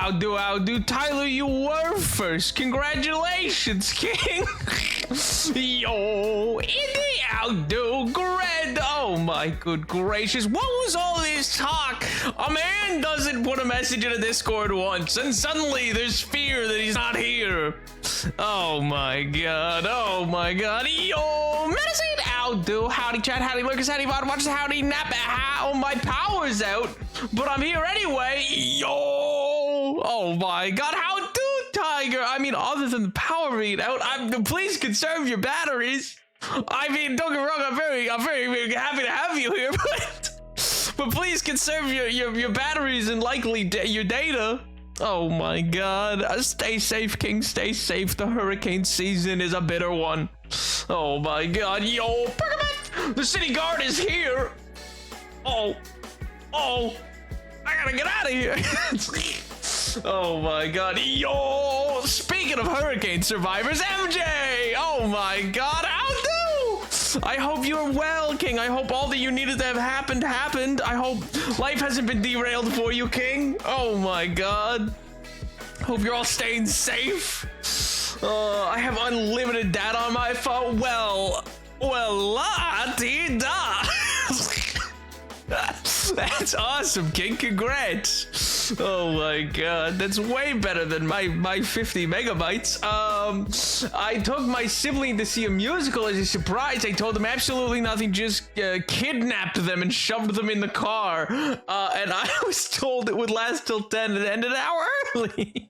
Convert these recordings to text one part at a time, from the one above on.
How do. Tyler, you were first. Congratulations, King. Yo, how do. Great. Oh my good gracious. What was all this talk? A man doesn't put a message in a Discord once, and suddenly there's fear that he's not here. Oh my god. Oh my god. Yo, medicine. How do. Howdy chat, howdy lurkers, howdy VOD watchers, howdy nap. How my power's out, but I'm here anyway. Yo. Oh my god. How do, Tiger? I mean, other than the power being out, please conserve your batteries. I mean, don't get me wrong, I'm very happy to have you here, but please conserve your batteries and likely your data. Oh my god. Stay safe, King. Stay safe. The hurricane season is a bitter one. Oh my god. Yo, the city guard is here. Oh, I gotta get out of here. Oh my god. Yo, speaking of hurricane survivors, MJ. Oh my god. How do? I hope you're well, King. I hope all that you needed to have happened. I hope life hasn't been derailed for you, King. Oh my god. Hope you're all staying safe. I have unlimited data on my phone. Well, la-dee-da. That's awesome, King. Congrats. Oh my god, that's way better than my 50 megabytes. I took my sibling to see a musical as a surprise. I told them absolutely nothing, just kidnapped them and shoved them in the car. And I was told it would last till 10 and it ended an hour early.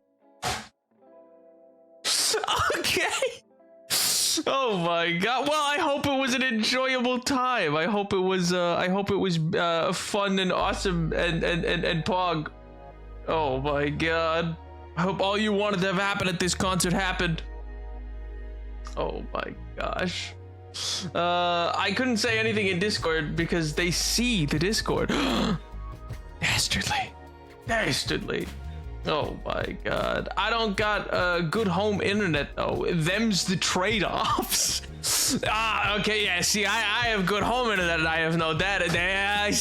Okay. Oh my god. Well, I hope it was an enjoyable time. I hope it was fun and awesome and pog. Oh my god. I hope all you wanted to have happen at this concert happened. Oh my gosh. I couldn't say anything in Discord because they see the Discord. Dastardly. Oh my god. I don't got good home internet though. Them's the trade-offs. Okay, yeah, see, I have good home internet and I have no data. Yeah, I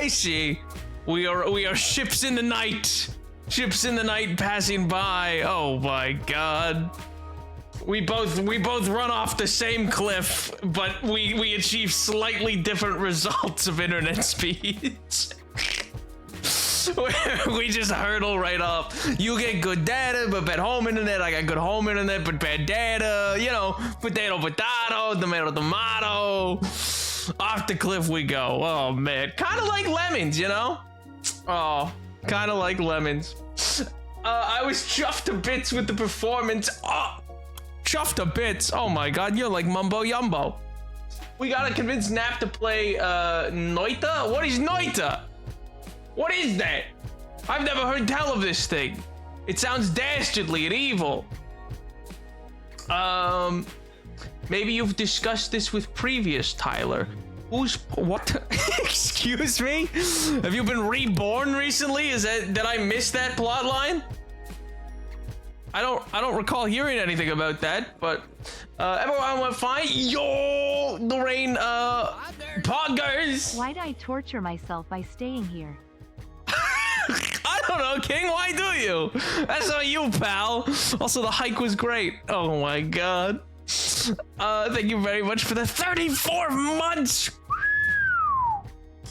see. We are ships in the night. Ships in the night passing by. Oh my god. We both run off the same cliff, but we achieve slightly different results of internet speeds. We just hurdle right up. You get good data, but bad home internet. I got good home internet, but bad data. You know, potato, tomato. Off the cliff we go. Oh, man. Kind of like lemons, you know? Oh, kind of like lemons. I was chuffed to bits with the performance. Oh, chuffed to bits. Oh, my God. You're like Mumbo Yumbo. We got to convince Nap to play Noita. What is Noita? What is that? I've never heard tell of this thing. It sounds dastardly and evil. Maybe you've discussed this with previous Tyler. What? Excuse me? Have you been reborn recently? Did I miss that plot line? I don't recall hearing anything about that, but everyone went fine. Yo, Lorraine, poggers. Why'd I torture myself by staying here? I don't know, King. Why do you? That's not you, pal. Also, the hike was great. Oh my god. Thank you very much for the 34 months.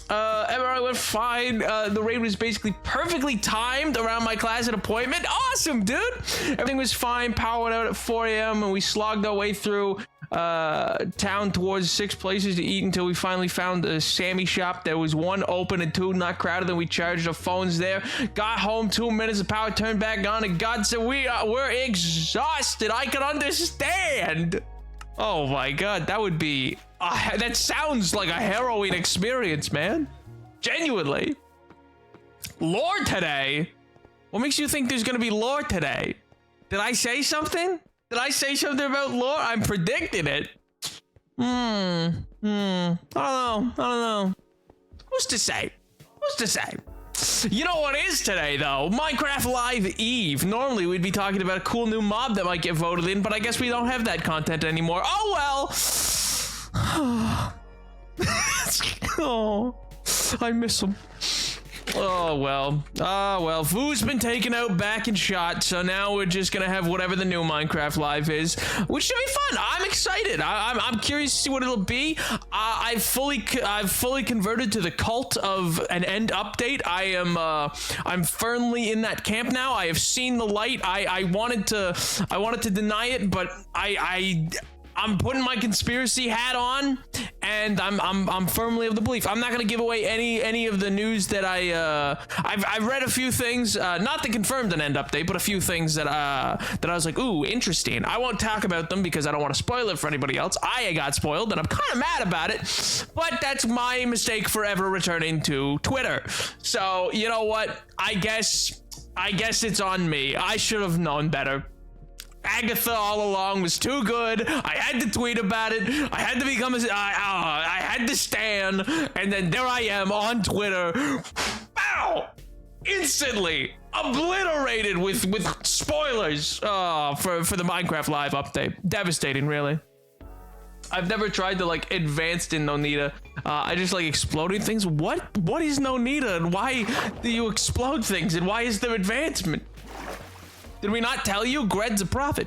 Everyone went fine. The raid was basically perfectly timed around my class and appointment. Awesome, dude. Everything was fine. Power went out at 4 a.m. and we slogged our way through town towards 6 places to eat until we finally found a Sammy shop. There was 1 open and 2 not crowded. Then we charged our phones there. Got home 2 minutes. The power turned back on, and God said we're exhausted. I can understand. Oh my God, that would be. That sounds like a harrowing experience, man. Genuinely. Lore today? What makes you think there's gonna be lore today? Did I say something? Did I say something about lore? I'm predicting it. I don't know. Who's to say? You know what is today, though? Minecraft Live Eve. Normally, we'd be talking about a cool new mob that might get voted in, but I guess we don't have that content anymore. Oh, well. Oh, I miss him. Oh, well. Foo's been taken out back and shot, so now we're just gonna have whatever the new Minecraft Live is, which should be fun. I'm excited. I'm curious to see what it'll be. I've fully converted to the cult of an end update. I'm firmly in that camp now. I have seen the light. I wanted to deny it, but I'm putting my conspiracy hat on, and I'm firmly of the belief. I'm not gonna give away any of the news that I've read a few things, not the confirmed an end update, but a few things that I was like, ooh, interesting. I won't talk about them because I don't want to spoil it for anybody else. I got spoiled, and I'm kind of mad about it, but that's my mistake for ever returning to Twitter. So you know what? I guess it's on me. I should have known better. Agatha all along was too good. I had to tweet about it. I had to become I had to stand, and then there I am on Twitter. Bow! Instantly obliterated with spoilers for the Minecraft Live update. Devastating, really. I've never tried to like advanced in Nonita. I just like exploding things. What is Nonita, and why do you explode things, and why is there advancement? Did we not tell you? Gred's a prophet.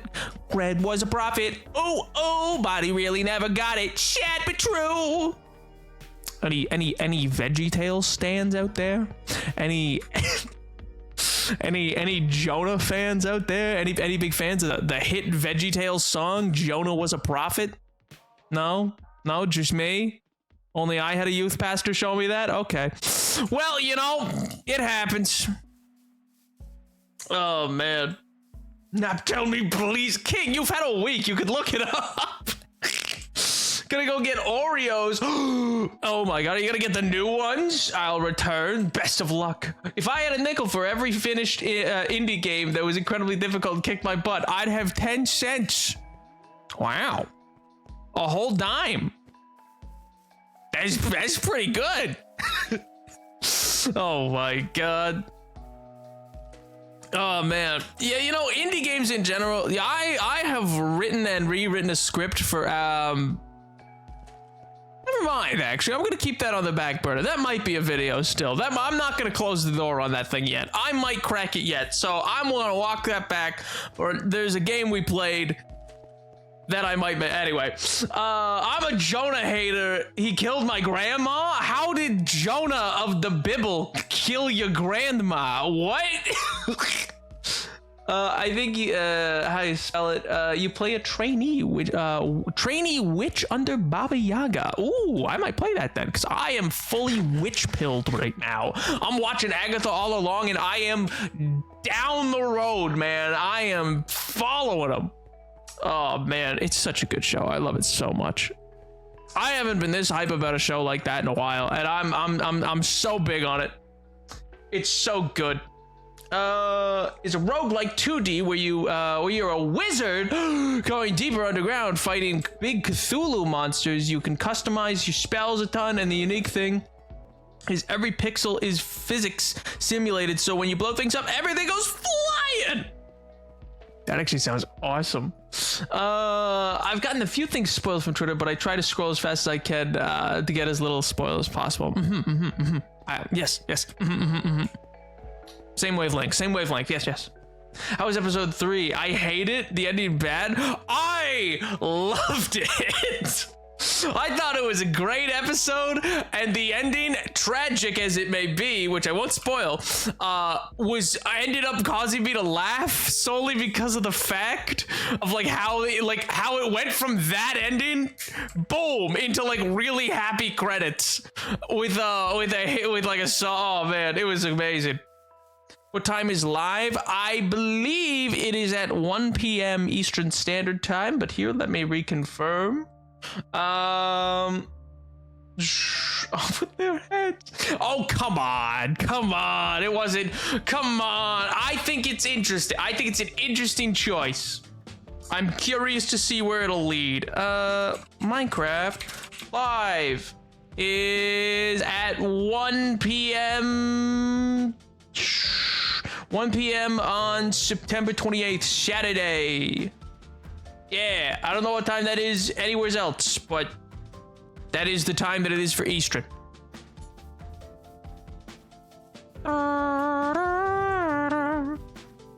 Gred was a prophet. Oh, body really never got it. Shit, but true. Any VeggieTales stands out there? Any Jonah fans out there? Any big fans of the hit VeggieTales song, Jonah Was a Prophet? No, just me? Only I had a youth pastor show me that? Okay. Well, you know, it happens. Oh, man. Now tell me, please. King, you've had a week. You could look it up. Gonna go get Oreos. Oh my god, are you gonna get the new ones? I'll return. Best of luck. If I had a nickel for every finished indie game that was incredibly difficult and kicked my butt, I'd have 10 cents. Wow. A whole dime. That's pretty good. Oh my god. Oh man, yeah, you know, indie games in general. Yeah, I have written and rewritten a script for never mind, actually. I'm gonna keep that on the back burner. That might be a video still. I'm not gonna close the door on that thing yet. I might crack it yet, so I'm gonna walk that back. Or there's a game we played that I might make. Anyway, I'm a Jonah hater. He killed my grandma. How did Jonah of the Bible kill your grandma? What? I think how you spell it? You play a trainee witch under Baba Yaga. Ooh, I might play that then, because I am fully witch pilled right now. I'm watching Agatha all along, and I am down the road, man. I am following him. Oh man, it's such a good show. I love it so much. I haven't been this hype about a show like that in a while, and I'm so big on it. It's so good. It's a roguelike 2D where you're a wizard going deeper underground fighting big Cthulhu monsters. You can customize your spells a ton, and the unique thing is every pixel is physics simulated, so when you blow things up, everything goes flying. That actually sounds awesome. I've gotten a few things spoiled from Twitter, but I try to scroll as fast as I can to get as little spoil as possible. Yes. Same wavelength. Yes. How was episode 3? I hate it. The ending bad. I loved it. I thought it was a great episode, and the ending, tragic as it may be, which I won't spoil, ended up causing me to laugh solely because of the fact of how it went from that ending, boom, into like really happy credits with like a song. Oh man, it was amazing. What time is live? I believe it is at 1 p.m. Eastern Standard Time, but here, let me reconfirm. With their heads. Oh, come on. It wasn't. Come on. I think it's interesting. I think it's an interesting choice. I'm curious to see where it'll lead. Minecraft Live is at 1 p.m. 1 p.m. on September 28th, Saturday. Yeah, I don't know what time that is anywhere else, but that is the time that it is for Eastern.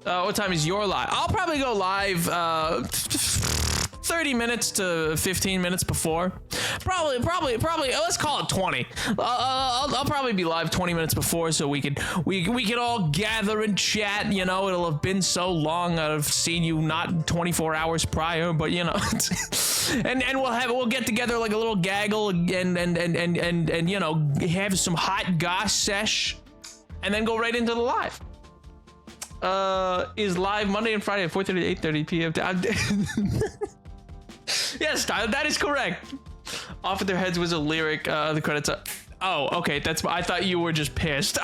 What time is your live? I'll probably go live 30 minutes to 15 minutes before. Probably, let's call it 20. I'll probably be live 20 minutes before so we could all gather and chat, you know. It'll have been so long I've seen you not 24 hours prior, but you know. and we'll get together like a little gaggle and you know, have some hot goss sesh and then go right into the live. Is live Monday and Friday at 4:30 to 8:30 p.m. Yes, Tyler, that is correct. Off of Their Heads was a lyric. The credits are... Oh, okay. I thought you were just pissed.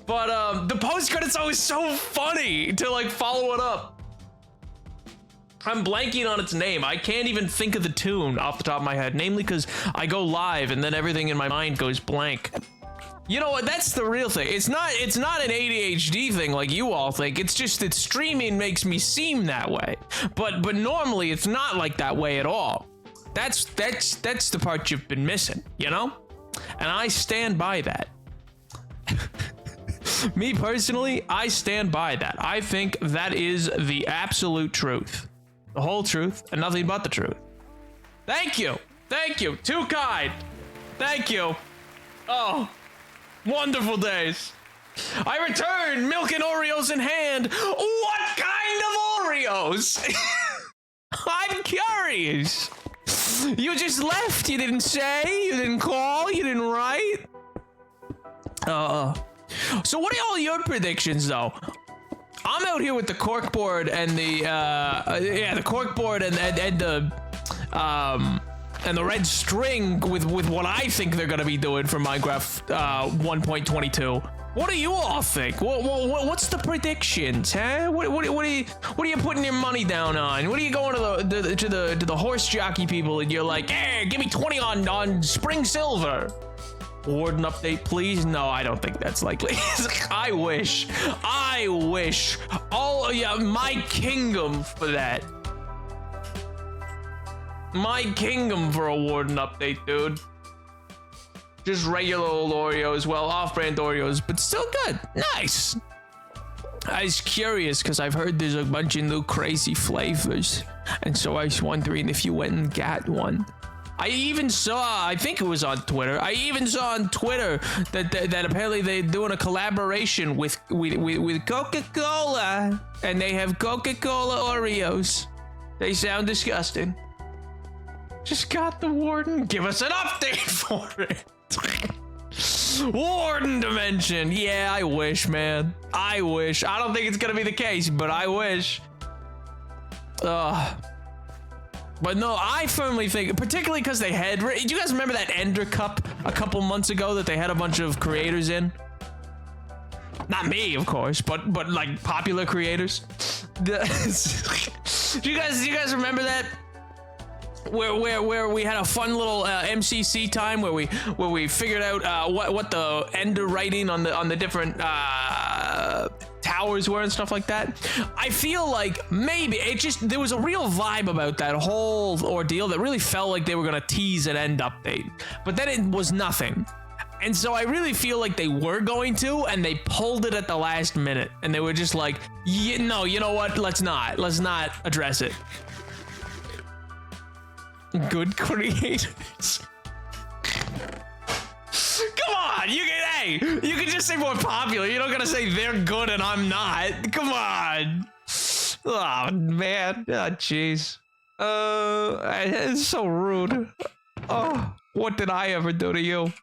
But the post credits always so funny to like follow it up. I'm blanking on its name. I can't even think of the tune off the top of my head. Namely because I go live and then everything in my mind goes blank. You know what? That's the real thing. It's not an ADHD thing like you all think. It's just that streaming makes me seem that way. But normally it's not like that way at all. That's the part you've been missing, you know? And I stand by that. Me personally, I stand by that. I think that is the absolute truth. The whole truth and nothing but the truth. Thank you. Thank you. Too kind. Thank you. Oh. Wonderful days. I return, milk and Oreos in hand. What kind of Oreos? I'm curious. You just left. You didn't say. You didn't call. You didn't write. So what are all your predictions, though? I'm out here with the corkboard and the the corkboard and the red string with what I think they're gonna be doing for Minecraft 1.22. What do you all think? What's the predictions, huh? What are you putting your money down on? What are you going to the horse jockey people and you're like, hey, give me 20 on Spring Silver? Warden update, please? No, I don't think that's likely. I wish. My kingdom for that. My kingdom for a Warden update, dude. Just regular old Oreos, well, off-brand Oreos, but still good. Nice. I was curious because I've heard there's a bunch of new crazy flavors, and so I was wondering if you went and got one. I even saw, I think it was on Twitter. I even saw on Twitter that apparently they're doing a collaboration with Coca-Cola, and they have Coca-Cola Oreos. They sound disgusting. Just got the Warden. Give us an update for it. Warden Dimension. Yeah, I wish, man. I wish. I don't think it's gonna be the case, but I wish. But no, I firmly think, particularly because they had... Do you guys remember that Ender Cup a couple months ago that they had a bunch of creators in? Not me, of course, but like popular creators. Do you guys remember that? Where we had a fun little MCC time where we figured out what the Ender writing on the different towers were and stuff like that. I feel like maybe there was a real vibe about that whole ordeal that really felt like they were gonna tease an end update, but then it was nothing. And so I really feel like they were going to, and they pulled it at the last minute, and they were just like, no, you know what? Let's not address it. Good creators. Come on, you can just say more popular. You're not gonna say they're good and I'm not. Come on. Oh man. Oh jeez. It's so rude. Oh, what did I ever do to you?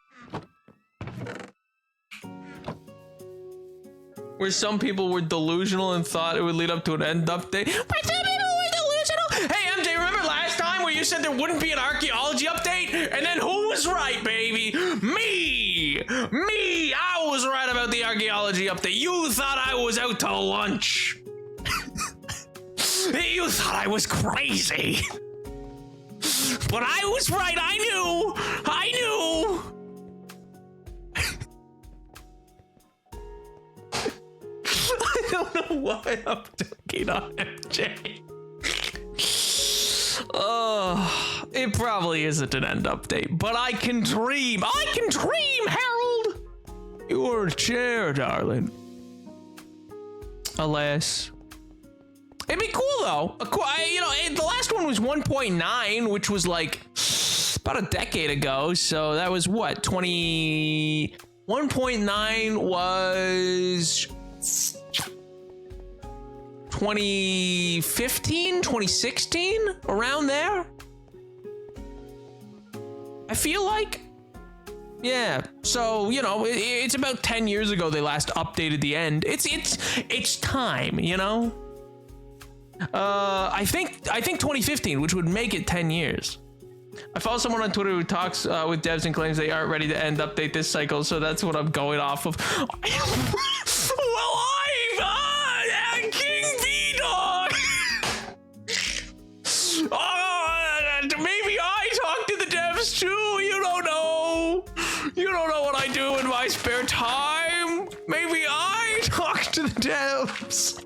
Where some people were delusional and thought it would lead up to an end update. But some people were delusional. Hey MJ, remember last time where you said there wouldn't be an archaeology update? And then who was right, baby? Me! I was right about the archaeology update. You thought I was out to lunch. You thought I was crazy. But I was right, I knew. I don't know why I'm talking on MJ. Oh, it probably isn't an end update, but I can dream, Harold. You were a chair, darling. Alas. It'd be cool though. You know, the last one was 1.9, which was like about a decade ago. So that was what, 1.9 was 2015, 2016, around there. I feel like. Yeah, so, you know, it's about 10 years ago they last updated the end. It's time, you know? I think 2015, which would make it 10 years. I follow someone on Twitter who talks with devs and claims they aren't ready to end update this cycle, so that's what I'm going off of. Well, I'm King B-Dog! Maybe I talk to the devs too, you don't know. You don't know what I do in my spare time. Maybe I talk to the devs.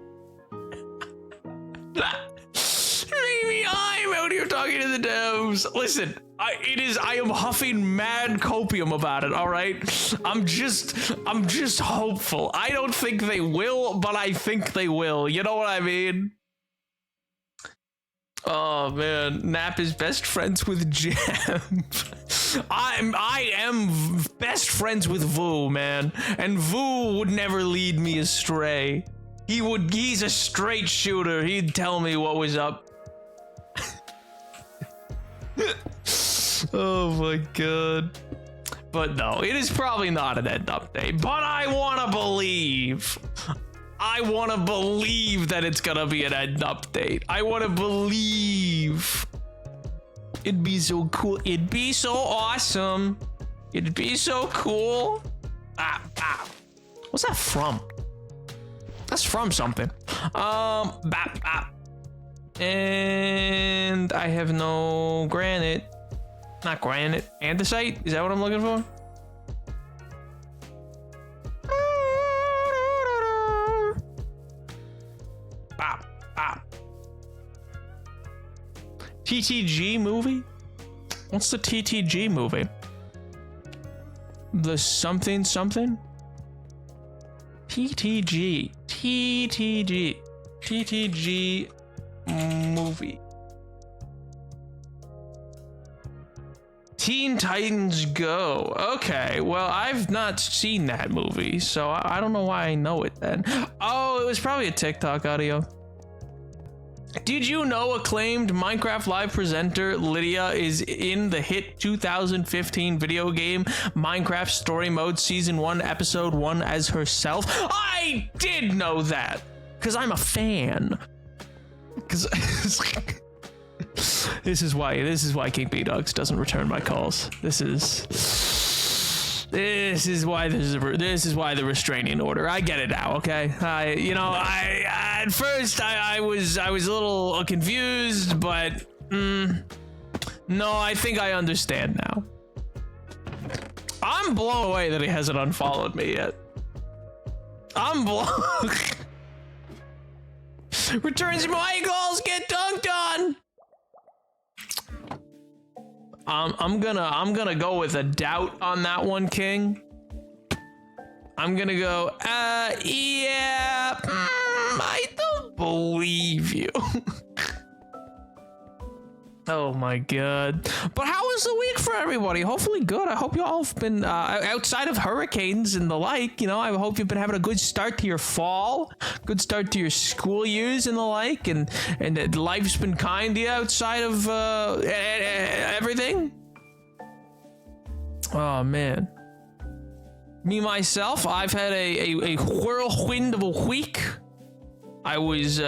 Maybe I'm out here talking to the devs. Listen, I am huffing mad copium about it, all right? I'm just hopeful. I don't think they will, but I think they will. You know what I mean? Oh man, Nap is best friends with Jam. I am best friends with Vu, man. And Vu would never lead me astray. He's a straight shooter. He'd tell me what was up. Oh my god. But no, it is probably not an end update. But I wanna believe. I want to believe that it's gonna be an end update. I want to believe. It'd be so cool. It'd be so awesome. It'd be so cool. What's that from? That's from something. And I have no granite. Not granite. Andesite? Is that what I'm looking for? TTG movie? What's the TTG movie? The something? TTG movie. Teen Titans Go. Okay, well, I've not seen that movie, so I don't know why I know it then. Oh, it was probably a TikTok audio. Did you know acclaimed Minecraft Live presenter Lydia is in the hit 2015 video game Minecraft Story Mode Season 1 Episode 1 as herself? I did know that, because I'm a fan. Because this is why King B-Dogs doesn't return my calls. This is why the restraining order. I get it now, okay? At first I was a little confused, but no, I think I understand now. I'm blown away that he hasn't unfollowed me yet. I'm blown. Returns my calls get dunked on. I'm gonna go with a doubt on that one, King. I'm gonna go, yeah, I don't believe you. Oh my god. But how was the week for everybody? Hopefully good. I hope you all have been, outside of hurricanes and the like, you know, I hope you've been having a good start to your fall, good start to your school years and the like, and that life's been kind to you outside of, everything. Oh man. Me, myself, I've had a whirlwind of a week. I was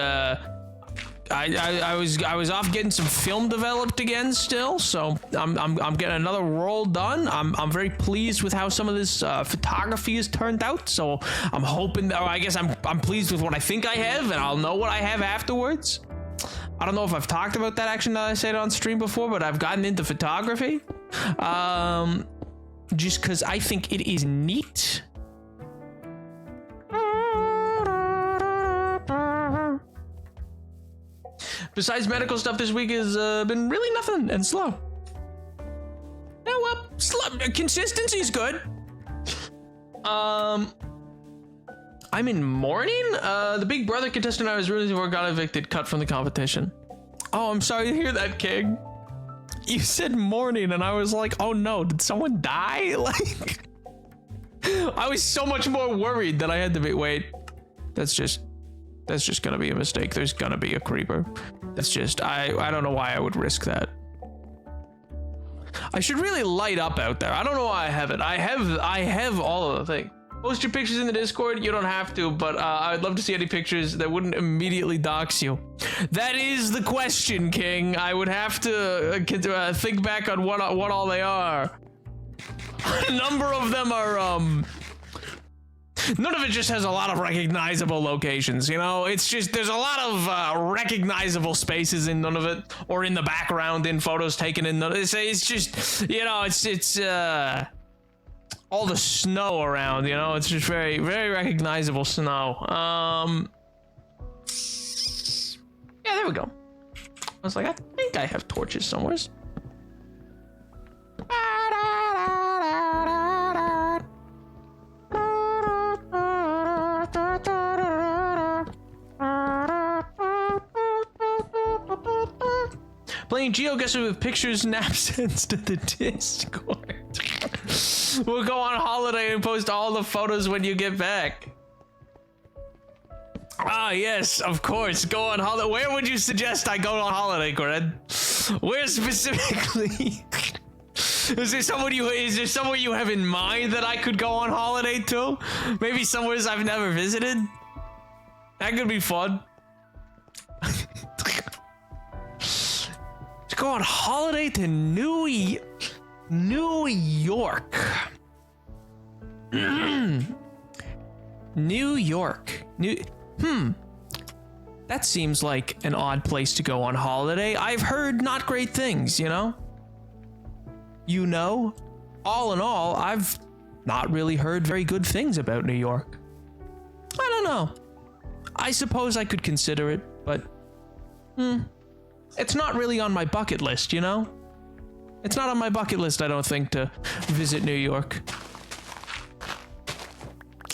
off getting some film developed again still, so I'm getting another roll done. I'm very pleased with how some of this photography has turned out, so I'm hoping that, I guess I'm pleased with what I think I have, and I'll know what I have afterwards. I don't know if I've talked about that action that I said on stream before, but I've gotten into photography. Just because I think it is neat. Besides medical stuff, this week has been really nothing and slow. Yeah, well, consistency's good. I'm in mourning? The Big Brother contestant I was rooting for got evicted, cut from the competition. Oh, I'm sorry to hear that, King. You said mourning and I was like, oh no, did someone die? Like, I was so much more worried that I had to be, wait, that's just gonna be a mistake. There's gonna be a creeper. That's just, I don't know why I would risk that. I should really light up out there. I don't know why I haven't. I have all of the things. Post your pictures in the Discord. You don't have to, but I'd love to see any pictures that wouldn't immediately dox you. That is the question, King. I would have to think back on what all they are. A number of them are none of it just has a lot of recognizable locations, you know? It's just, there's a lot of recognizable spaces in none of it, or in the background in photos taken in none of it. It's just, you know, it's all the snow around, you know? It's just very, very recognizable snow. Yeah, there we go. I was like, I think I have torches somewhere. Playing GeoGuessr with pictures and absence to the Discord. We'll go on holiday and post all the photos when you get back. Ah, yes, of course. Go on holiday. Where would you suggest I go on holiday, Cored? Where specifically? Is there somewhere you have in mind that I could go on holiday to? Maybe somewhere I've never visited? That could be fun. To go on holiday to New York. New York. That seems like an odd place to go on holiday. I've heard not great things, you know? You know? All in all, I've not really heard very good things about New York. I don't know. I suppose I could consider it, but it's not really on my bucket list, you know? It's not on my bucket list, I don't think, to visit New York.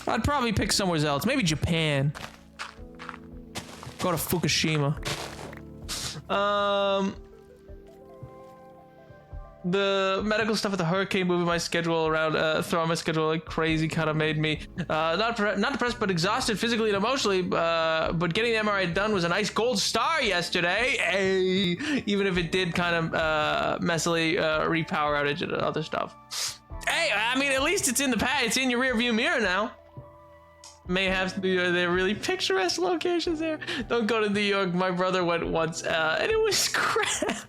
I'd probably pick somewhere else. Maybe Japan. Go to Fukushima. The medical stuff at the hurricane moving my schedule around, throwing my schedule like crazy kind of made me not depressed but exhausted physically and emotionally. But getting the MRI done was a nice gold star yesterday. Hey, even if it did kind of messily repower outage and other stuff. Hey, I mean, at least it's in the past. It's in your rear view mirror now. May have they're really picturesque locations there. Don't go to New York. My brother went once, and it was crap.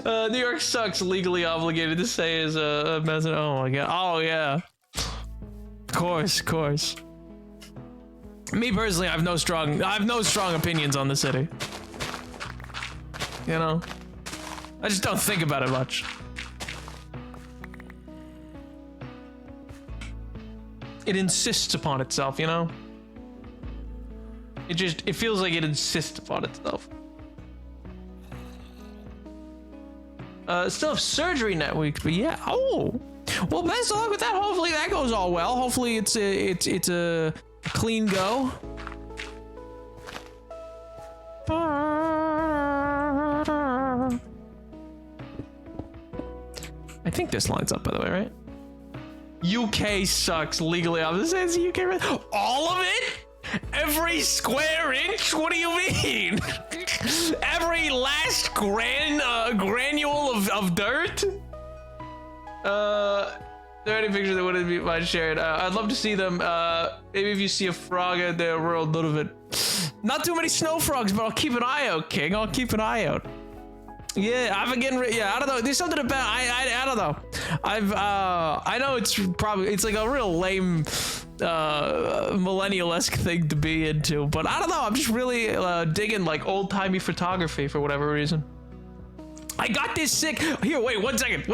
New York sucks. Legally obligated to say is a mess. Oh my god. Oh yeah. Of course. Me personally, I have no strong opinions on the city. You know, I just don't think about it much. It insists upon itself, you know? It feels like it insists upon itself. Still have surgery next week, but yeah. Oh, well, best of luck with that. Hopefully that goes all well. Hopefully it's a clean go. I think this lines up, by the way, right? UK sucks. Legally opposite. Says UK. All of it? Every square inch? What do you mean? Every last granule of dirt? Are there any pictures that wouldn't be mind sharing? I'd love to see them. Maybe if you see a frog out there, we're a little bit. Not too many snow frogs, but I'll keep an eye out, King. I'll keep an eye out. Yeah, I don't know. There's something about I don't know. I know it's like a real lame millennial-esque thing to be into, but I don't know. I'm just really digging like old-timey photography for whatever reason. I got this sick. Here, wait, one second.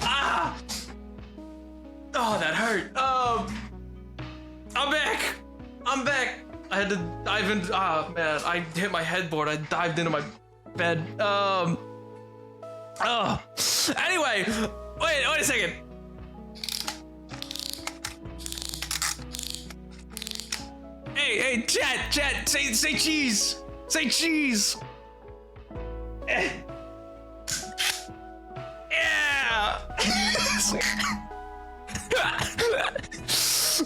Ah! Oh, that hurt. I'm back. I dive in. Ah, man, I hit my headboard. I dived into my bed. Anyway, wait a second. Hey, chat, say cheese. Say cheese. Yeah.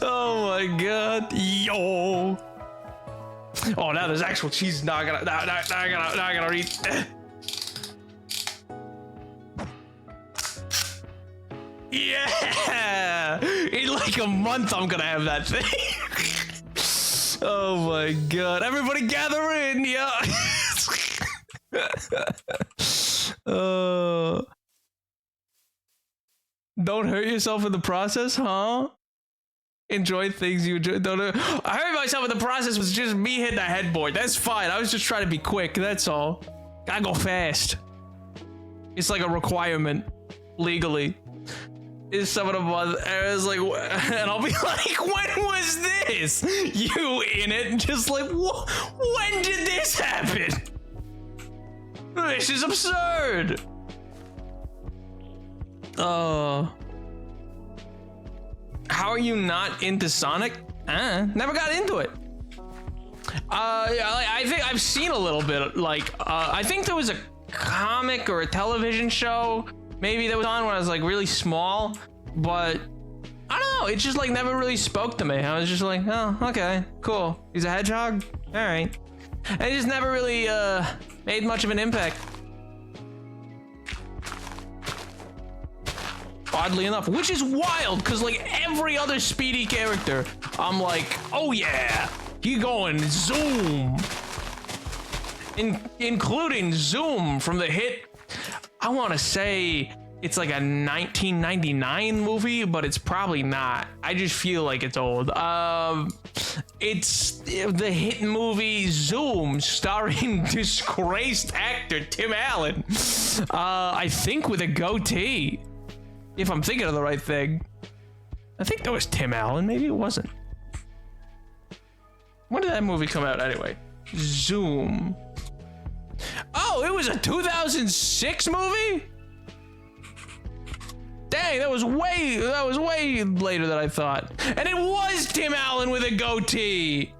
Oh my god. Yo. Oh, now there's actual cheese. Now I gotta read. Yeah. In like a month, I'm gonna have that thing. Oh my god. Everybody gather in, yeah. Don't hurt yourself in the process, huh? Enjoy things you enjoy. Don't. I hurt myself in the process was just me hitting a headboard. That's fine. I was just trying to be quick. That's all. Gotta go fast. It's like a requirement legally. Is some of the month. I was like, and I'll be like, when was this? You in it? Just like, when did this happen? This is absurd. How are you not into Sonic? Never got into it. I think I've seen a little bit. Like, I think there was a comic or a television show maybe that was on when I was like really small, but I don't know. It just like never really spoke to me. I was just like, oh, okay, cool. He's a hedgehog. All right. And it just never really made much of an impact. Oddly enough, which is wild, because like every other Speedy character, I'm like, oh yeah, he going Zoom. Including Zoom from the hit, I want to say it's like a 1999 movie, but it's probably not. I just feel like it's old. It's the hit movie Zoom, starring disgraced actor Tim Allen. I think with a goatee. If I'm thinking of the right thing. I think that was Tim Allen. Maybe it wasn't. When did that movie come out anyway? Zoom. Oh, it was a 2006 movie? Dang, that was way later than I thought. And it was Tim Allen with a goatee.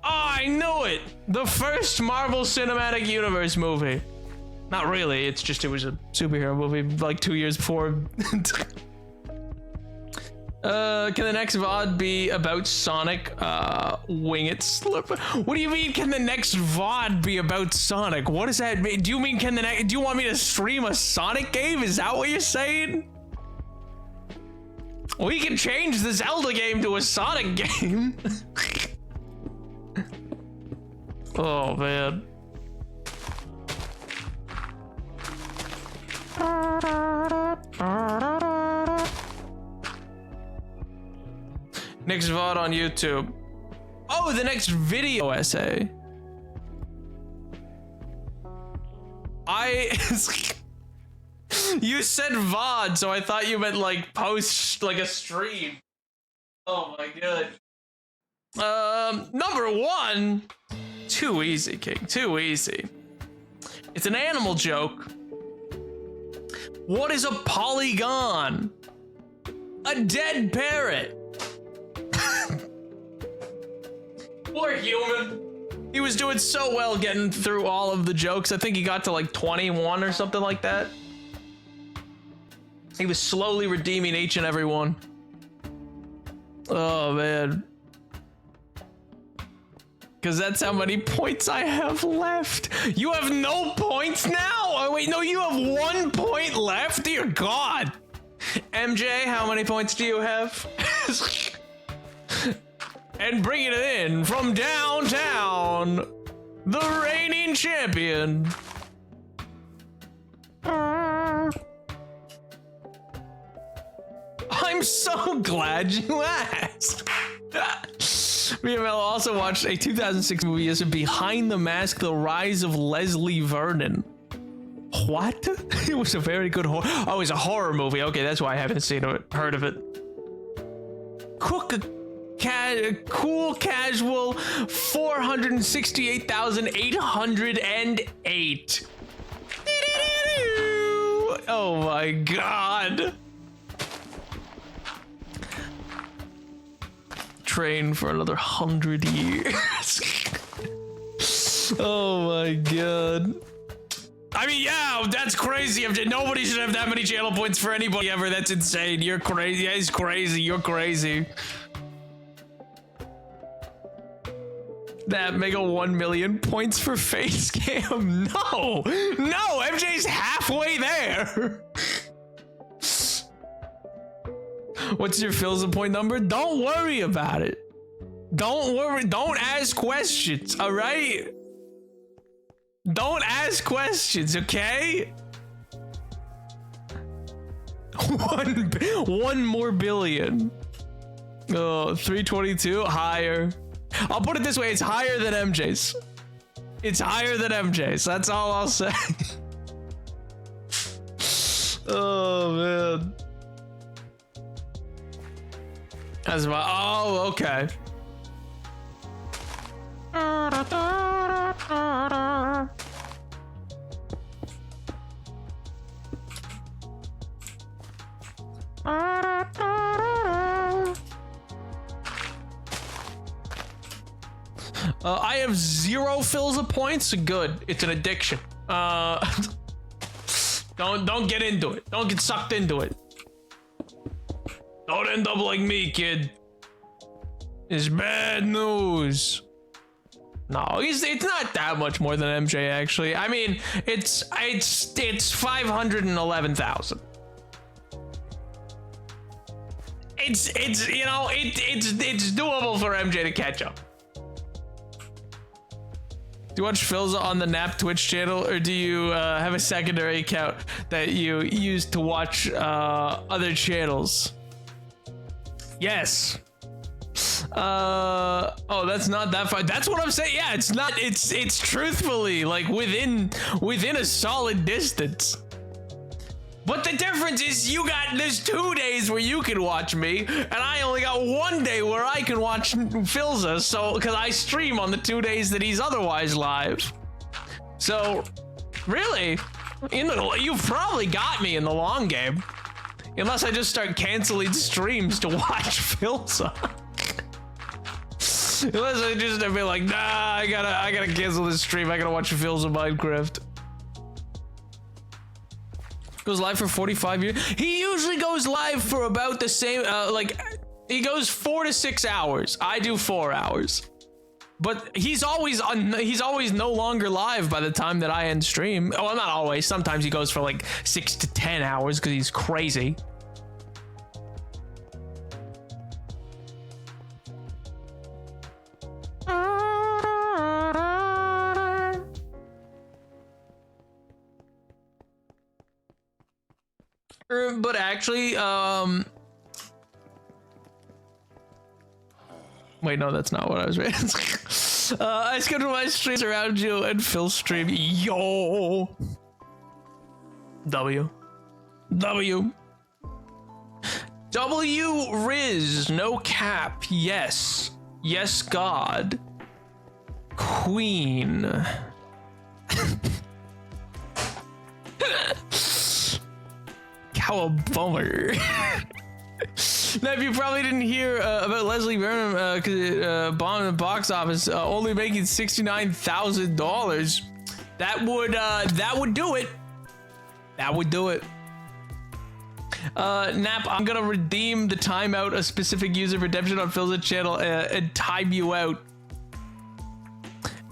Oh, I knew it. The first Marvel Cinematic Universe movie. Not really, it's just it was a superhero movie like 2 years before. Can the next VOD be about Sonic? Wing it slip. What do you mean can the next VOD be about Sonic? What does that mean? Do you mean do you want me to stream a Sonic game? Is that what you're saying? We can change the Zelda game to a Sonic game. Oh man. Next VOD on YouTube. Oh, the next video essay. You said VOD, so I thought you meant like post, like a stream. Oh my god. Number one. Too easy, King. Too easy. It's an animal joke. What is a polygon? A dead parrot. Poor human. He was doing so well getting through all of the jokes. I think he got to like 21 or something like that. He was slowly redeeming each and every one. Oh man. Because that's how many points I have left. You have no points now? Oh, wait, no, you have 1 point left? Dear God. MJ, how many points do you have? And bringing it in from downtown, the reigning champion. I'm so glad you asked. Me and Mel also watched a 2006 movie as Behind the Mask, The Rise of Leslie Vernon. What? It was a very good horror. Oh, it's a horror movie. Okay, that's why I haven't seen it, heard of it. Cook a cool casual 468,808. Oh my god. Train for another 100 years. Oh my god. I mean, yeah, that's crazy. Nobody should have that many channel points for anybody ever. That's insane. You're crazy. Yeah, he's crazy. You're crazy. That mega 1 million points for face cam. No, no, MJ's halfway there. What's your Philza point number? Don't worry about it. Don't worry. Don't ask questions. All right. Don't ask questions, okay? 1 more billion. Oh, 322 higher. I'll put it this way, it's higher than MJ's. It's higher than MJ's. That's all I'll say. Oh man. That's my, oh, okay. I have 0 Philza points. Good. It's an addiction. Don't get into it. Don't get sucked into it. Don't end up like me, kid. It's bad news. No, it's not that much more than MJ actually. I mean, it's 511,000. It's you know, it's doable for MJ to catch up. Do you watch Philza on the Nap Twitch channel, or do you have a secondary account that you use to watch other channels? Yes. Oh, that's not that far. That's what I'm saying. Yeah, it's not. It's truthfully like within a solid distance. But the difference is there's 2 days where you can watch me, and I only got 1 day where I can watch Philza, so, because I stream on the 2 days that he's otherwise live. So, really, you've probably got me in the long game. Unless I just start canceling streams to watch Philza. Unless I just be like, nah, I gotta cancel this stream, I gotta watch Philza Minecraft. Goes live for 45 years. He usually goes live for about the same, like, he goes 4 to 6 hours. I do 4 hours. But he's always no longer live by the time that I end stream. Well, not always. Sometimes he goes for like 6 to 10 hours because he's crazy. But actually, wait, no, that's not what I was reading. I schedule my streams around you and Phil stream. Yo. W. Riz, no cap. Yes. Yes, God. Queen. How a bummer. Now, if you probably didn't hear about Leslie Burnham, because bombed the box office, only making $69,000. That would do it. That would do it. Nap, I'm gonna redeem the timeout a specific user redemption on Philza channel and time you out.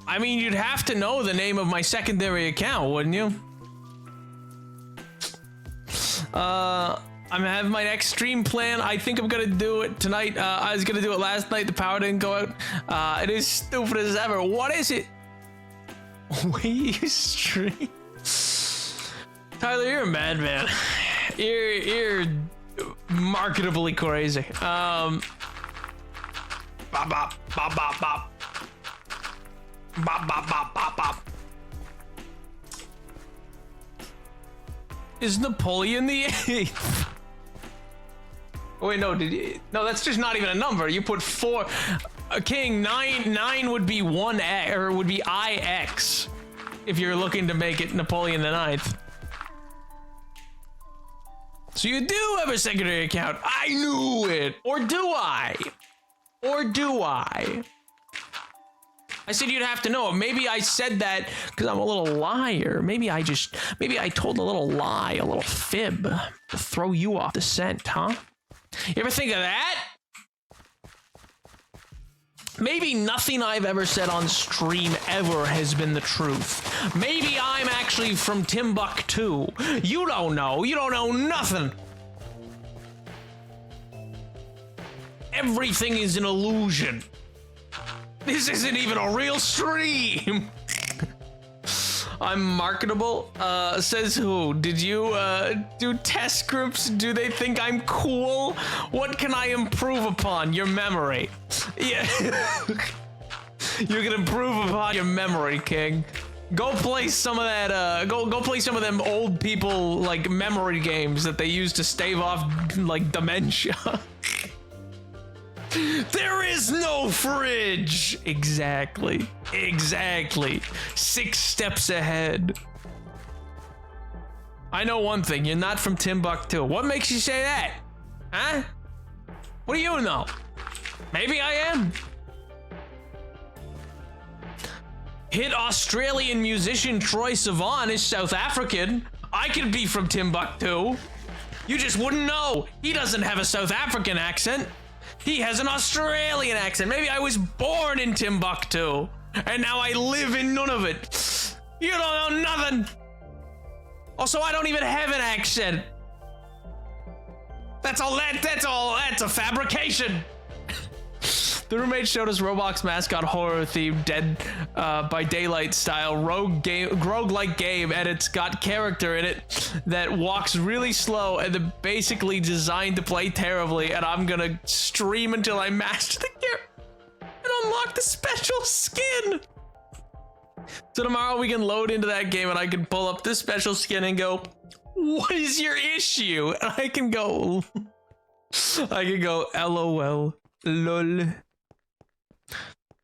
I mean, you'd have to know the name of my secondary account, wouldn't you? I'm having my next stream plan. I think I'm gonna do it tonight. I was gonna do it last night. The power didn't go out. It is stupid as ever. What is it? Wait, you stream? Tyler, you're a madman. You're marketably crazy. Bop bop bop bop bop. Bop bop bop bop bop. Is Napoleon the 8th? Oh, wait, no, no, that's just not even a number. You put 4. King, 9 would be 1x, or would be IX, if you're looking to make it Napoleon the Ninth. So you do have a secondary account. I knew it. Or do I? Or do I? I said you'd have to know. Maybe I said that because I'm a little liar. Maybe I told a little lie, a little fib to throw you off the scent, huh? You ever think of that? Maybe nothing I've ever said on stream ever has been the truth. Maybe I'm actually from Timbuktu. You don't know. You don't know nothing. Everything is an illusion. This isn't even a real stream. I'm marketable. Says who? Did you do test groups? Do they think I'm cool? What can I improve upon? Your memory. Yeah. You can improve upon your memory, King. Go play some of that, go play some of them old people, like, memory games that they use to stave off, like, dementia. There is no fridge! Exactly. 6 steps ahead. I know one thing, you're not from Timbuktu. What makes you say that? Huh? What do you know? Maybe I am. Hit Australian musician Troye Sivan is South African. I could be from Timbuktu. You just wouldn't know. He doesn't have a South African accent. He has an Australian accent. Maybe I was born in Timbuktu, and now I live in Nunavut. You don't know nothing. Also, I don't even have an accent. That's a fabrication. The roommate showed us Roblox mascot horror themed Dead by Daylight style roguelike game, and it's got character in it that walks really slow and they're basically designed to play terribly, and I'm gonna stream until I master the character and unlock the special skin. So tomorrow we can load into that game and I can pull up this special skin and go, what is your issue? And I can go LOL, lol.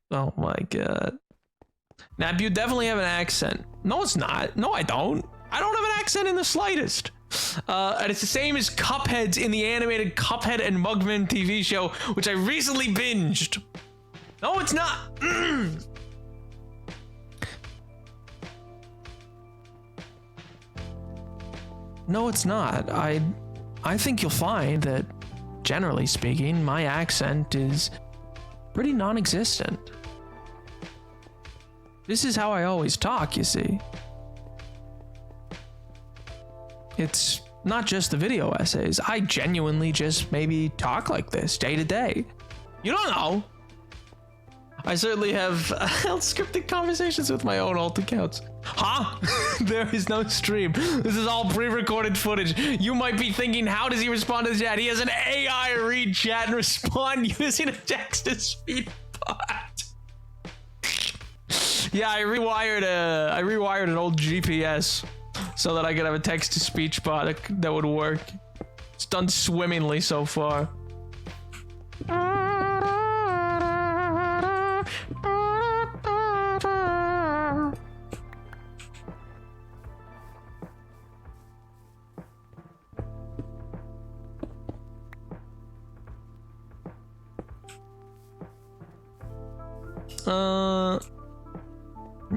Oh my god. Nap, you definitely have an accent. No, it's not. No, I don't. I don't have an accent in the slightest. And it's the same as Cuphead's in the animated Cuphead and Mugman TV show, which I recently binged. No, it's not. No, it's not. I think you'll find that, generally speaking, my accent is pretty non-existent. This is how I always talk, you see. It's not just the video essays. I genuinely just maybe talk like this day to day. You don't know. I certainly have unscripted conversations with my own alt accounts. Huh? There is no stream. This is all pre-recorded footage. You might be thinking, how does he respond to the chat? He has an AI read chat and respond using a text-to-speech bot. Yeah, I rewired an old GPS so that I could have a text-to-speech bot that would work. It's done swimmingly so far.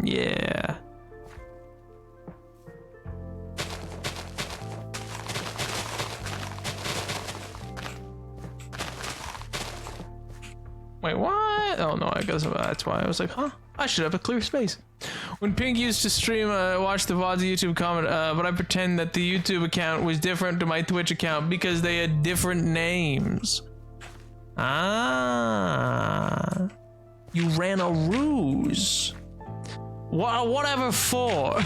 Yeah. Wait, what? Oh no, I guess that's why I was like, huh? I should have a clear space. When Pink used to stream, watch the VOD's YouTube comment, but I pretend that the YouTube account was different to my Twitch account because they had different names. Ah. You ran a ruse. Whatever for.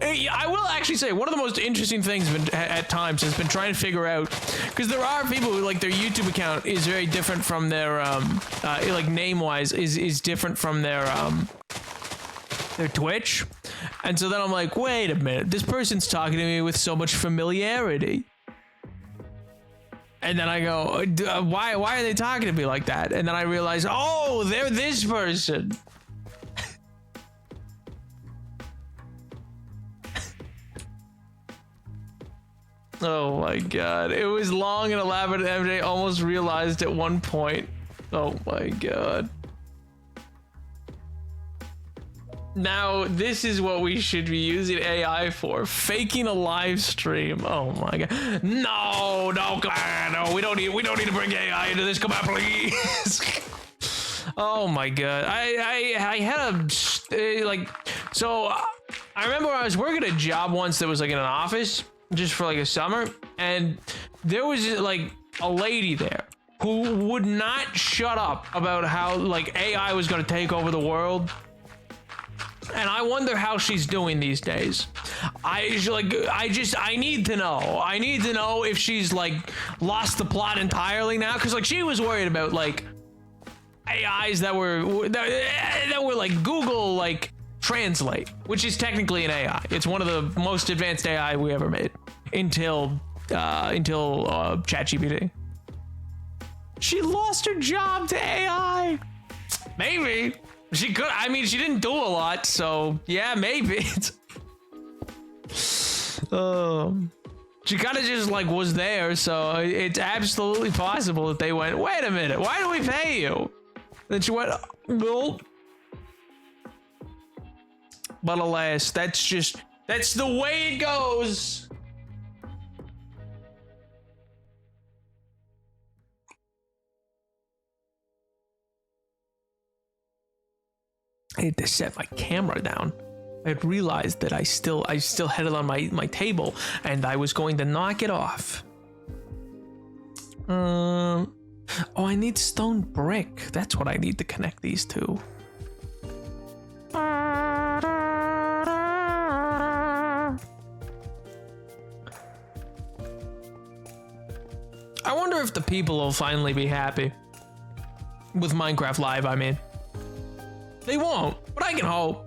I will actually say one of the most interesting things at times has been trying to figure out, because there are people who, like, their YouTube account is very different from their like name-wise is different from their Twitch, and so then I'm like, wait a minute, this person's talking to me with so much familiarity. And then I go, why are they talking to me like that? And then I realize, oh, they're this person. Oh my god. It was long and elaborate. MJ almost realized at one point. Oh my god. Now, this is what we should be using AI for. Faking a live stream. Oh my god. No, come on. No, we don't need to bring AI into this. Come on, please. Oh my god. I had I remember I was working a job once that was like in an office just for like a summer, and there was like a lady there who would not shut up about how like AI was going to take over the world. And I wonder how she's doing these days. I need to know. I need to know if she's like lost the plot entirely now, because like she was worried about like AIs that were like Google like Translate, which is technically an AI. It's one of the most advanced AI we ever made until ChatGPT. She lost her job to AI. Maybe. She could. I mean, she didn't do a lot, so yeah, maybe. She kind of just like was there, so it's absolutely possible that they went, wait a minute, why do we pay you? Then she went, no. But alas, that's the way it goes. I had to set my camera down. I had realized that I still had it on my table, and I was going to knock it off. Oh, I need stone brick. That's what I need to connect these two. I wonder if the people will finally be happy with Minecraft Live, I mean. They won't, but I can hope.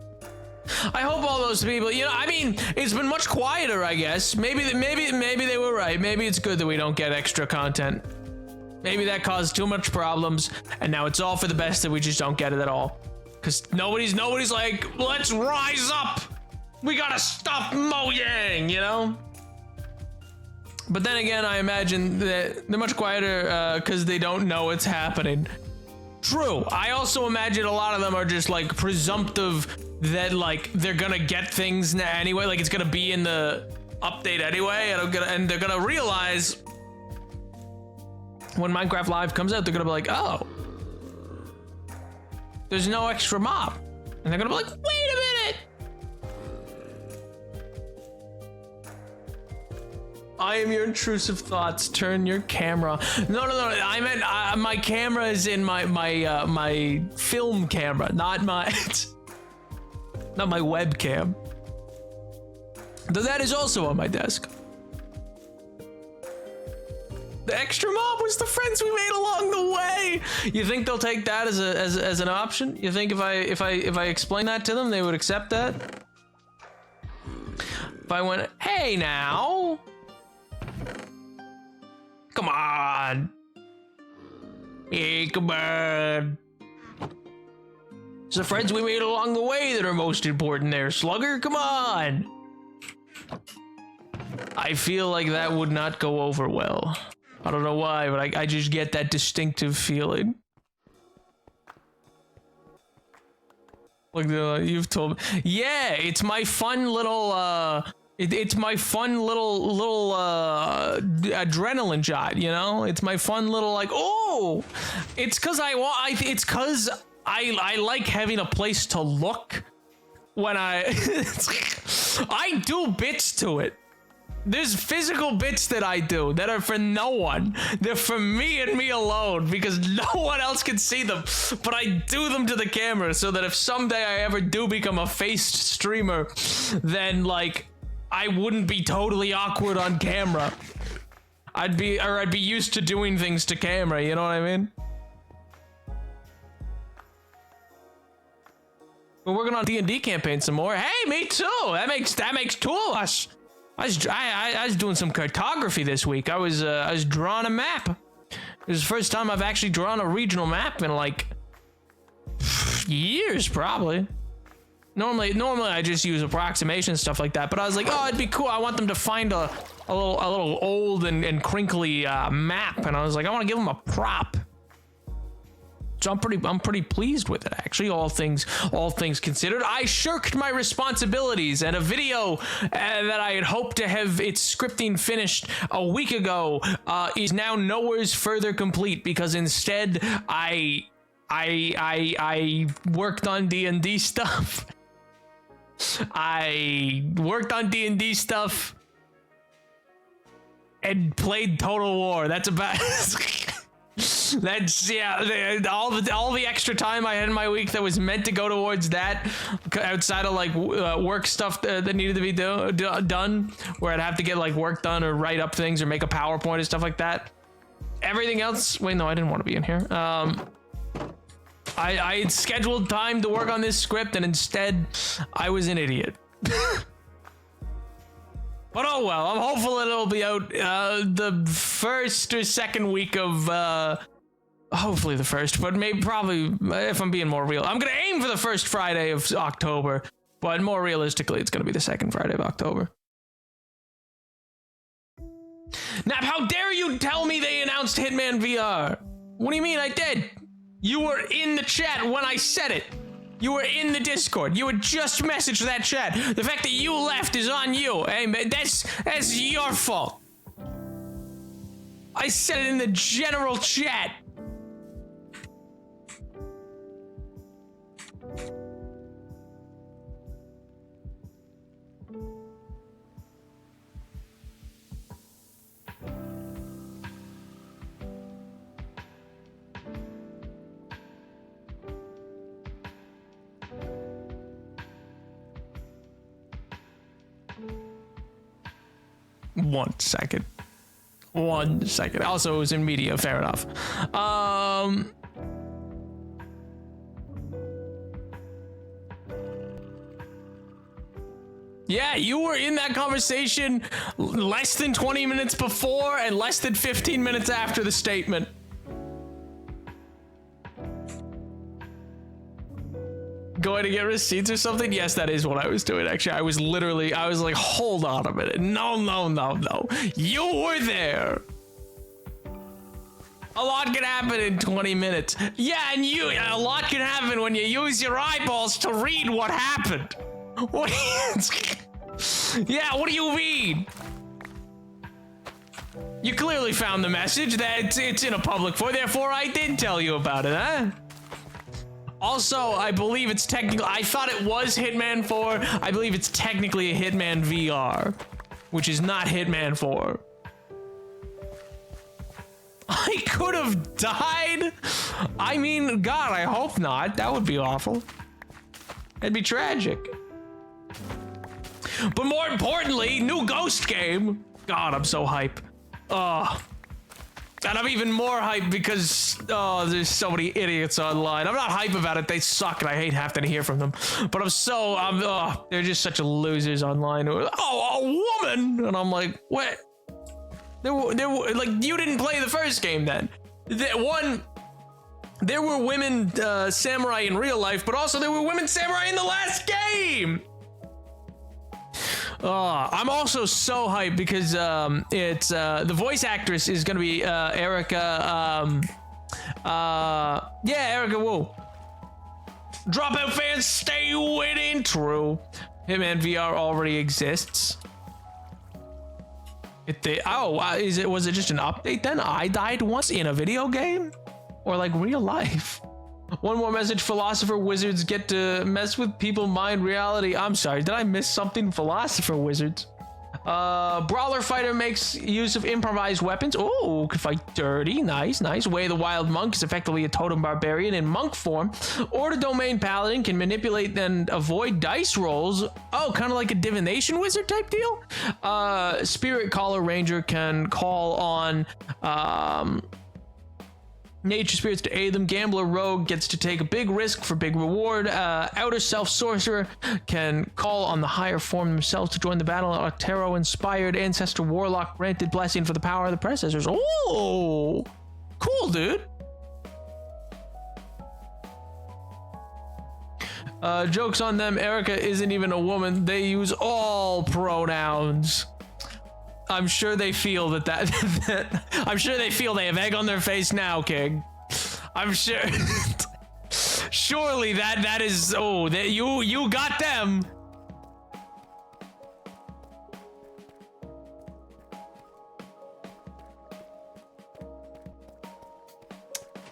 I hope all those people, you know, I mean, it's been much quieter, I guess. Maybe they were right. Maybe it's good that we don't get extra content. Maybe that caused too much problems, and now it's all for the best that we just don't get it at all. Because nobody's like, let's rise up. We gotta stop Mojang, you know? But then again, I imagine that they're much quieter because they don't know what's happening. True. I also imagine a lot of them are just like presumptive that like they're gonna get things anyway, like it's gonna be in the update anyway, and they're gonna realize when Minecraft Live comes out, they're gonna be like, oh, there's no extra mob, and they're gonna be like, wait a minute. I am your intrusive thoughts. Turn your camera. No. I meant my camera is in my film camera, not my webcam. Though that is also on my desk. The extra mob was the friends we made along the way. You think they'll take that as an option? You think if I explain that to them, they would accept that? If I went, hey now. Come on. Yeah, come on. It's the friends we made along the way that are most important there, Slugger. Come on. I feel like that would not go over well. I don't know why, but I just get that distinctive feeling. Look, you've told me. Yeah, it's my fun little, it's my fun little adrenaline shot, you know? It's my fun little like, oh, it's cause it's cause I like having a place to look when I do bits to it. There's physical bits that I do that are for no one. They're for me and me alone because no one else can see them. But I do them to the camera so that if someday I ever do become a faced streamer, then like I wouldn't be totally awkward on camera. I'd be used to doing things to camera, you know what I mean? We're working on D&D campaign some more. Hey, me too. That makes two of us. I was doing some cartography this week. I was drawing a map. It was the first time I've actually drawn a regional map in like years, probably. Normally I just use approximation and stuff like that. But I was like, oh, it'd be cool. I want them to find a little old and crinkly map, and I was like, I want to give them a prop. So I'm pretty pleased with it, actually. All things considered, I shirked my responsibilities, and a video that I had hoped to have its scripting finished a week ago is now nowhere's further complete, because instead I worked on D&D stuff. I worked on D&D stuff and played Total War. That's about that's, yeah, all the extra time I had in my week that was meant to go towards that, outside of like work stuff that needed to be done, where I'd have to get like work done or write up things or make a PowerPoint and stuff like that. Everything else, wait, no, I didn't want to be in here. I had scheduled time to work on this script, and instead I was an idiot. But oh well, I'm hopeful it'll be out the first or second week of, hopefully the first, but maybe probably, if I'm being more real, I'm gonna aim for the first Friday of October, but more realistically, it's gonna be the second Friday of October. Now, how dare you tell me they announced Hitman VR? What do you mean I did? You were in the chat when I said it. You were in the Discord. You had just messaged that chat. The fact that you left is on you. Hey, man, that's your fault. I said it in the general chat. One second. Also, it was in media. Fair enough. Yeah, you were in that conversation less than 20 minutes before and less than 15 minutes after the statement. Going to get receipts or something? Yes, that is what I was doing, actually. I was like, hold on a minute. No. You were there. A lot can happen in 20 minutes. Yeah, and a lot can happen when you use your eyeballs to read what happened. What do you mean? You clearly found the message that it's in a public forum, therefore I did tell you about it, huh? Also, I believe it's technically, I thought it was Hitman 4. I believe it's technically a Hitman VR, which is not Hitman 4. I could have died. I mean, God, I hope not. That would be awful. That'd be tragic. But more importantly, new Ghost game. God, I'm so hype. And I'm even more hyped because, there's so many idiots online. I'm not hype about it. They suck, and I hate having to hear from them. But they're just such losers online. Oh, a woman! And I'm like, what? Like, you didn't play the first game then. There were women samurai in real life, but also there were women samurai in the last game! I'm also so hyped because it's the voice actress is gonna be Erica. Erica Wu. Dropout fans, stay winning. True. Hitman VR already exists. Was it just an update then? I died once in a video game, or like real life? One more message, Philosopher Wizards get to mess with people mind reality. I'm sorry, did I miss something? Philosopher Wizards. Brawler Fighter makes use of improvised weapons. Oh, can fight dirty. Nice. Way of the Wild Monk is effectively a totem barbarian in monk form. Order Domain Paladin can manipulate and avoid dice rolls. Oh, kind of like a divination wizard type deal. Spirit Caller Ranger can call on nature spirits to aid them. Gambler rogue gets to take a big risk for big reward. Outer self sorcerer can call on the higher form themselves to join the battle. Octero inspired ancestor warlock granted blessing for the power of the predecessors. Oh, cool, dude. Jokes on them. Erica isn't even a woman. They use all pronouns. I'm sure they feel that I'm sure they feel they have egg on their face now, King. I'm sure. Surely that is, oh, that you got them.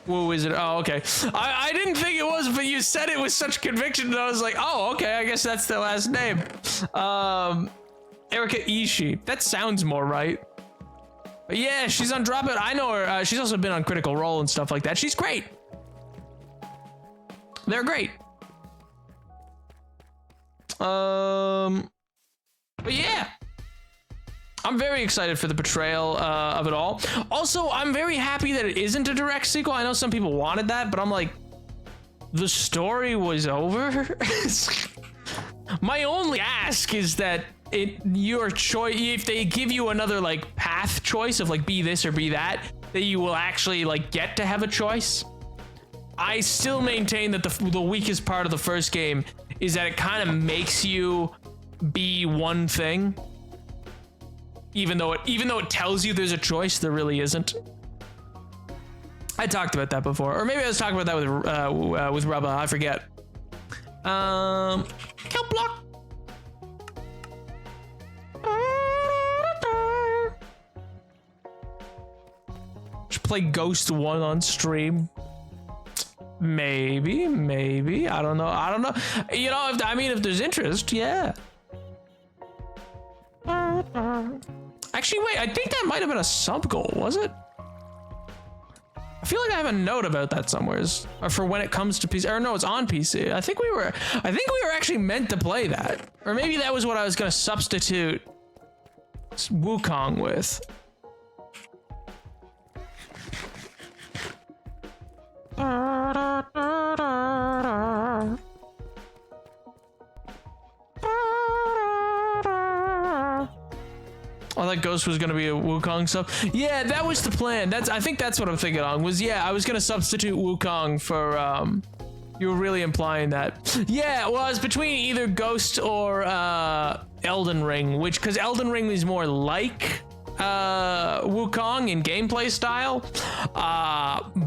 Woo is it? Oh, okay. I didn't think it was, but you said it with such conviction that I was like, oh, okay, I guess that's their last name. Erica Ishii. That sounds more right. But yeah, she's on Drop It. I know her. She's also been on Critical Role and stuff like that. She's great. They're great. But yeah. I'm very excited for the portrayal of it all. Also, I'm very happy that it isn't a direct sequel. I know some people wanted that, but I'm like, the story was over. My only ask is that your choice, if they give you another like path choice of like be this or be that you will actually like get to have a choice. I still maintain that the weakest part of the first game is that it kind of makes you be one thing, even though it tells you there's a choice, there really isn't. I talked about that before, or maybe I was talking about that with Rubba. I forget. Count block. Should play Ghost 1 on stream. Maybe. I don't know. You know, if there's interest, yeah. Actually, wait, I think that might have been a sub goal, was it? I feel like I have a note about that somewhere, or for when it comes to PC, or no, it's on PC. I think we were actually meant to play that, or maybe that was what I was gonna substitute Wukong with. I thought Ghost was gonna be a Wukong sub. Yeah, that was the plan. I think that's what I'm thinking on. I was gonna substitute Wukong for you were really implying that. Yeah, well, I was between either Ghost or Elden Ring, because Elden Ring is more like Wukong in gameplay style,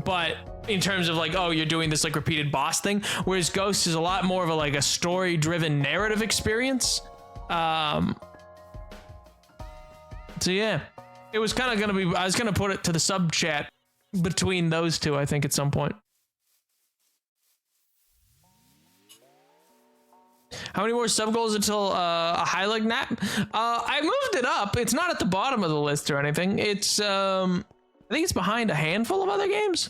but in terms of like, oh, you're doing this like repeated boss thing, whereas Ghost is a lot more of a story driven narrative experience. So yeah, it was kind of gonna be, I was gonna put it to the sub chat between those two, I think, at some point. How many more sub goals until a high leg nap? I moved it up. It's not at the bottom of the list or anything. It's I think it's behind a handful of other games.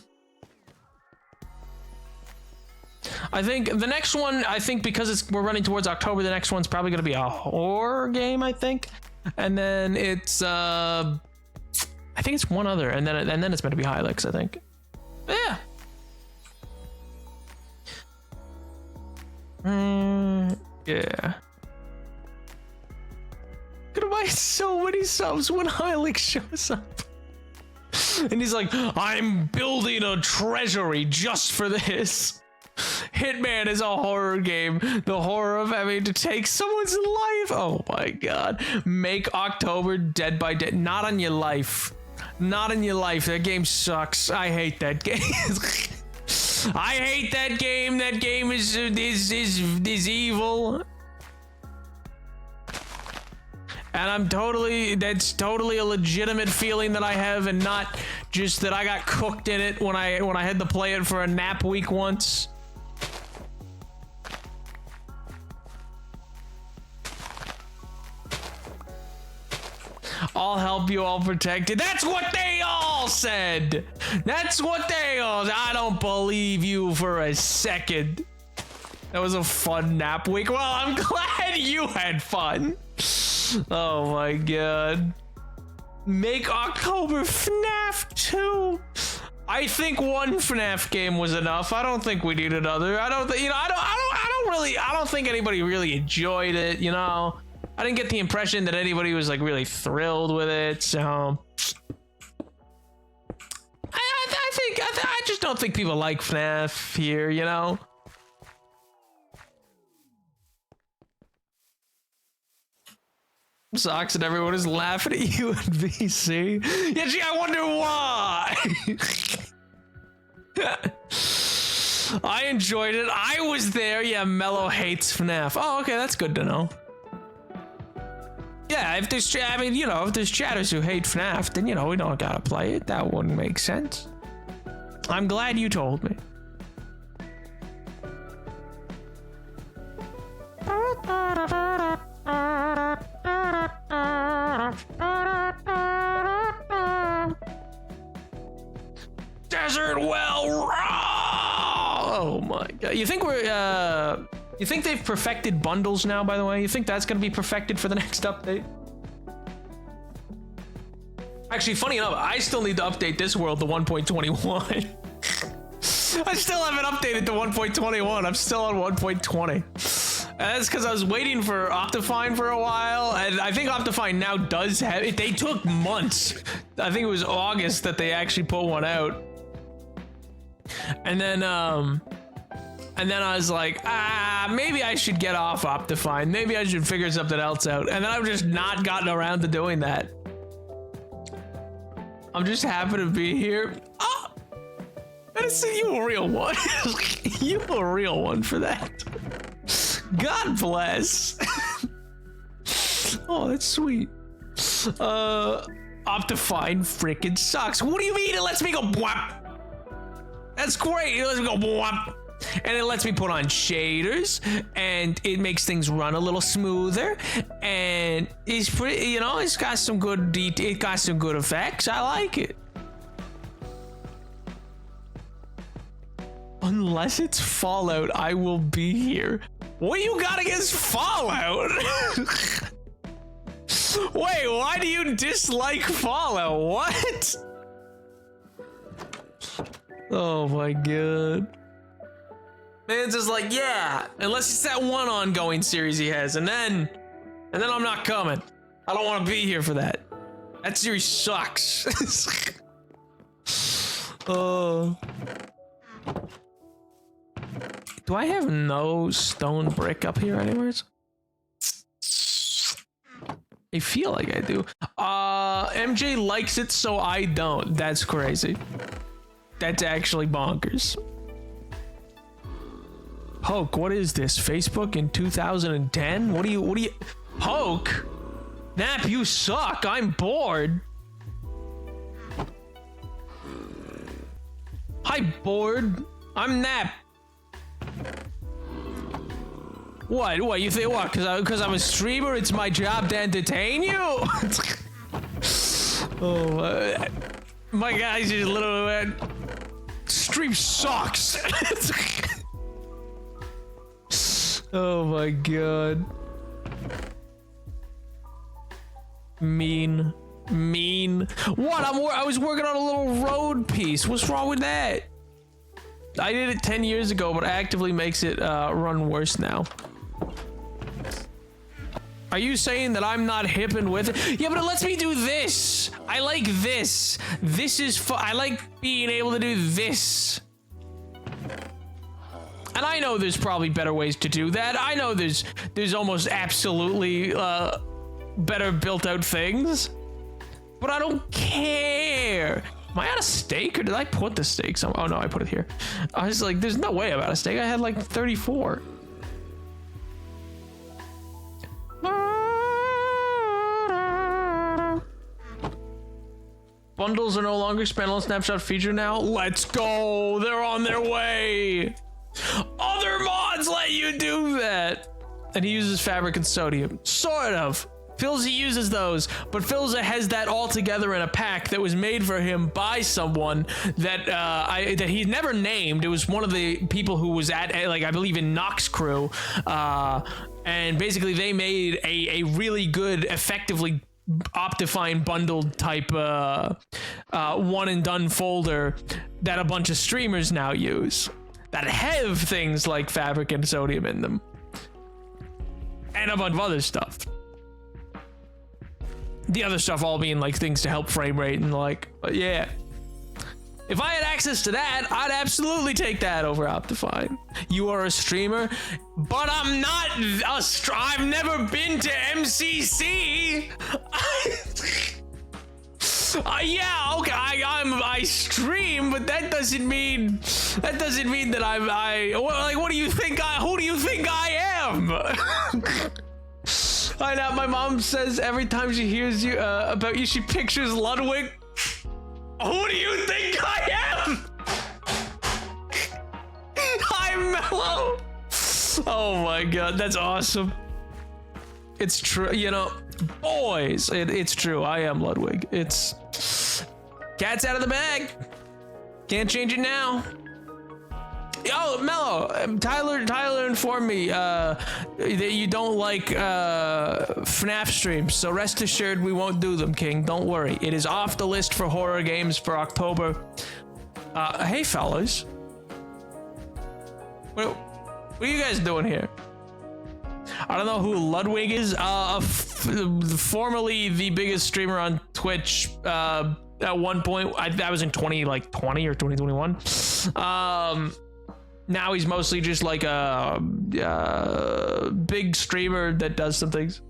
I think the next one, because we're running towards October, the next one's probably gonna be a horror game, I think. And then it's I think it's one other, and then it's meant to be Hylics, I think. But yeah. Yeah. Gonna buy so many subs when Hylics shows up. And he's like, I'm building a treasury just for this. Hitman is a horror game. The horror of having to take someone's life. Oh my god. Make October Dead by Dead. Not on your life. Not on your life. That game sucks. I hate that game. I hate that game. That game is evil. And that's totally a legitimate feeling that I have, and not just that I got cooked in it when I had to play it for a nap week once. I'll help you, I'll protect you. That's what they all said. That's what they all said. I don't believe you for a second. That was a fun nap week. Well, I'm glad you had fun. Oh my god. Make October FNAF 2. I think one FNAF game was enough. I don't think we need another. I don't think, you know, I don't think anybody really enjoyed it, you know. I didn't get the impression that anybody was like really thrilled with it, so I just don't think people like FNAF here, you know. Socks and everyone is laughing at you and VC. Yeah, gee, I wonder why. I enjoyed it. I was there. Yeah, Mello hates FNAF. Oh, okay, that's good to know. Yeah, if there's, I mean, you know, if there's chatters who hate FNAF, then, you know, we don't gotta play it. That wouldn't make sense. I'm glad you told me. Desert Well. Oh my god. You think you think they've perfected bundles now, by the way? You think that's gonna be perfected for the next update? Actually, funny enough, I still need to update this world to 1.21. I still haven't updated to 1.21. I'm still on 1.20. And that's because I was waiting for Optifine for a while, and I think Optifine now does have it. They took months. I think it was August that they actually put one out. And then I was like, maybe I should get off Optifine. Maybe I should figure something else out. And then I've just not gotten around to doing that. I'm just happy to be here. Oh, you a real one. You a real one for that. God bless. Oh, that's sweet. Optifine freaking sucks. What do you mean it lets me go bwap? That's great. It lets me go bwap. And it lets me put on shaders, and it makes things run a little smoother, and it's pretty, you know, it's got some good it got some good effects. I like it. Unless it's Fallout, I will be here. What do you got against Fallout? Wait, why do you dislike Fallout? What? Oh my god. Man's just like, yeah, unless it's that one ongoing series he has, and then I'm not coming. I don't want to be here for that. That series sucks. Oh. Do I have no stone brick up here anyways? I feel like I do. MJ likes it, so I don't. That's crazy. That's actually bonkers. Poke, what is this? Facebook in 2010? What do you, Poke? Nap, you suck. I'm bored. Hi, bored. I'm Nap. What, you think what? Cause I'm a streamer, it's my job to entertain you? Oh, my guy's just a little, stream sucks. Oh my god. Mean. What? I was working on a little road piece. What's wrong with that? I did it 10 years ago, but actively makes it run worse now. Are you saying that I'm not hipping with it? Yeah, but it lets me do this. I like this. This is I like being able to do this. And I know there's probably better ways to do that. I know there's almost absolutely better built out things. But I don't care. Am I out of steak, or did I put the steak somewhere? Oh no, I put it here. I was like, there's no way I'm out of steak. I had like 34. Bundles are no longer standalone snapshot feature now. Let's go. They're on their way. Other mods let you do that. And he uses fabric and sodium. Sort of. Philza uses those, but Philza has that all together in a pack that was made for him by someone that that he's never named. It was one of the people who was at, like, I believe in Nox Crew, and basically they made a really good, effectively Optifine bundled type one and done folder that a bunch of streamers now use that have things like Fabric and Sodium in them and a bunch of other stuff. The other stuff all being like things to help frame rate and like, but yeah. If I had access to that, I'd absolutely take that over Optifine. You are a streamer, but I'm not I've never been to MCC. Yeah, okay, I stream, but that doesn't mean that what do you think who do you think I am? I know my mom says every time she hears you about you, she pictures Ludwig. Who do you think I am? I'm Mellow. Oh my god, that's awesome. It's true, you know, boys, it's true. I am Ludwig. It's cat's out of the bag. Can't change it now. Oh, Mellow, Tyler informed me that you don't like FNAF streams, so rest assured we won't do them, King. Don't worry. It is off the list for horror games for October. Hey, fellas. What are you guys doing here? I don't know who Ludwig is. Formerly the biggest streamer on Twitch. At one point, that was in 2020 or 2021. Now he's mostly just like a big streamer that does some things.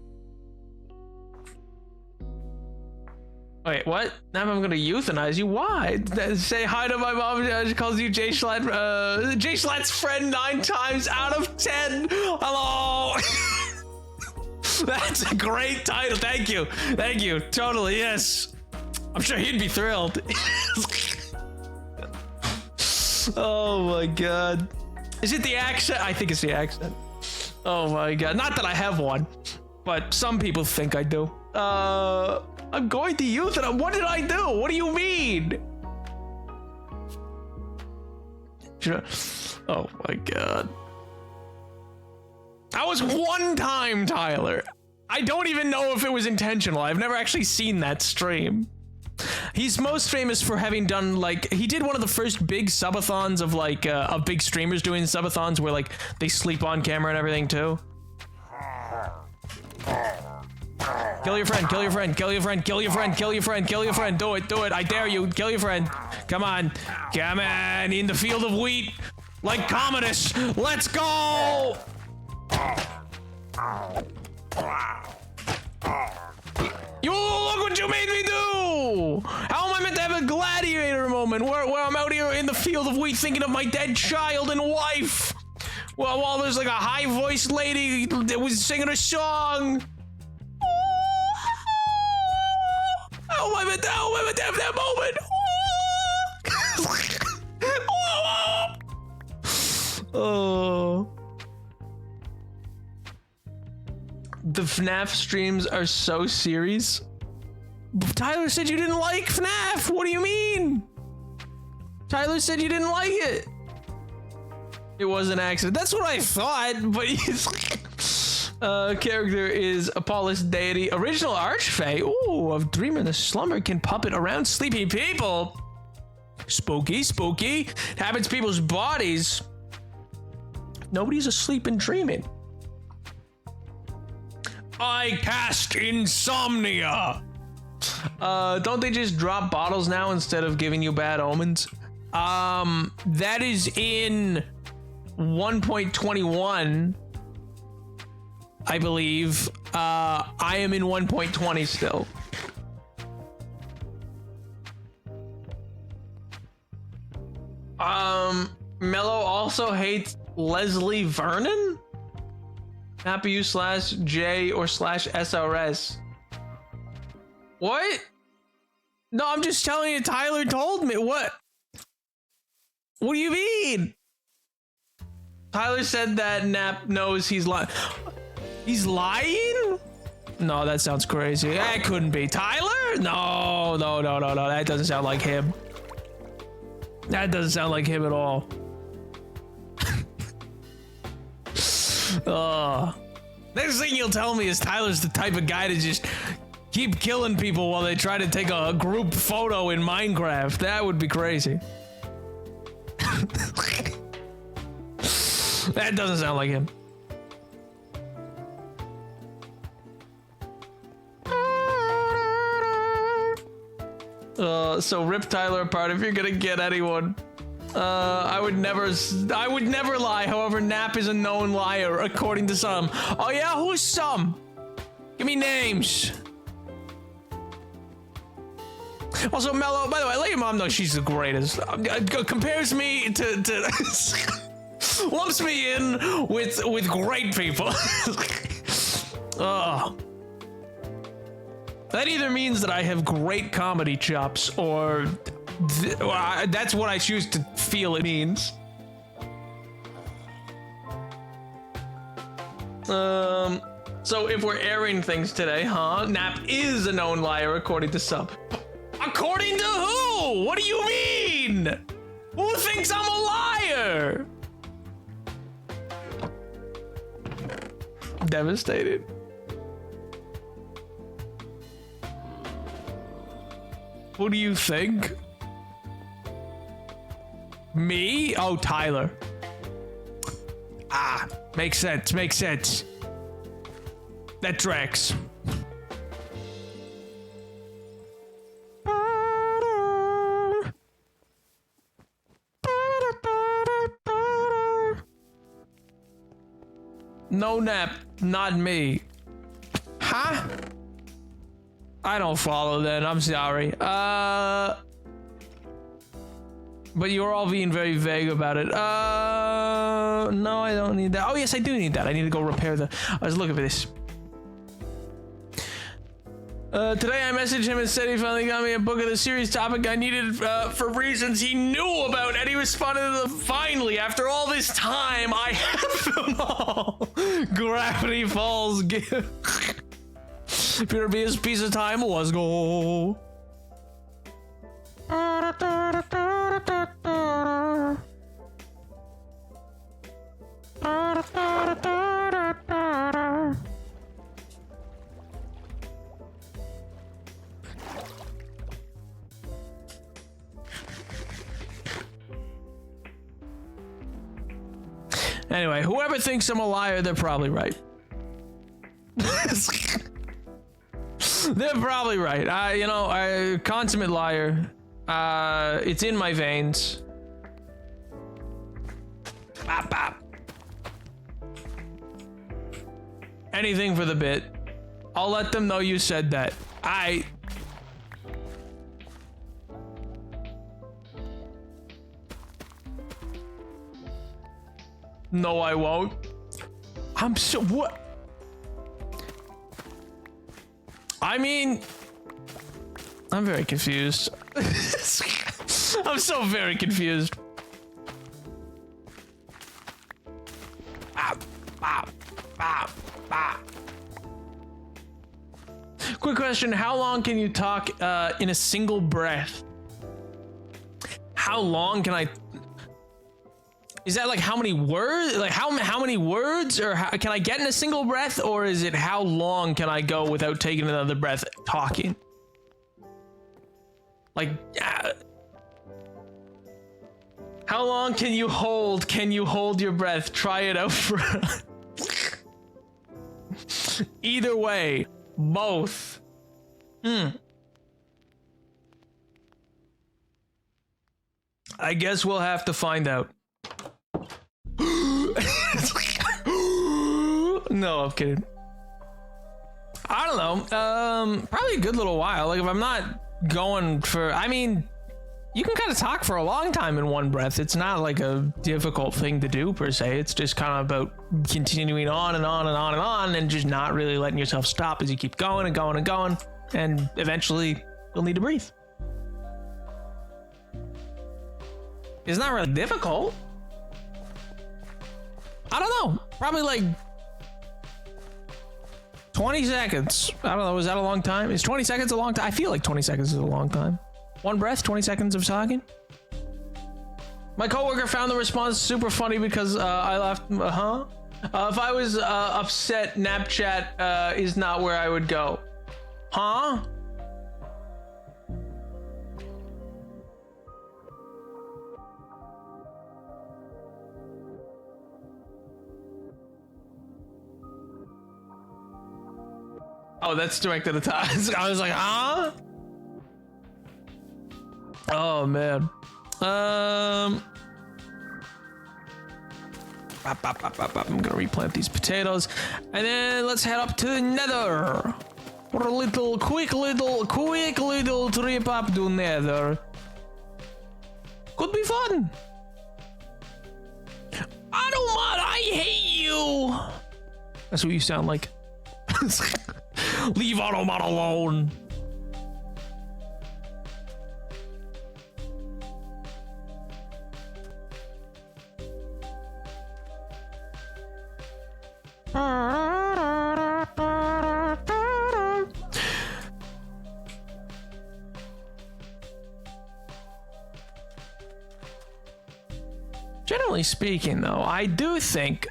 Wait, what? Now I'm gonna euthanize you. Why? Say hi to my mom. She calls you Jay Schlatt. Jay Schlatt's friend 9 times out of 10. Hello. That's a great title. Thank you. Thank you. Totally. Yes. I'm sure he'd be thrilled. Oh my god. Is it the accent? I think it's the accent. Oh my god. Not that I have one, but some people think I do. I'm going to euthanize. What did I do? What do you mean? Oh my god. That was one time, Tyler. I don't even know if it was intentional. I've never actually seen that stream. He's most famous for having done, like, he did one of the first big subathons of, like, of big streamers doing subathons where, like, they sleep on camera and everything, too. Kill your friend, kill your friend, kill your friend, kill your friend, kill your friend, kill your friend. Do it, I dare you. Kill your friend. Come on. Come on, in the field of wheat. Like Commodus. Let's go! You look what you made me do! How am I meant to have a gladiator moment where I'm out here in the field of wheat thinking of my dead child and wife? Well, while there's like a high-voiced lady that was singing a song. How am I meant to have that moment? Oh. The FNAF streams are so serious. Tyler said you didn't like FNAF. What do you mean? Tyler said you didn't like it. It was an accident. That's what I thought, but his character is Apollos deity. Original Archfey. Ooh, of Dreamer the Slumber can puppet around sleeping people. Spooky, spooky. It happens to people's bodies. Nobody's asleep and dreaming. I cast insomnia. Don't they just drop bottles now instead of giving you bad omens? That is in 1.21, I believe. I am in 1.20 still. Mellow also hates Leslie Vernon? Happy you /J or /SRS. What? No, I'm just telling you, Tyler told me. What? What do you mean? Tyler said that Nap knows he's lying. He's lying? No, that sounds crazy. That couldn't be. Tyler? No. That doesn't sound like him. That doesn't sound like him at all. Next thing you'll tell me is Tyler's the type of guy to just keep killing people while they try to take a group photo in Minecraft. That would be crazy. That doesn't sound like him. So rip Tyler apart if you're gonna get anyone. I would never lie. However, Nap is a known liar, according to some. Oh yeah, who's some? Give me names. Also, Mello, by the way, let your mom know she's the greatest. Compares me to lumps me in with great people. That either means that I have great comedy chops, or that's what I choose to feel it means. So if we're airing things today, huh? Nap is a known liar, according to some. According to who? What do you mean? Who thinks I'm a liar? Devastated. Who do you think? Me? Oh, Tyler. Ah, makes sense, makes sense. That tracks. No Nap, not me. Huh? I don't follow then, I'm sorry. But you were all being very vague about it. No, I don't need that. Oh yes, I do need that. I need to go repair the, I was looking for this. Today I messaged him and said he finally got me a book of the series topic I needed for reasons he knew about, and he responded to the finally, after all this time, I have them all. Gravity Falls gift. Peter B's piece of time was go. Anyway, whoever thinks I'm a liar, they're probably right. They're probably right. You know, consummate liar. It's in my veins. Bop, bop. Anything for the bit. I'll let them know you said that. No, I won't. I'm so what? I mean, I'm very confused. I'm so very confused. Quick question, how long can you talk in a single breath? How long can I... Is that like how many words? Like how many words, or how, can I get in a single breath, or is it how long can I go without taking another breath talking? Like, how long can you hold? Can you hold your breath? Try it out for either way, both. I guess we'll have to find out. No, I'm kidding. I don't know. Probably a good little while. Like if I'm not going for, I mean, you can kind of talk for a long time in one breath. It's not like a difficult thing to do per se. It's just kind of about continuing on and on and on and on, and just not really letting yourself stop as you keep going and going and going, and eventually you'll need to breathe. It's not really difficult. I don't know. Probably like 20 seconds. I don't know. Is that a long time? Is 20 seconds a long time? I feel like 20 seconds is a long time. One breath, 20 seconds of talking. My coworker found the response super funny because I laughed. If I was upset, Snapchat is not where I would go. Huh? Oh, that's directed at us. I was like, huh? Oh man. I'm gonna replant these potatoes, and then let's head up to the Nether for a quick little trip up to Nether. Could be fun. I don't mind. I hate you. That's what you sound like. Leave Automod alone. Generally speaking, though, I do think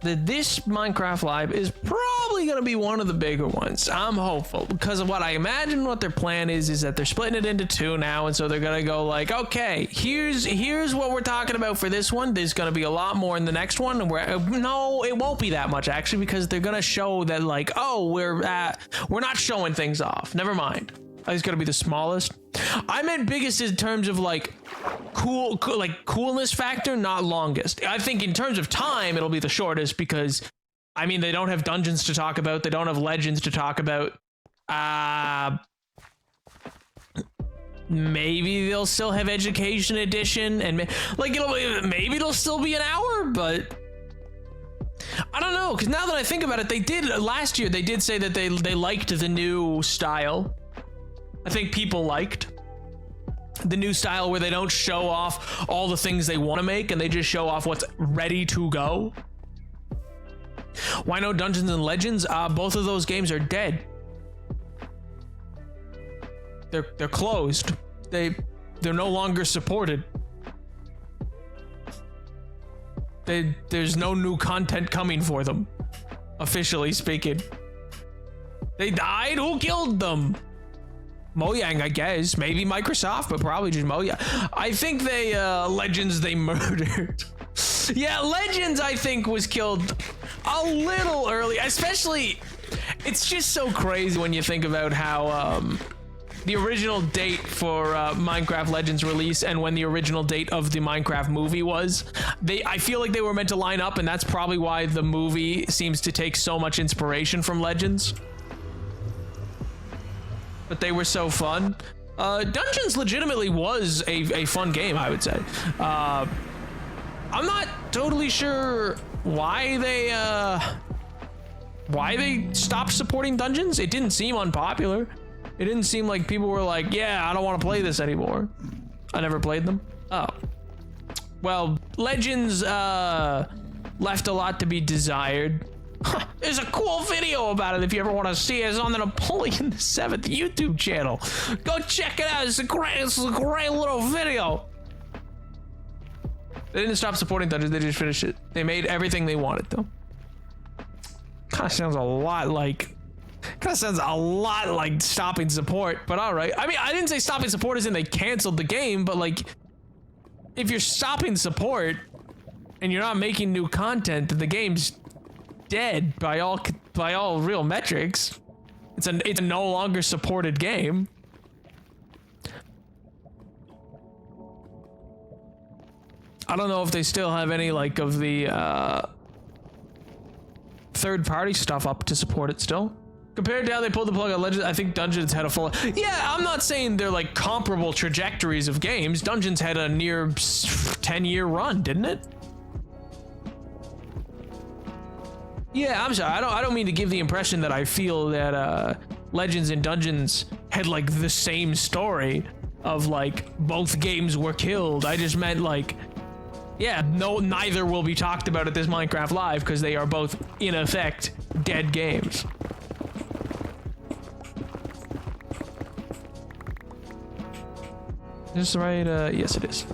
that this Minecraft Live is probably going to be one of the bigger ones. I'm hopeful, because of what I imagine what their plan is that they're splitting it into two now, and so they're going to go like, okay, here's what we're talking about for this one. There's going to be a lot more in the next one, and no, it won't be that much actually, because they're going to show that like, oh, we're not showing things off. Never mind. It's going to be the smallest. I meant biggest in terms of like coolness factor, not longest. I think in terms of time, it'll be the shortest because, I mean, they don't have dungeons to talk about. They don't have legends to talk about. Maybe they'll still have education edition, and maybe it'll still be an hour, but I don't know. Because now that I think about it, they did last year. They did say that they liked the new style. I think people liked the new style where they don't show off all the things they want to make and they just show off what's ready to go. Why no Dungeons and Legends? Both of those games are dead. They're closed. They're no longer supported. There's no new content coming for them, officially speaking. They died? Who killed them? Mojang, I guess. Maybe Microsoft, but probably just Mojang. I think Legends they murdered. Yeah, Legends I think was killed a little early, especially, it's just so crazy when you think about how the original date for Minecraft Legends release and when the original date of the Minecraft movie was. I feel like they were meant to line up, and that's probably why the movie seems to take so much inspiration from Legends. But they were so fun. Dungeons legitimately was a fun game, I would say. I'm not totally sure why they stopped supporting Dungeons. It didn't seem unpopular. It didn't seem like people were like, yeah, I don't want to play this anymore. I never played them. Oh. Well, Legends left a lot to be desired. There's a cool video about it if you ever want to see it. It's on the Napoleon VII YouTube channel. Go check it out. It's a great little video. They didn't stop supporting Dungeons. They just finished it. They made everything they wanted, though. Kind of sounds a lot like stopping support, but all right. I mean, I didn't say stopping support as in they canceled the game, but like, if you're stopping support and you're not making new content, then the game's dead by all real metrics. It's a no longer supported game. I don't know if they still have any like of the third-party stuff up to support it still. Compared to how they pulled the plug on Legends, I think Dungeons had a full... Yeah, I'm not saying they're like comparable trajectories of games. Dungeons had a near 10-year run, didn't it? Yeah, I'm sorry. I don't mean to give the impression that I feel that Legends and Dungeons had like the same story of like both games were killed. I just meant like, yeah, neither will be talked about at this Minecraft Live because they are both in effect dead games. Is this right? Yes, it is.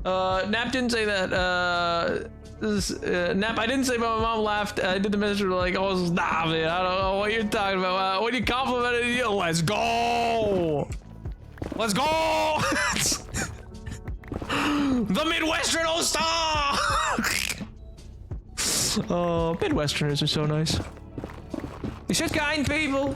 Nap didn't say that Nap, I didn't say my mom laughed. I did the message like, oh, stop it. I don't know what you're talking about. When you complimented you, let's go. Let's go. The Midwestern All-Star. Oh, Midwesterners are so nice. They're just kind people.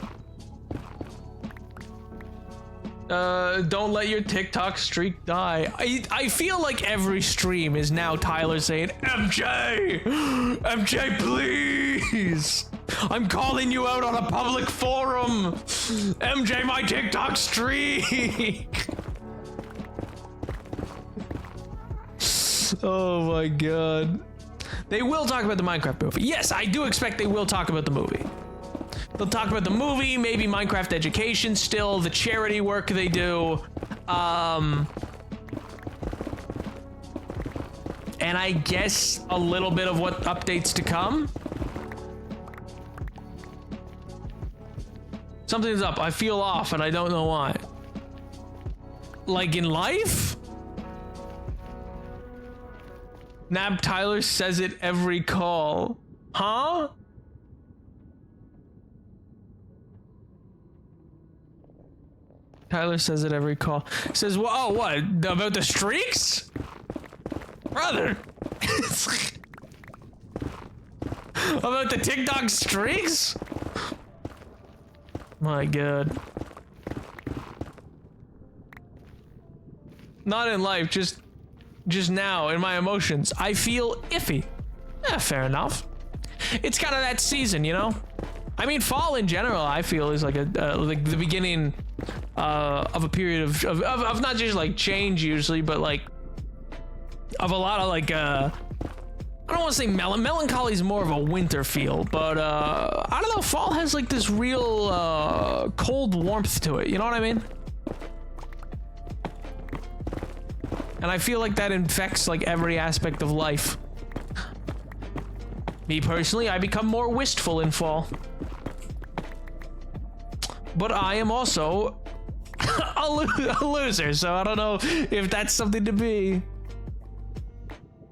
Don't let your TikTok streak die. I feel like every stream is now Tyler saying, MJ! MJ, please! I'm calling you out on a public forum! MJ, my TikTok streak! Oh my god. They will talk about the Minecraft movie. Yes, I do expect they will talk about the movie. They'll talk about the movie, maybe Minecraft education still, the charity work they do. And I guess a little bit of what updates to come. Something's up. I feel off and I don't know why. Like in life? Nab Tyler says it every call. Huh? Tyler says it every call. Says, well, oh, what? About the streaks? Brother. About the TikTok streaks? My god. Not in life, just now in my emotions. I feel iffy. Fair enough. It's kind of that season, you know? I mean, fall in general, I feel is like like the beginning of a period of not just like change usually, but like of a lot of like I don't want to say melancholy is more of a winter feel, but I don't know, fall has like this real cold warmth to it, you know what I mean? And I feel like that infects like every aspect of life. Me personally, I become more wistful in fall. But I am also a loser, so I don't know if that's something to be.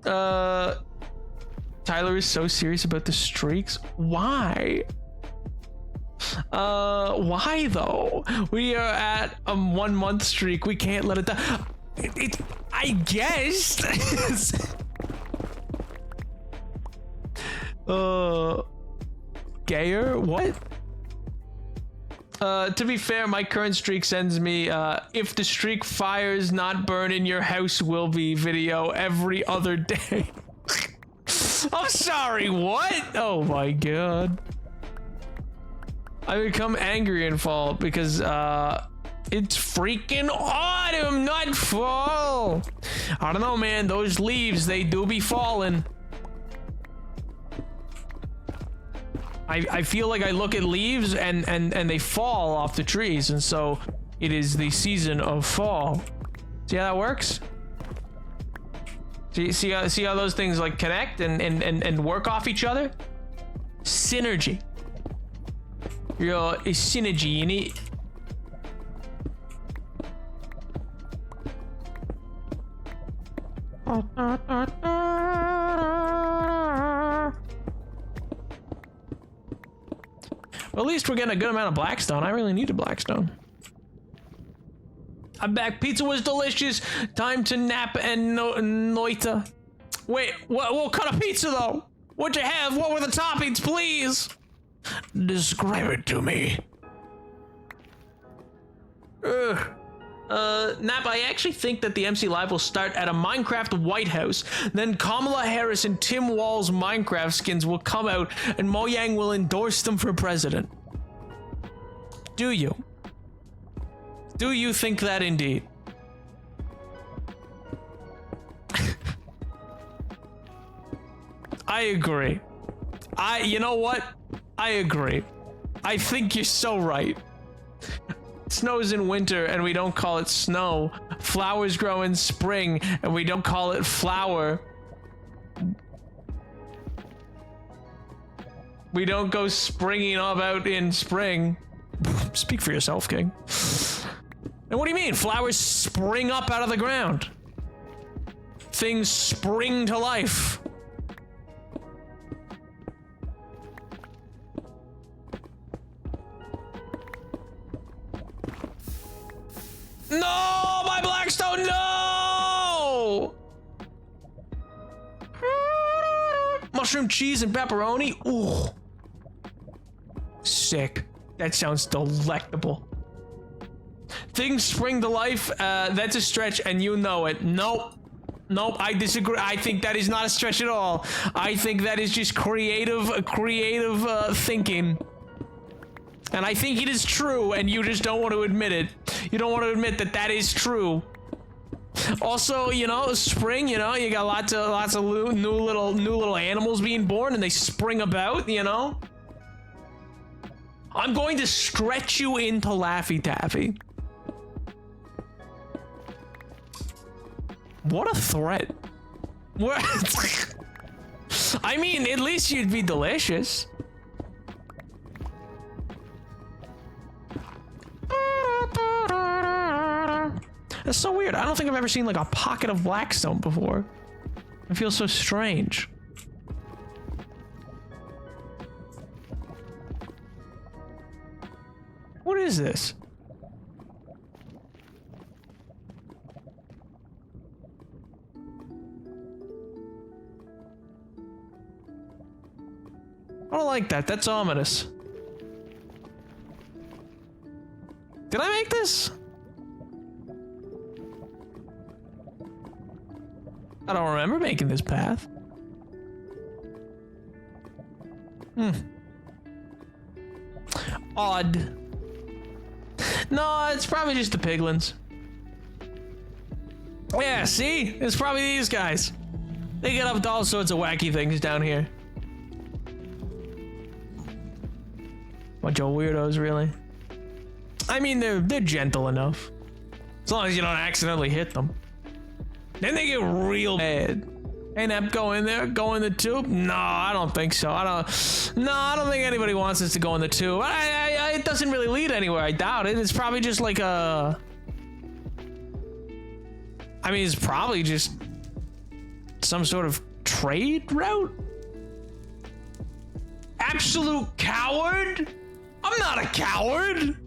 Tyler is so serious about the streaks. Why? Why though? We are at a 1 month streak. We can't let it die. I guess. Gayer? What? To be fair, my current streak sends me, if the streak fires, not burn in your house will be video every other day. I'm sorry, what? Oh my god. I become angry in fall because, it's freaking autumn, not fall. I don't know, man. Those leaves, they do be falling. I feel like I look at leaves and they fall off the trees, and so it is the season of fall. See how that works? See how those things like connect and work off each other? Synergy. You're a synergy, you need. Well, at least we're getting a good amount of Blackstone. I really needed Blackstone. I'm back. Pizza was delicious. Time to nap and noita. Wait, what kind of pizza though? What'd you have? What were the toppings, please? Describe it to me. Nap, I actually think that the MC Live will start at a Minecraft White House, then Kamala Harris and Tim Wall's Minecraft skins will come out and Mojang will endorse them for president. Do you? Do you think that indeed? I agree. You know what? I agree. I think you're so right. Snows in winter and we don't call it snow. Flowers grow in spring and we don't call it flower. We don't go springing up out in spring. Speak for yourself, King. And what do you mean? Flowers spring up out of the ground. Things spring to life. No, my Blackstone, no! Mushroom cheese and pepperoni. Ooh. Sick. That sounds delectable. Things spring to life. That's a stretch, and you know it. Nope. Nope, I disagree. I think that is not a stretch at all. I think that is just creative thinking. And I think it is true, and you just don't want to admit it. You don't want to admit that that is true. Also, you know, spring, you know, you got lots of new little animals being born, and they spring about, you know. I'm going to stretch you into Laffy Taffy. What a threat. What? I mean, at least you'd be delicious. That's so weird. I don't think I've ever seen like a pocket of Blackstone before. It feels so strange. What is this? I don't like that. That's ominous. Did I make this? I don't remember making this path. Odd. No, it's probably just the piglins. Yeah, see? It's probably these guys. They get up to all sorts of wacky things down here. Bunch of weirdos, really. I mean, they're gentle enough. As long as you don't accidentally hit them. Then they get real bad. Hey, Nep, go in there. Go in the tube? No, I don't think so. I don't think anybody wants us to go in the tube. It doesn't really lead anywhere. I doubt it. It's probably just like a... I mean, it's probably just some sort of trade route? Absolute coward? I'm not a coward.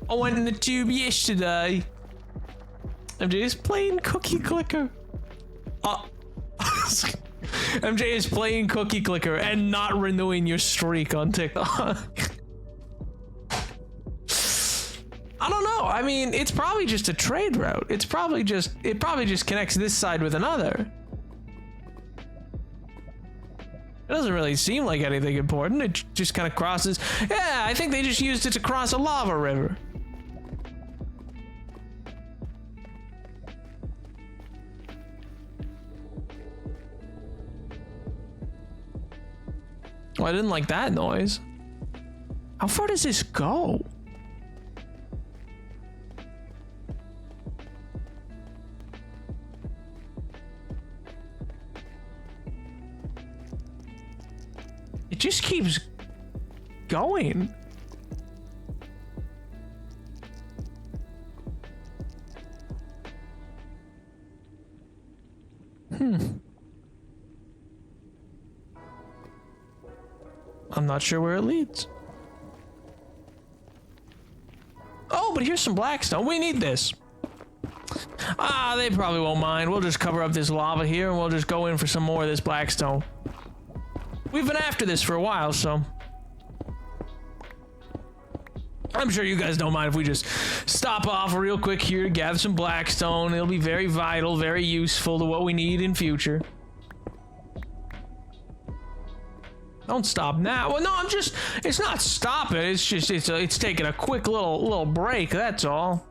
I went in the tube yesterday. MJ is playing Cookie Clicker. MJ is playing Cookie Clicker and not renewing your streak on TikTok. I don't know. I mean, it's probably just a trade route. It probably just connects this side with another. It doesn't really seem like anything important. It just kind of crosses. Yeah, I think they just used it to cross a lava river. Oh, I didn't like that noise. How far does this go? It just keeps going. I'm not sure where it leads. Oh, but here's some Blackstone. We need this. They probably won't mind. We'll just cover up this lava here and we'll just go in for some more of this Blackstone. We've been after this for a while, so I'm sure you guys don't mind if we just stop off real quick here to gather some Blackstone. It'll be very vital, very useful to what we need in future. Don't stop now. Well, no, it's not stopping. It's just, it's taking a quick little break, that's all.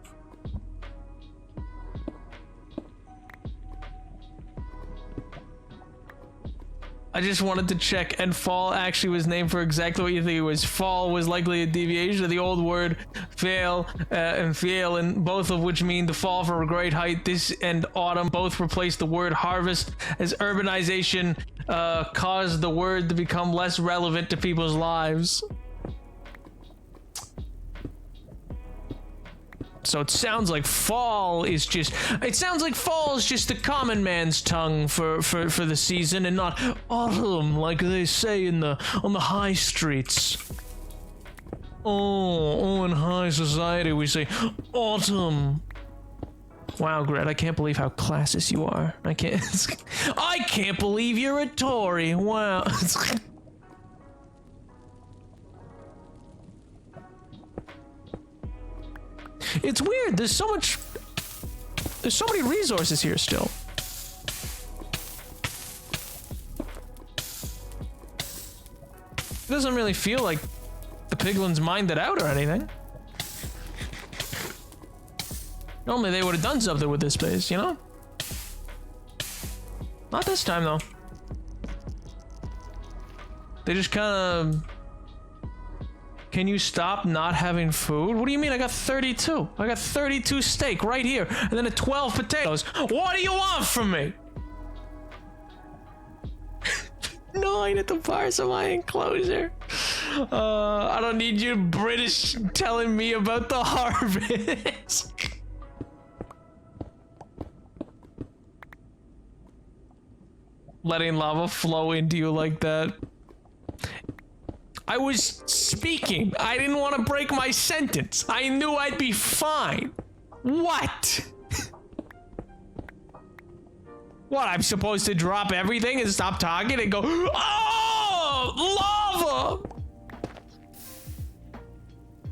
I just wanted to check, and fall actually was named for exactly what you think it was. Fall was likely a deviation of the old word fail and fail, and both of which mean to fall from a great height. This and autumn both replaced the word harvest, as urbanization caused the word to become less relevant to people's lives. So it sounds like fall is just the common man's tongue for the season, and not autumn like they say on the high streets. Oh, in high society we say autumn. Wow, Gret, I can't believe how classist you are. I can't believe you're a Tory. Wow. It's weird. There's so many resources here still. It doesn't really feel like the piglins mined it out or anything. Normally they would have done something with this space, you know? Not this time though. They just kind of... Can you stop not having food? What do you mean? I got 32. I got 32 steak right here. And then 12 potatoes. What do you want from me? 9 at the Power Supply enclosure. I don't need you British telling me about the harvest. Letting lava flow into you like that. I was speaking. I didn't want to break my sentence. I knew I'd be fine. What? What, I'm supposed to drop everything and stop talking and go, oh, lava!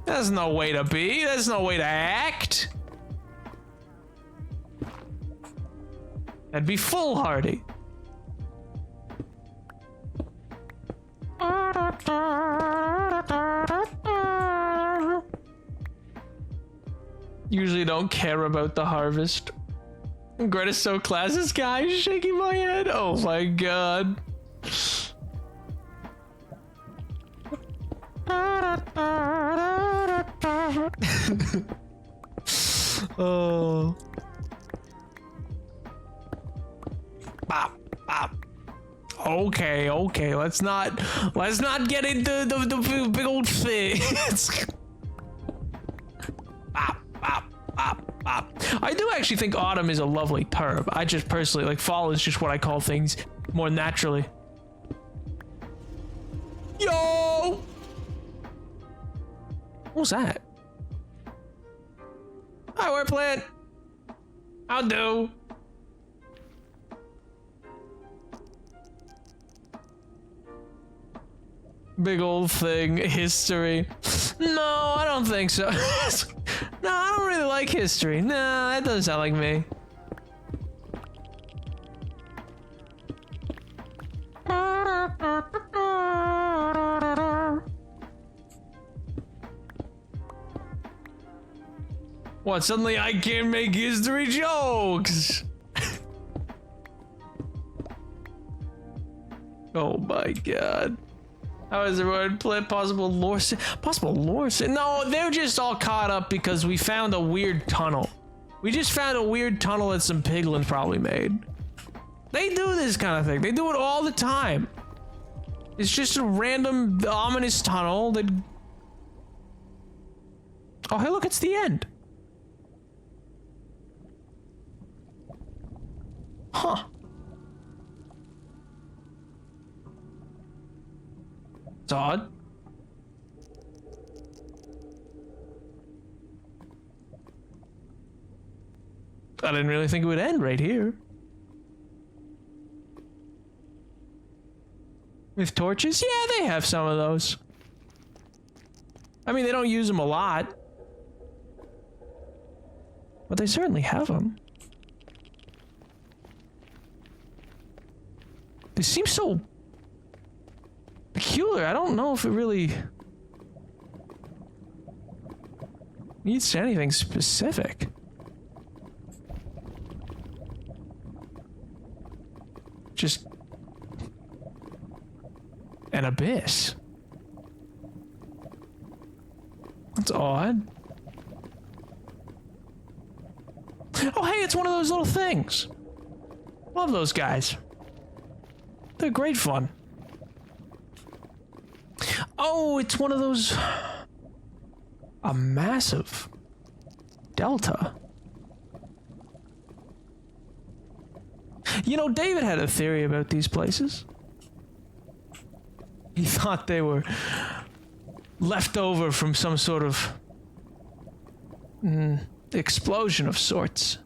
There's no way to be. There's no way to act. That'd be foolhardy. Usually don't care about the harvest. Greta's so classist, guys. Shaking my head. Oh my god. Oh. Bop, bop. Okay, okay. Let's not get into the big old thing. Bop, bop, bop, bop. I do actually think autumn is a lovely term. I just personally like fall is just what I call things more naturally. Yo! What was that? Hi, we're plant. I'll do. Big old thing, history. No, I don't think so. No, I don't really like history. No, that doesn't sound like me. What, suddenly I can't make history jokes? Oh my god. How is everyone playing possible lore? Possible lore? No, they're just all caught up because we found a weird tunnel. We just found a weird tunnel that some piglins probably made. They do this kind of thing. They do it all the time. It's just a random ominous tunnel that... Oh, hey, look, it's the end. Huh. It's odd. I didn't really think it would end right here. With torches? Yeah, they have some of those. I mean, they don't use them a lot. But they certainly have them. They seem so peculiar. I don't know if it really needs to anything specific. Just an abyss. That's odd. Oh, hey, it's one of those little things. Love those guys. They're great fun. Oh, it's one of those... A massive delta. You know, David had a theory about these places. He thought they were left over from some sort of explosion of sorts.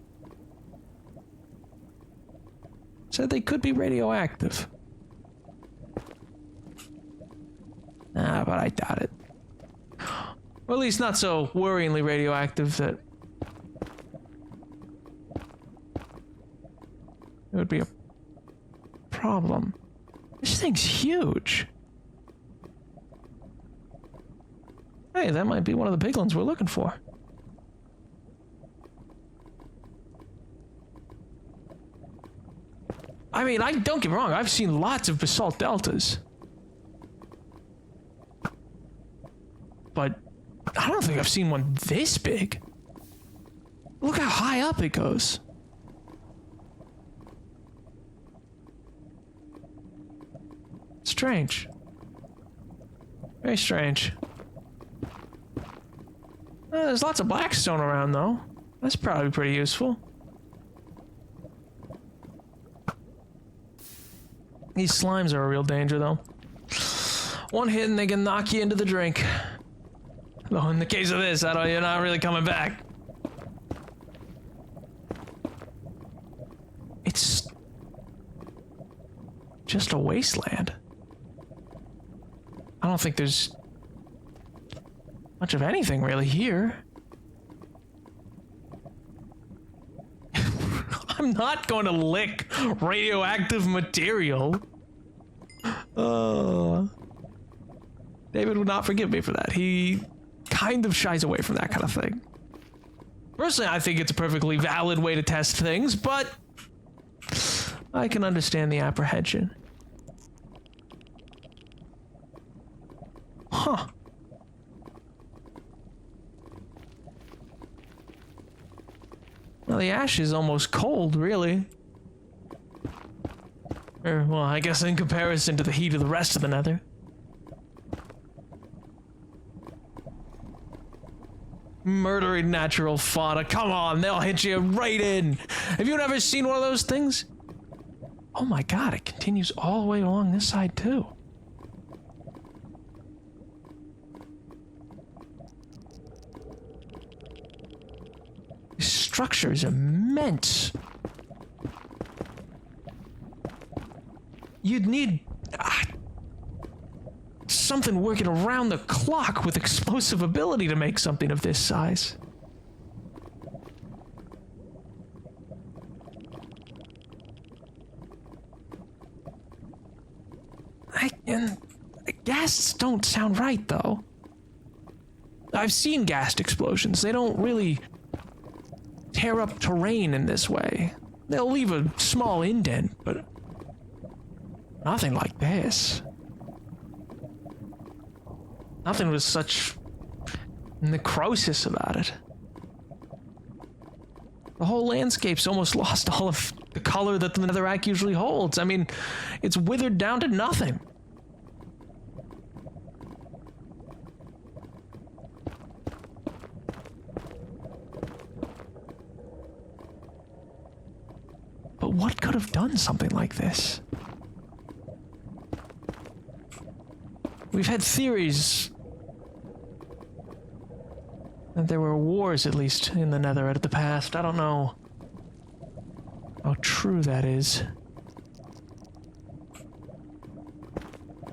Said they could be radioactive. But I doubt it. Or at least not so worryingly radioactive that it would be a problem. This thing's huge. Hey, that might be one of the big ones we're looking for. I mean, don't get me wrong, I've seen lots of basalt deltas. But I don't think I've seen one this big. Look how high up it goes. Strange. Very strange. There's lots of blackstone around, though. That's probably pretty useful. These slimes are a real danger, though. One hit and they can knock you into the drink. Though in the case of this, you're not really coming back. It's just a wasteland. I don't think there's much of anything really here. I'm not going to lick radioactive material. David would not forgive me for that. He kind of shies away from that kind of thing. Personally, I think it's a perfectly valid way to test things, but I can understand the apprehension. Huh. Well, the ash is almost cold, really. Or, well, I guess in comparison to the heat of the rest of the nether. Murdering natural fauna. Come on, they'll hit you right in. Have you ever seen one of those things? Oh my god, it continues all the way along this side, too. This structure is immense. You'd need something working around the clock with explosive ability to make something of this size. Ghasts don't sound right, though. I've seen ghast explosions. They don't really tear up terrain in this way. They'll leave a small indent, but nothing like this. Nothing with such necrosis about it. The whole landscape's almost lost all of the color that the netherrack usually holds. I mean, it's withered down to nothing. But what could have done something like this? We've had theories that there were wars, at least, in the Nether at the past. I don't know how true that is.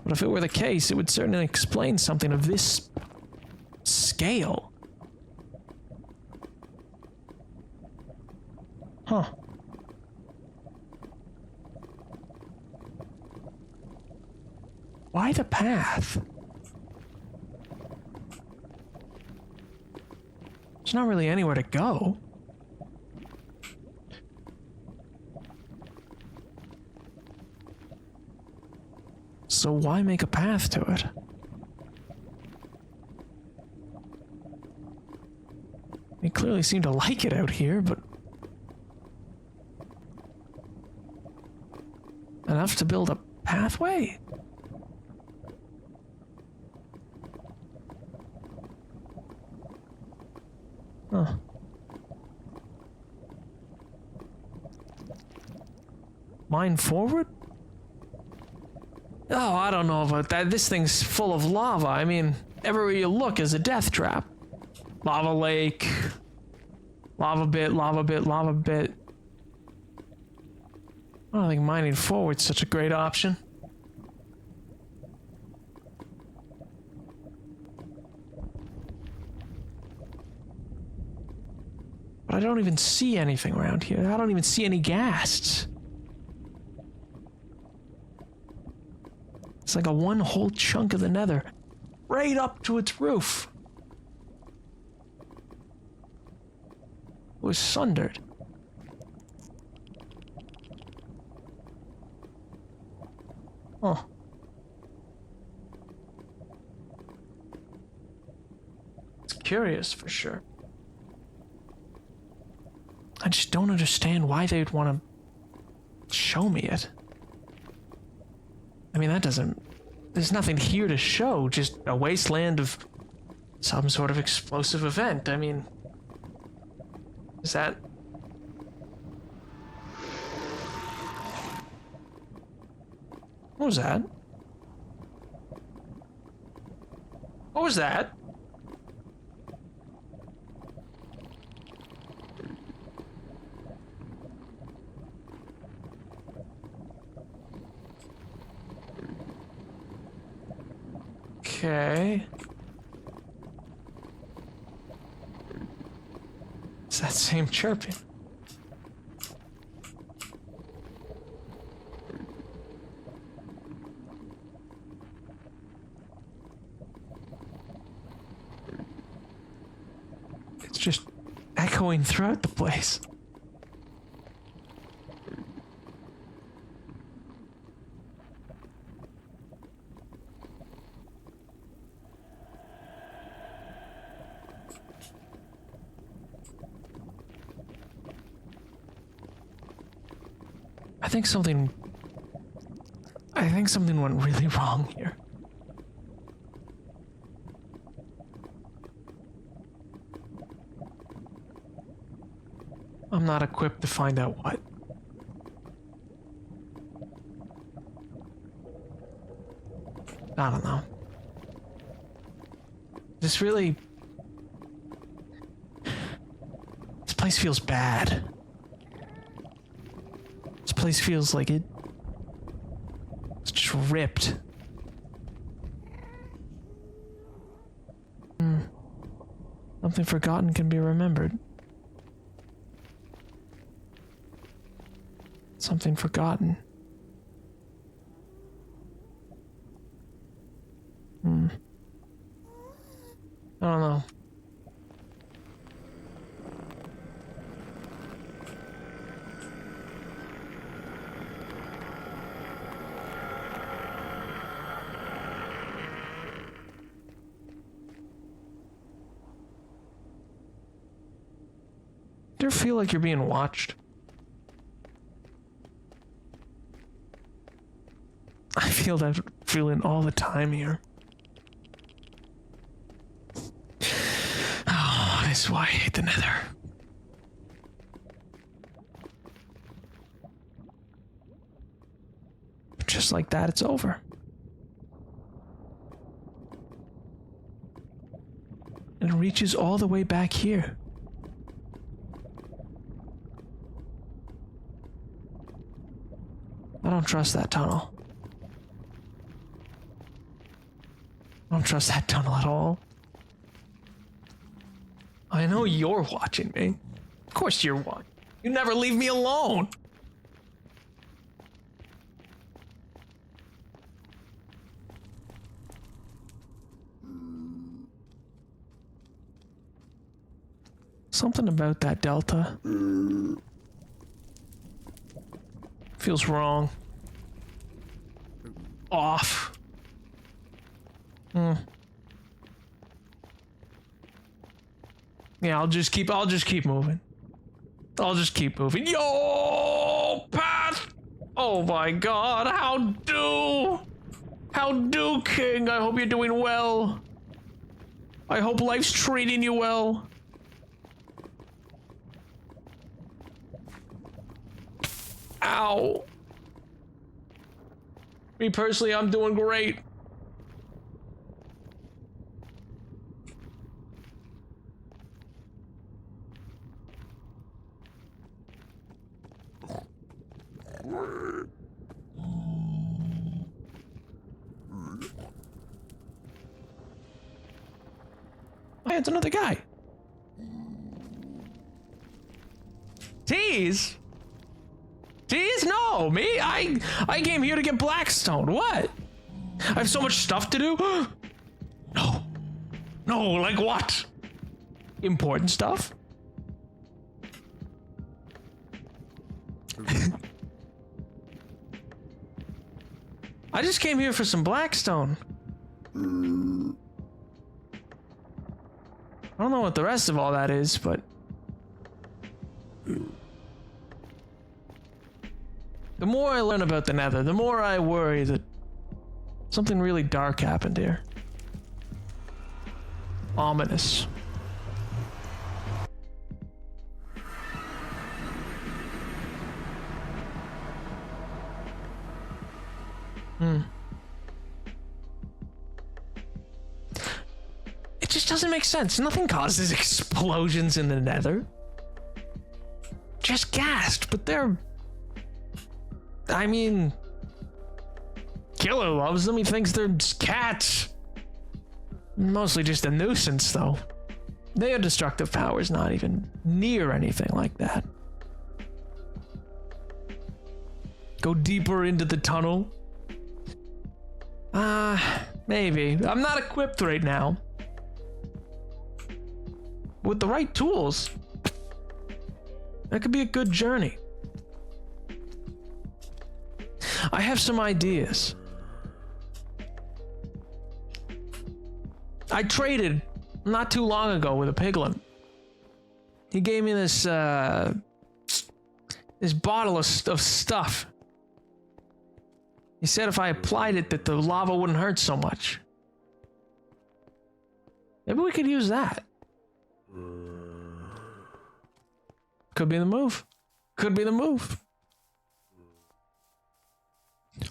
But if it were the case, it would certainly explain something of this scale. Huh. Why the path? There's not really anywhere to go. So why make a path to it? They clearly seem to like it out here, but enough to build a pathway? Huh. Mine forward? Oh, I don't know about that. This thing's full of lava. I mean, everywhere you look is a death trap. Lava lake. Lava bit, lava bit, lava bit. I don't think mining forward's such a great option. But I don't even see anything around here. I don't even see any ghasts. It's like a one whole chunk of the nether. Right up to its roof. It was sundered. Huh. It's curious for sure. I just don't understand why they'd want to show me it. I mean, that doesn't... There's nothing here to show, just a wasteland of some sort of explosive event. I mean... Is that... What was that? What was that? Okay. It's that same chirping. It's just echoing throughout the place. I think something went really wrong here. I'm not equipped to find out what. I don't know. This really... This place feels bad. This place feels like it's just ripped. Something forgotten can be remembered. Something forgotten. I don't know. Do you ever feel like you're being watched? I feel that feeling all the time here. Oh, this is why I hate the Nether. Just like that, it's over. And it reaches all the way back here. I don't trust that tunnel. I don't trust that tunnel at all. I know you're watching me. Of course you're watching. You never leave me alone. Something about that delta feels wrong. Off. Yeah, I'll just keep moving. I'll just keep moving. Yo, Path! Oh my god, how do? How do, King? I hope you're doing well. I hope life's treating you well. Ow. Me personally, I'm doing great. Hey, it's another guy. Tease? Tease? No, me? I came here to get Blackstone. What? I have so much stuff to do. No. No, like what? Important stuff? I just came here for some Blackstone. I don't know what the rest of all that is, but... The more I learn about the Nether, the more I worry that something really dark happened here. Ominous. It just doesn't make sense. Nothing causes explosions in the Nether. Just ghast, but they're... I mean... Killer loves them. He thinks they're cats. Mostly just a nuisance, though. Their destructive power's not even near anything like that. Go deeper into the tunnel? Maybe. I'm not equipped right now. With the right tools, that could be a good journey. I have some ideas. I traded not too long ago with a piglin. He gave me this this bottle of stuff. He said if I applied it that the lava wouldn't hurt so much. Maybe we could use that. Could be the move. Could be the move.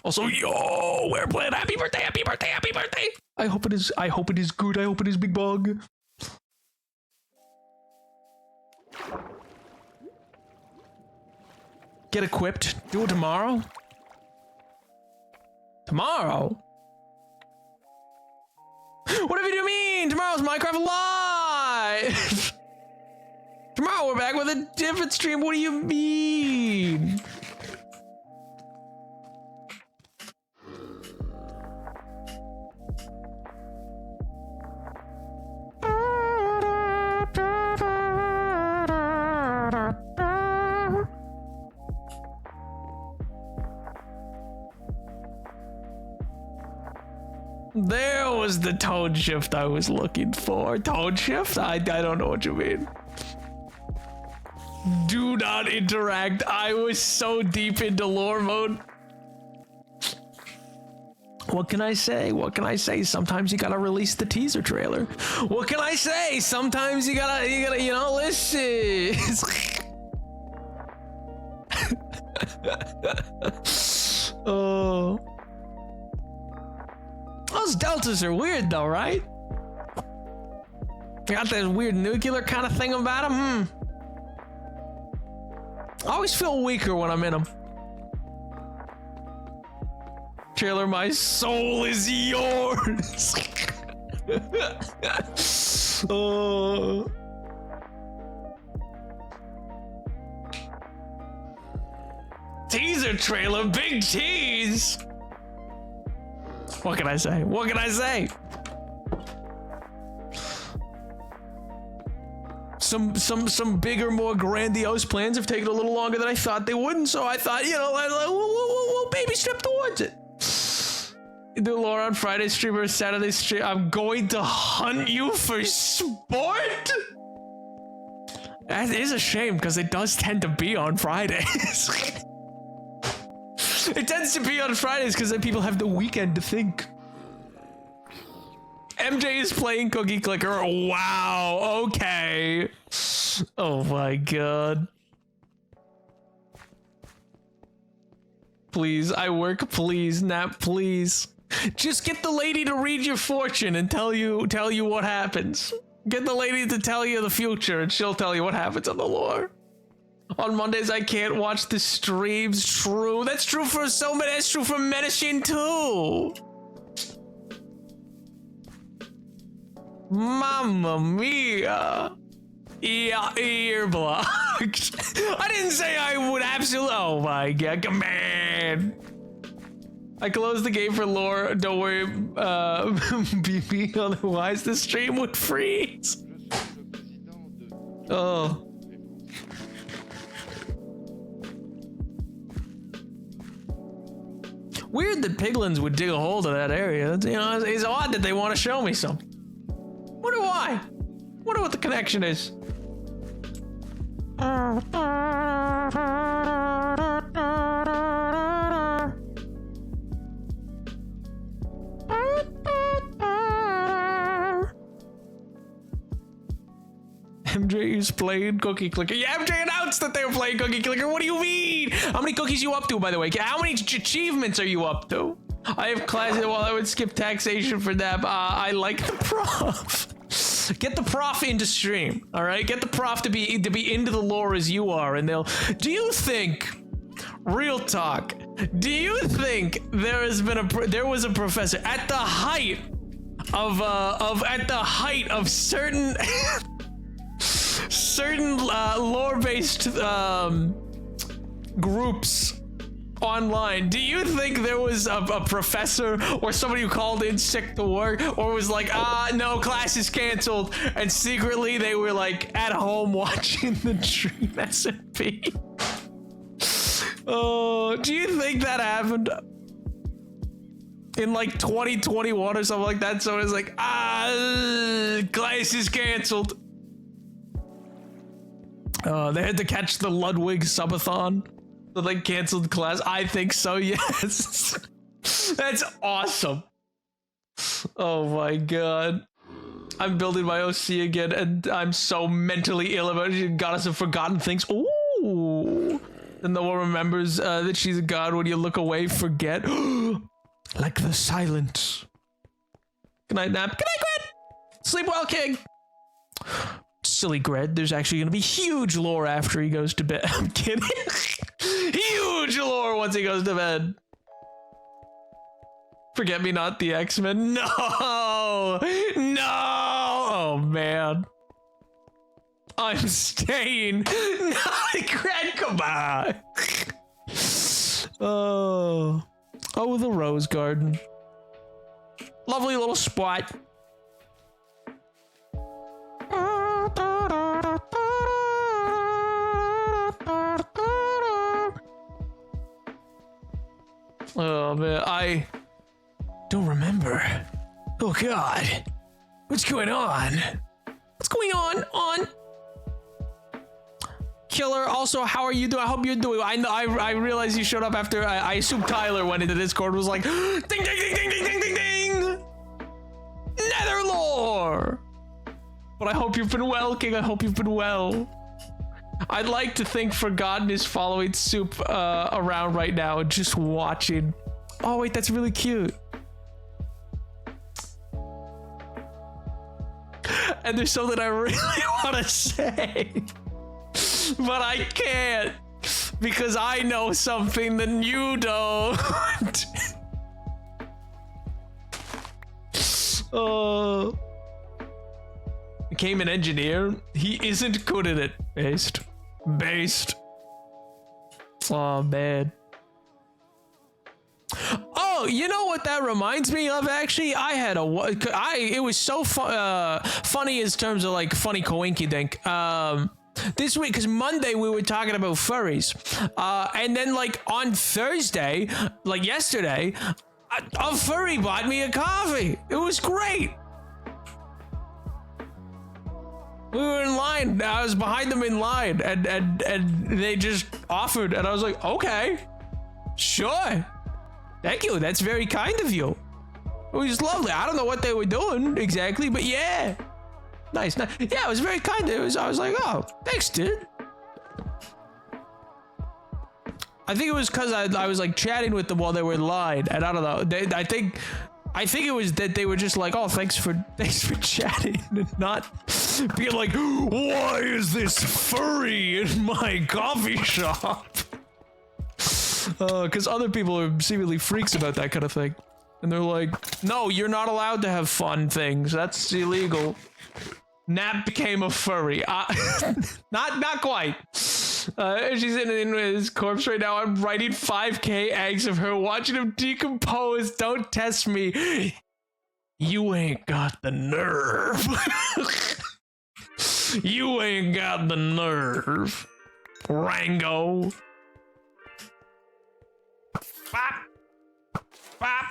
Also, yo, we're playing happy birthday, happy birthday, happy birthday. I hope it is good. I hope it is Big Bug. Get equipped. Do it tomorrow. Tomorrow? Whatever do you mean? Tomorrow's Minecraft Live! Tomorrow we're back with a different stream. What do you mean? There was the tone shift I was looking for. Tone shift? I don't know what you mean. Do not interact. I was so deep into lore mode. What can I say? What can I say? Sometimes you gotta release the teaser trailer. What can I say? Sometimes you gotta, you know, listen. Oh. Those deltas are weird though, right? Got that weird nuclear kind of thing about them. I always feel weaker when I'm in them. Trailer, my soul is yours. Oh. Teaser trailer, big tease. What can I say? What can I say? Some bigger, more grandiose plans have taken a little longer than I thought they wouldn't, so I thought, you know, we'll baby step towards it. Do lore on Friday stream or Saturday stream. I'm going to hunt you for sport? That is a shame, because it does tend to be on Fridays. It tends to be on Fridays because then people have the weekend to think. MJ is playing Cookie Clicker. Wow, okay. Oh my god. Please, I work, please, Nap, please. Just get the lady to read your fortune and tell you what happens. Get the lady to tell you the future and she'll tell you what happens on the lore. On Mondays, I can't watch the streams. True. That's true for so many. That's true for Medicine too. Mamma mia. Yeah, ear blocked. I didn't say I would absolutely. Oh my god, come on. I closed the game for lore. Don't worry, BB. Otherwise, the stream would freeze. Oh. Weird that piglins would dig a hole to that area. You know, it's odd that they want to show me something. Wonder why. Wonder what the connection is. MJ is playing Cookie Clicker. Yeah, MJ announced that they were playing Cookie Clicker. What do you mean? How many cookies you up to, by the way? How many achievements are you up to? I have classes. Well, I would skip taxation for that. I like the prof. Get the prof into stream. All right, get the prof to be into the lore as you are, and they'll. Do you think? Real talk. Do you think there has been there was a professor at the height of certain certain lore-based groups online? Do you think there was a professor or somebody who called in sick to work, or was like, no, class is canceled, and secretly they were like at home watching the Dream SMP? Oh, do you think that happened in like 2021 or something like that? So it's like, class is canceled. They had to catch the Ludwig subathon, so they canceled class. I think so, yes. That's awesome. Oh my god. I'm building my OC again, and I'm so mentally ill about it. Goddess of Forgotten Things. Ooh. And no one remembers that she's a god. When you look away, forget. Like the silence. Good night, Nap. Good night, Gred. Sleep well, King. Silly Gred. There's actually going to be huge lore after he goes to bed. I'm kidding. Huge lore once he goes to bed. Forget Me Not the X-Men. No. No. Oh, man. I'm staying. No, Gred, come on. Oh, the Rose Garden. Lovely little spot. Oh man, I don't remember. Oh god, what's going on? What's going on? Killer, also, how are you doing? I hope you're doing. I realized you showed up after. I assume Tyler went into Discord and was like, ding ding ding ding ding ding ding ding. Netherlore. But I hope you've been well, King. I hope you've been well. I'd like to think Forgotten is following Soup around right now and just watching. Oh wait, that's really cute. And there's something I really want to say, but I can't because I know something that you don't. Oh. Became an engineer. He isn't good at it. Based. Oh man. Oh, you know what that reminds me of? Actually, I had it was so funny in terms of like funny coinky dink. This week, because Monday we were talking about furries, and then like on Thursday, like yesterday, a furry bought me a coffee. It was great. We were in line. I was behind them in line, and they just offered, and I was like, okay, sure, thank you. That's very kind of you. It was lovely. I don't know what they were doing exactly, but yeah, nice. Yeah, it was very kind. I was like, oh, thanks, dude. I think it was because I was like chatting with them while they were in line, and I don't know. I think it was that they were just like, oh, thanks for chatting, and not. being like, why is this furry in my coffee shop? Because other people are seemingly freaks about that kind of thing. And they're like, no, you're not allowed to have fun things. That's illegal. Nap became a furry. Not quite. She's in his corpse right now. I'm writing 5K eggs of her, watching him decompose. Don't test me. You ain't got the nerve. You ain't got the nerve, Rango. Bop. Bop.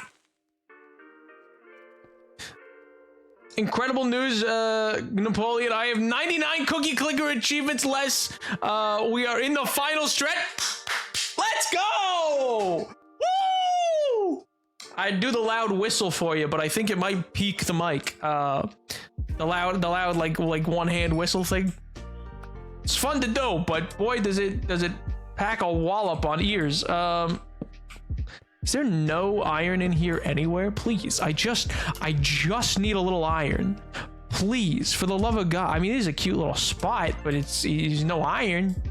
Incredible news, Napoleon. I have 99 cookie clicker achievements less. We are in the final stretch. Let's go! Woo! I'd do the loud whistle for you, but I think it might peak the mic. The loud like one hand whistle thing. It's fun to do, but boy, does it pack a wallop on ears. Is there no iron in here anywhere? Please, I just need a little iron. Please, for the love of God. I mean, it is a cute little spot, but it's no iron.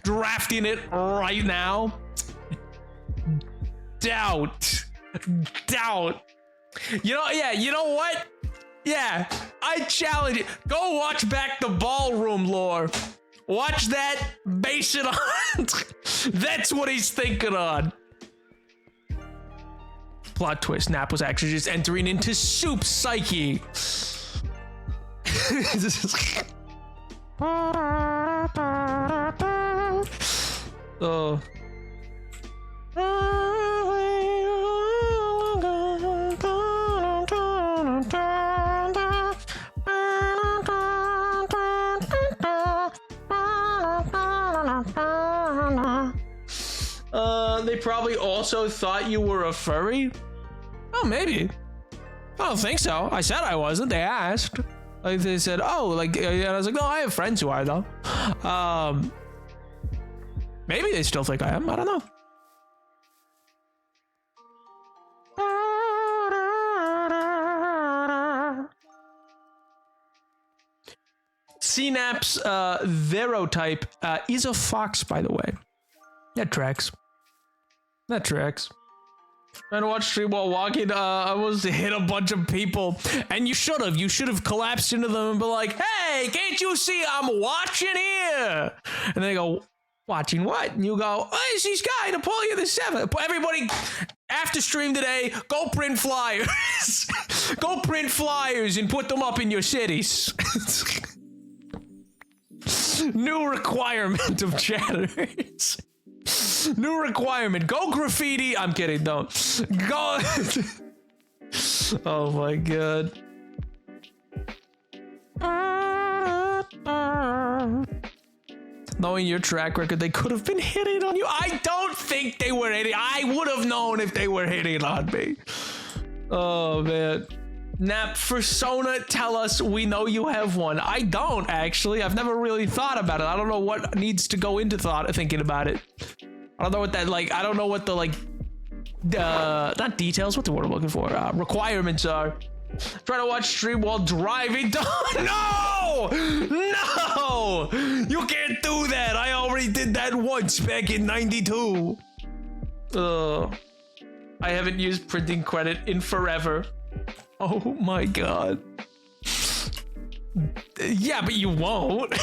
Drafting it right now. Doubt. You know what? Yeah, I challenge it. Go watch back the ballroom lore. Watch that, base it on. That's what he's thinking on. Plot twist, Nap was actually just entering into Soup's psyche. Oh. They probably also thought you were a furry? Oh, maybe. I don't think so. I said I wasn't. They asked. Like, they said, oh, like, and I was like, no, I have friends who are, though. Maybe they still think I am. I don't know. CNAP's Verotype is a fox, by the way. That tracks. Trying to watch stream while walking, I almost hit a bunch of people, and you should have collapsed into them and be like, hey, can't you see I'm watching here? And they go, watching what? And you go, oh, it's this guy, Napoleon the Seventh. Everybody, after stream today, go print flyers. Go print flyers and put them up in your cities. New requirement of chatters. New requirement. Go graffiti. I'm kidding. Don't. Go. Oh my god. Knowing your track record, they could have been hitting on you. I don't think they were hitting. I would have known if they were hitting on me. Oh man. Nap, Persona, tell us. We know you have one. I don't, actually. I've never really thought about it. I don't know what needs to go into thinking about it. I don't know what that, like, I don't know what the, like, not details, what's the word I'm looking for? Requirements are. Try to watch stream while driving. No! No! You can't do that. I already did that once back in 92. I haven't used printing credit in forever. Oh my god. Yeah, but you won't.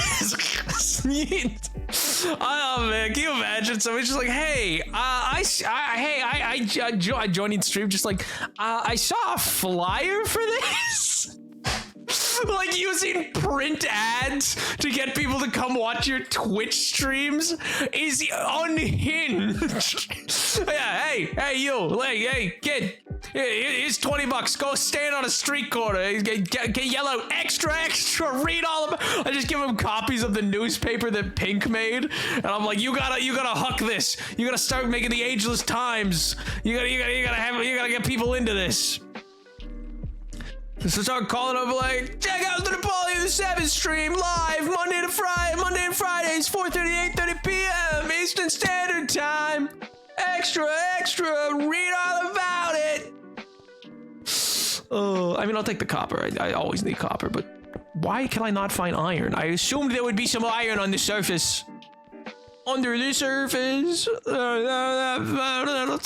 Oh man, can you imagine somebody's just like, hey, I joined stream just like, I saw a flyer for this. Like using print ads to get people to come watch your Twitch streams is unhinged. Yeah, hey, you, hey, kid, here's $20. Go stand on a street corner, get yell out extra, read all of it. I just give them copies of the newspaper that Pink made, and I'm like, you gotta huck this. You gotta start making the Ageless Times. You gotta get people into this. So start calling up like, check out the Napoleon the Seventh stream live Monday and Fridays, 4:30, 8:30 p.m. Eastern Standard Time. Extra, read all about it. I mean, I'll take the copper. I always need copper, but why can I not find iron? I assumed there would be some iron on the surface. Under the surface.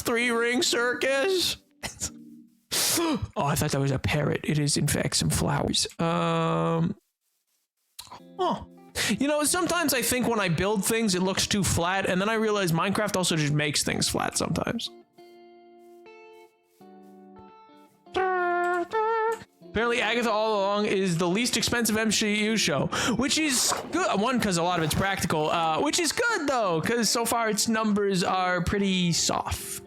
Three-ring circus. Oh, I thought that was a parrot. It is, in fact, some flowers. Oh. You know, sometimes I think when I build things, it looks too flat, and then I realize Minecraft also just makes things flat sometimes. Apparently, Agatha All Along is the least expensive MCU show, which is good. One, because a lot of it's practical, which is good, though, because so far its numbers are pretty soft,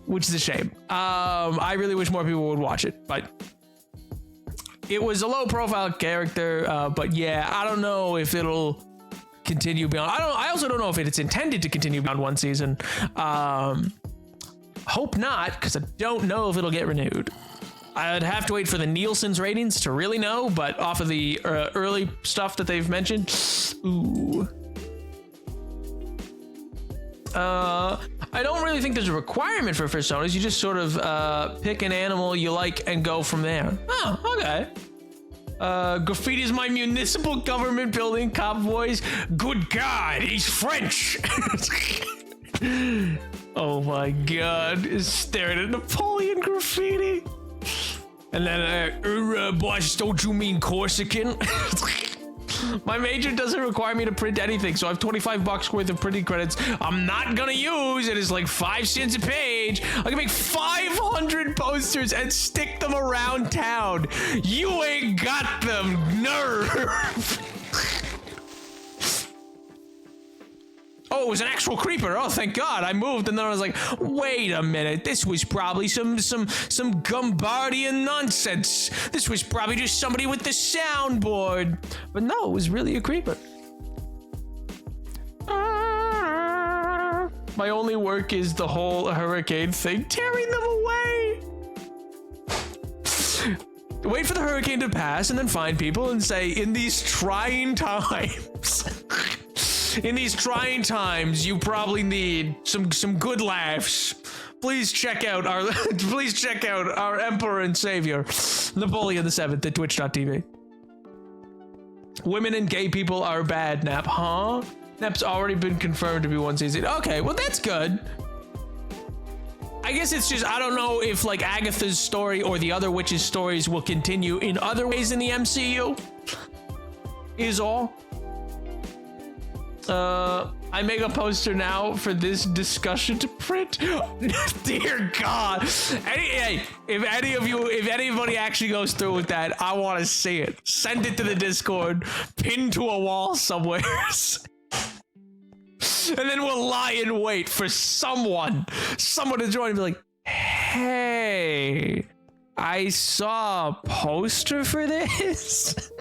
which is a shame. I really wish more people would watch it, but it was a low-profile character, but yeah, I don't know if it'll continue beyond. I also don't know if it's intended to continue beyond one season. Hope not, because I don't know if it'll get renewed. I'd have to wait for the Nielsen's ratings to really know, but off of the early stuff that they've mentioned, ooh. I don't really think there's a requirement for personas. You just sort of pick an animal you like and go from there. Oh, okay. Graffiti is my municipal government building. Cop voice. Good God, he's French. Oh my God, is staring at Napoleon graffiti. And then, boss, don't you mean Corsican? My major doesn't require me to print anything, so I have $25 worth of printing credits I'm not gonna use. It is like 5 cents a page. I can make 500 posters and stick them around town. You ain't got them, nerve. Oh, it was an actual creeper. Oh, thank God. I moved, and then I was like, wait a minute. This was probably some Gumbardian nonsense. This was probably just somebody with the soundboard. But no, it was really a creeper. My only work is the whole hurricane thing, tearing them away. Wait for the hurricane to pass and then find people and say, in these trying times... In these trying times, you probably need some good laughs. Please check out our Emperor and Savior, Napoleon VII at Twitch.tv. Women and gay people are bad, Nap. Huh? Nap's already been confirmed to be one season. Okay, well that's good. I guess it's just, I don't know if like Agatha's story or the other witches' stories will continue in other ways in the MCU. Is all. I make a poster now for this discussion to print. Dear God. Hey, if anybody actually goes through with that, I want to see it. Send it to the Discord, pinned to a wall somewhere. And then we'll lie in wait for someone to join and be like, hey, I saw a poster for this.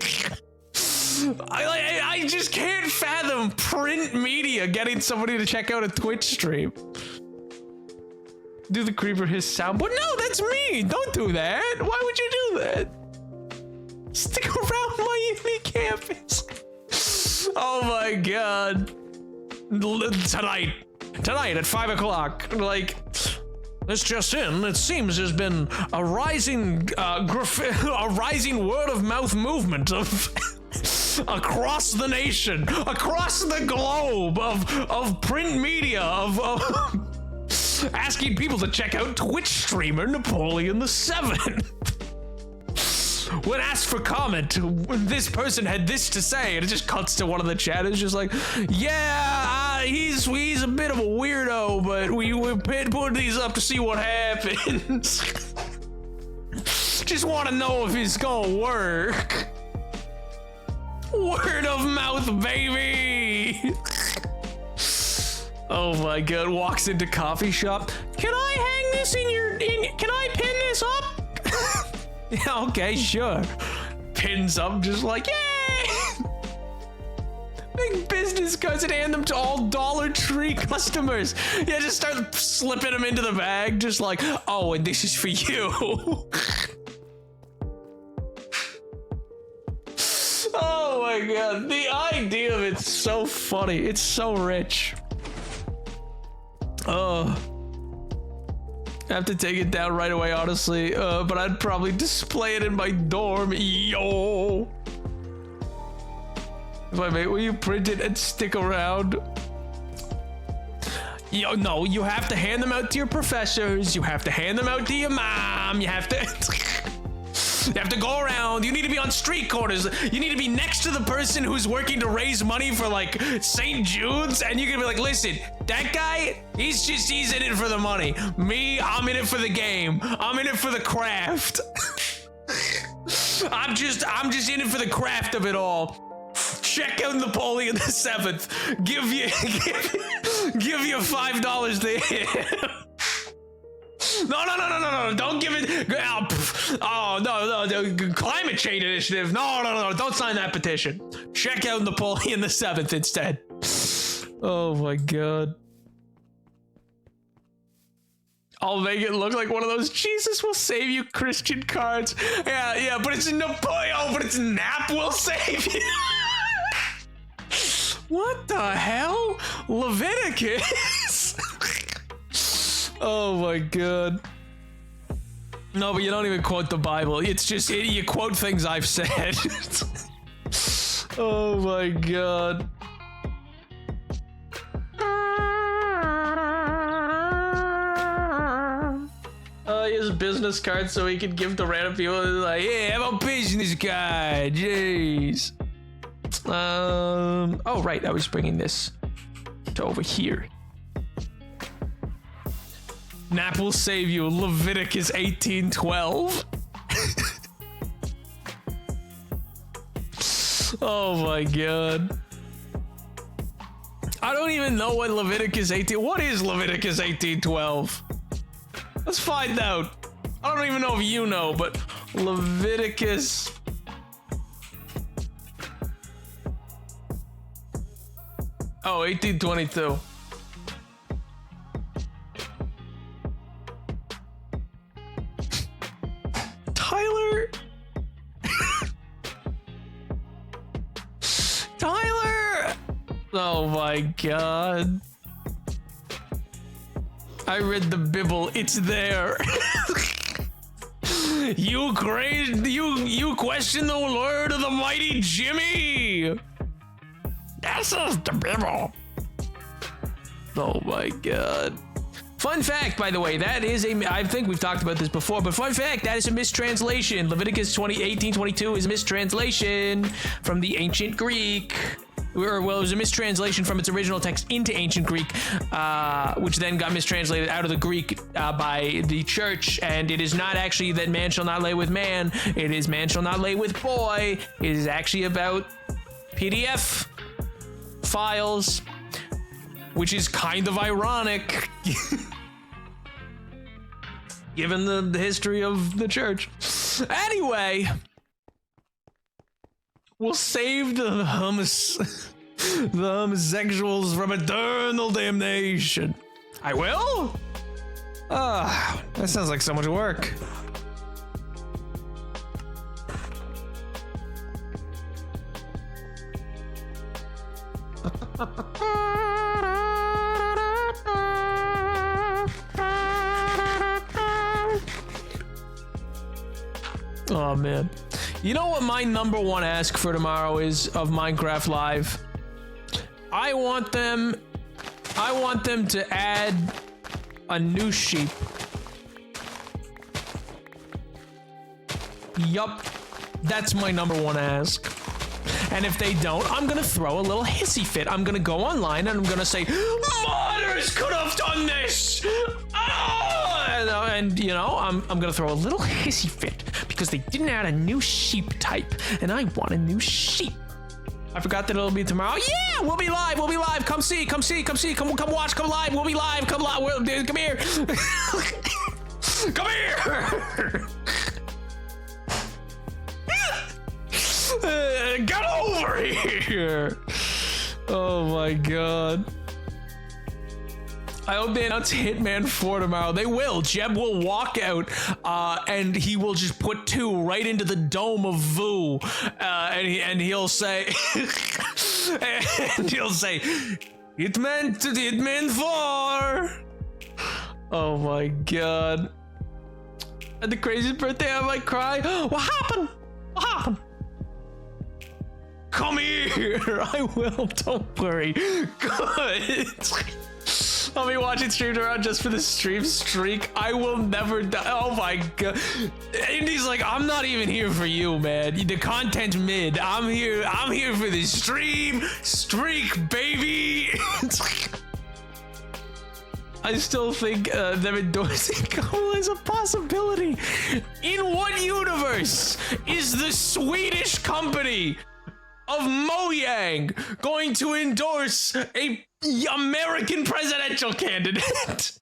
I just can't fathom print media getting somebody to check out a Twitch stream. Do the creeper his sound? But no, that's me. Don't do that. Why would you do that? Stick around my uni campus. Oh my God. Tonight at 5 o'clock, like, this just in, it seems there's been a rising word of mouth movement of across the nation, across the globe of print media of asking people to check out Twitch streamer Napoleon VII. When asked for comment, this person had this to say, and it just cuts to one of the chatters just like, yeah, he's a bit of a weirdo, but we put these up to see what happens. Just want to know if it's gonna work. Word of mouth, baby. Oh my God, walks into coffee shop. Can I hang this can I pin this up? Yeah, okay, sure. Pins up just like, yay! Big business cards and hand them to all Dollar Tree customers. Yeah, just start slipping them into the bag, just like, oh, and this is for you. Oh my God, the idea of it's so funny. It's so rich. Oh. I have to take it down right away, honestly. But I'd probably display it in my dorm. Yo. Wait, mate, will you print it and stick around? Yo, no, you have to hand them out to your professors. You have to hand them out to your mom. You have to... You have to go around. You need to be on street corners. You need to be next to the person who's working to raise money for like St. Jude's, and you can be like, listen, that guy, he's in it for the money. Me, I'm in it for the game. I'm in it for the craft. I'm just in it for the craft of it all. Check out Napoleon the Seventh. Give you $5 to him. No, don't give it. Oh, no, climate change initiative. No, don't sign that petition. Check out Napoleon the Seventh instead. Oh my god. I'll make it look like one of those Jesus will save you Christian cards. Yeah, but it's Napoleon, but it's Nap will save you. What the hell? Leviticus? Oh my god. No, but you don't even quote the Bible. It's just, you quote things I've said. Oh my god. His business card so he could give to random people. Like, yeah, have a business card. Jeez. Oh, right. I was bringing this to over here. Nap will save you. Leviticus 18:12. Oh my god. I don't even know what Leviticus 18. What is Leviticus 18:12? Let's find out. I don't even know if you know, but Leviticus. Oh, 18:22. Tyler? Tyler! Oh my god. I read the Bible. It's there. You question the word of the mighty Jimmy. This is the Bible. Oh my god. Fun fact, by the way, that is I think we've talked about this before, but fun fact, that is a mistranslation. Leviticus 18:22 is a mistranslation from the ancient Greek. Well, it was a mistranslation from its original text into ancient Greek, which then got mistranslated out of the Greek by the church, and it is not actually that man shall not lay with man, it is man shall not lay with boy. It is actually about PDF files, which is kind of ironic given the history of the church. Anyway, we'll save the homosexuals from eternal damnation. I will? That sounds like so much work. Oh man. You know what my number one ask for tomorrow is of Minecraft Live? I want them to add a new sheep. Yup. That's my number one ask. And if they don't, I'm gonna throw a little hissy fit. I'm gonna go online and I'm gonna say, modders could have done this! And you know, I'm gonna throw a little hissy fit because they didn't add a new sheep type, and I want a new sheep. I forgot that it'll be tomorrow. Yeah, we'll be live. Come see. Come watch. Come live. We'll be live. Come live. Come here. Come here. Get over here. Oh my god. I hope they announce Hitman 4 tomorrow. They will. Jeb will walk out, and he will just put 2 right into the dome of Vu, and he'll say, Hitman 4. Oh my god. At the craziest birthday I might cry. What happened? What happened? Come here. I will. Don't worry. Good. I'll be watching streamed around just for the stream streak. I will never die. Oh my god. And he's like, I'm not even here for you, man. The content's mid. I'm here for the stream streak, baby. I still think them endorsing Kamala is a possibility. In what universe is the Swedish company of Mojang going to endorse a American presidential candidate?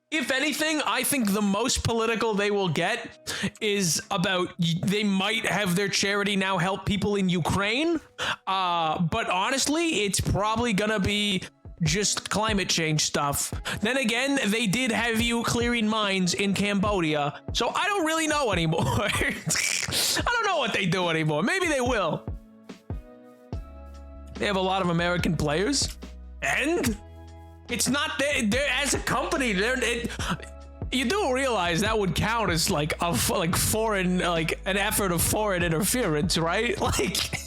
If anything, I think the most political they will get is about they might have their charity now help people in Ukraine. But honestly, it's probably gonna be just climate change stuff. Then again, they did have you clearing mines in Cambodia, so I don't really know anymore. I don't know what they do anymore. Maybe they will. They have a lot of American players, and it's not they're as a company. You do realize that would count as like a foreign, like an effort of foreign interference, right? Like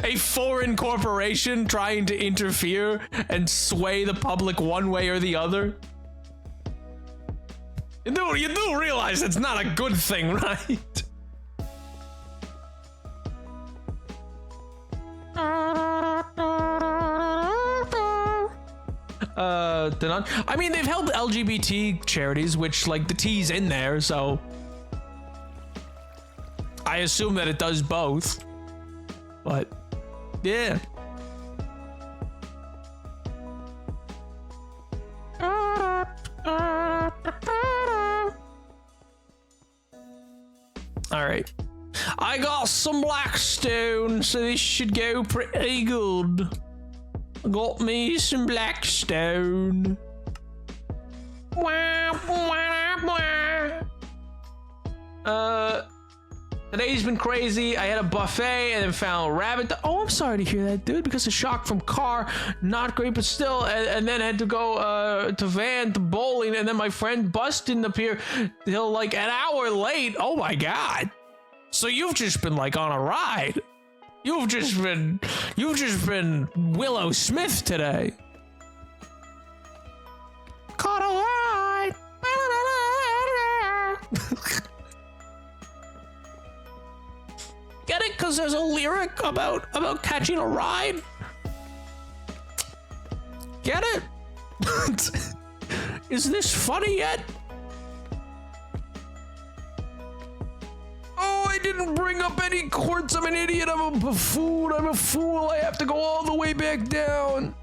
a foreign corporation trying to interfere and sway the public one way or the other. You do realize it's not a good thing, right? I mean, they've helped LGBT charities, which, like, the T's in there, so I assume that it does both. But yeah. All right. I got some Blackstone, so this should go pretty good. Got me some Blackstone. Today's been crazy. I had a buffet and then found a rabbit. Oh, I'm sorry to hear that, dude, because of shock from car. Not great, but still. And then had to go to van to bowling, and then my friend busted in the pier till like an hour late. Oh my god. So you've just been like on a ride. You've just been Willow Smith today. Caught a ride. Get it? Cause there's a lyric about catching a ride. Get it? Is this funny yet? Oh, I didn't bring up any courts. I'm an idiot. I'm a buffoon. I'm a fool. I have to go all the way back down.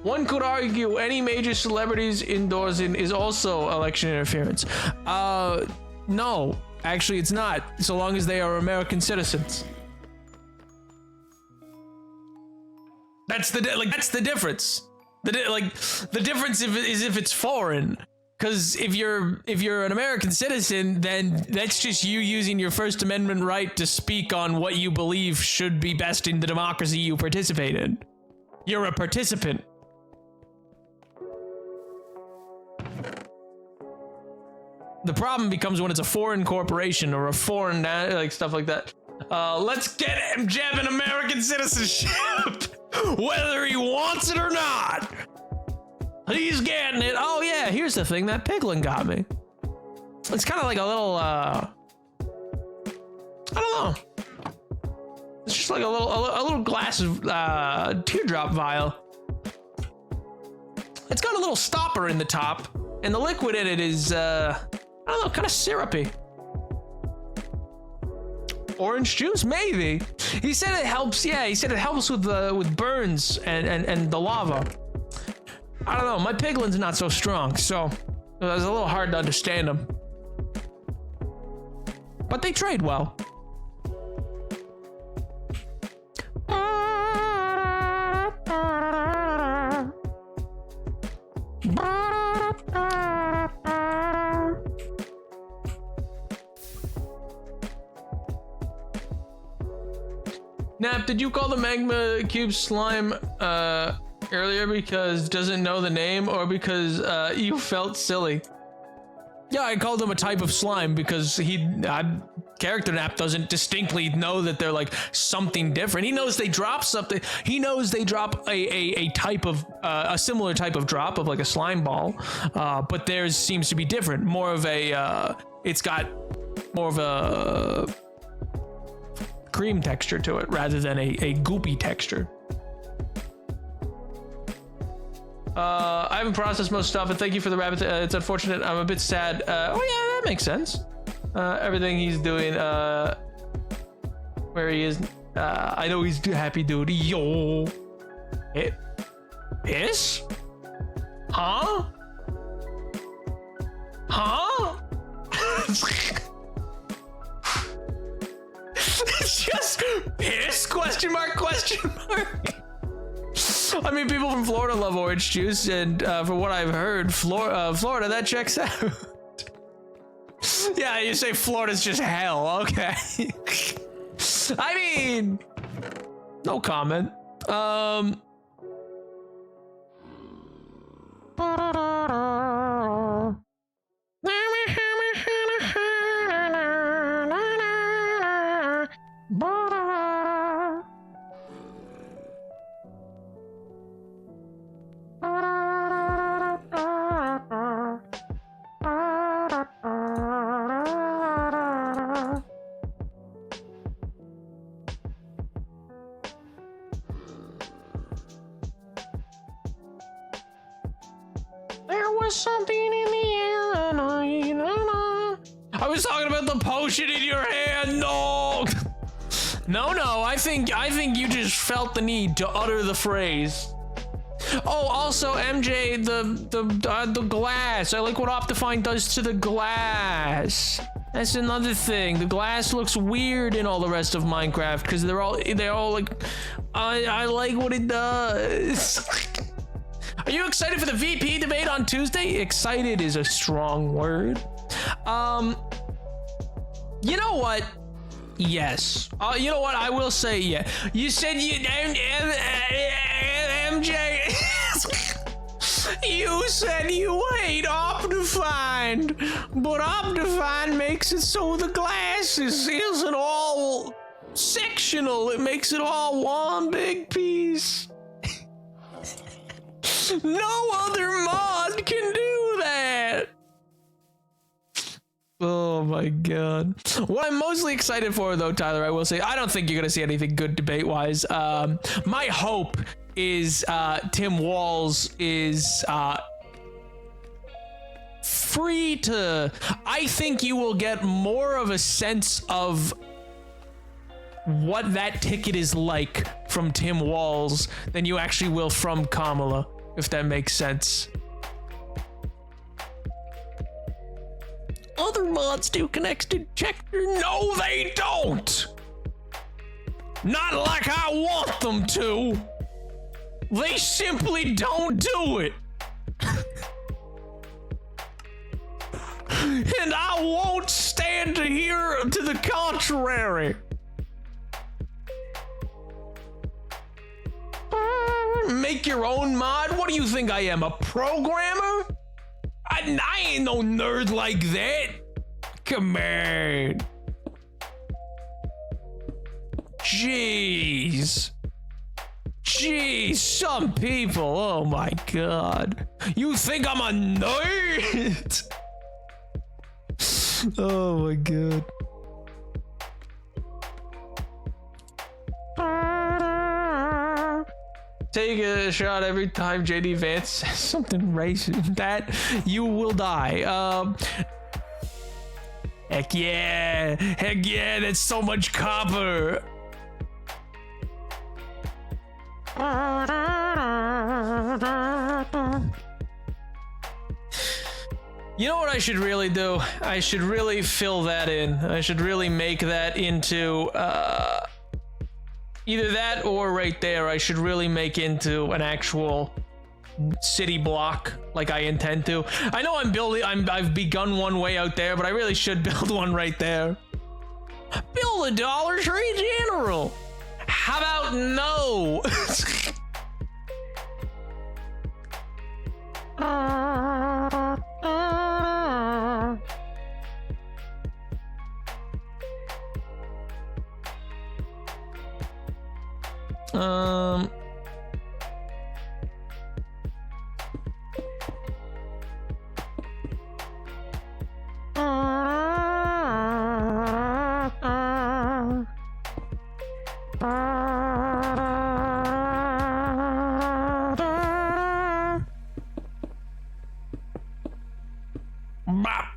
One could argue any major celebrities endorsing is also election interference. No, actually it's not, so long as they are American citizens. That's the difference. The difference is if it's foreign. Because if you're an American citizen, then that's just you using your First Amendment right to speak on what you believe should be best in the democracy you participate in. You're a participant. The problem becomes when it's a foreign corporation or a foreign, like, stuff like that. Let's get him jabbing American citizenship, whether he wants it or not. He's getting it. Oh yeah, here's the thing that Piglin got me. It's kind of like a little, I don't know. It's just like a little glass of teardrop vial. It's got a little stopper in the top, and the liquid in it is, I don't know, kind of syrupy. Orange juice, maybe. He said it helps. Yeah, he said it helps with burns and the lava. I don't know. My Piglin's not so strong, so it was a little hard to understand them. But they trade well. Nap, did you call the magma cube slime earlier because doesn't know the name or because you felt silly? Yeah, I called him a type of slime because Character Nap doesn't distinctly know that they're like something different. He knows they drop something. He knows they drop a type of a similar type of drop of like a slime ball, but theirs seems to be different. More of a it's got more of a cream texture to it rather than a goopy texture. I haven't processed most stuff, and thank you for the rabbit. It's unfortunate. I'm a bit sad. Oh yeah, that makes sense. Everything he's doing, where he is, I know he's happy, dude. Yo, it, piss? Huh? Huh? It's just piss? Question mark? Question mark? I mean, people from Florida love orange juice, and from what I've heard, Florida, that checks out. Yeah, you say Florida's just hell, okay. I mean, no comment. Something in the air and I was talking about the potion in your hand. No. No, I think you just felt the need to utter the phrase. Oh, also MJ, the glass. I like what Optifine does to the glass. That's another thing. The glass looks weird in all the rest of Minecraft because they're all like I like what it does. Are you excited for the VP debate on Tuesday? Excited is a strong word. You know what? Yes. You know what? I will say yeah. You said MJ. You said you hate Optifine, but Optifine makes it so the glass isn't all sectional. It makes it all one big piece. No other mod can do that. Oh my god. What I'm mostly excited for though, Tyler, I will say, I don't think you're gonna see anything good debate-wise. My hope is Tim Walz is free to... I think you will get more of a sense of what that ticket is like from Tim Walz than you actually will from Kamala, if that makes sense. Other mods do connected checker. No, they don't. Not like I want them to. They simply don't do it. And I won't stand to hear to the contrary. Make your own mod? What do you think I am, a programmer? I ain't no nerd like that. Come on. Jeez, some people, oh my god. You think I'm a nerd? Oh my god. Take a shot every time JD Vance says something racist. That you will die. Heck yeah, that's so much copper. You know what I should really do? I should really fill that in. I should really make that into either that or right there. I should really make into an actual city block like I intend to. I know I've begun one way out there, but I really should build one right there. Build a Dollar Tree General. How about no? Bop.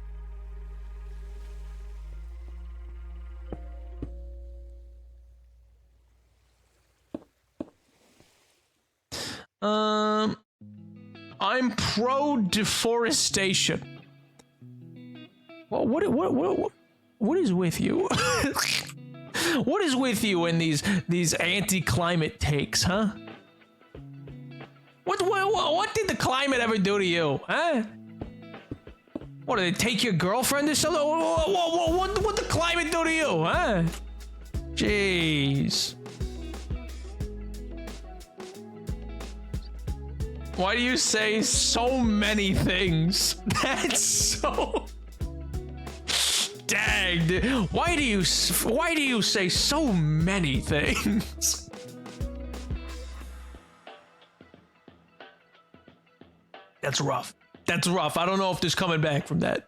I'm pro deforestation. Well, what is with you? What is with you in these anti-climate takes, huh? What did the climate ever do to you, huh? What, did they take your girlfriend or something? What did the climate do to you, huh? Jeez. Why do you say so many things? That's so... Dang, dude. Why do you say so many things? That's rough. That's rough. I don't know if there's coming back from that.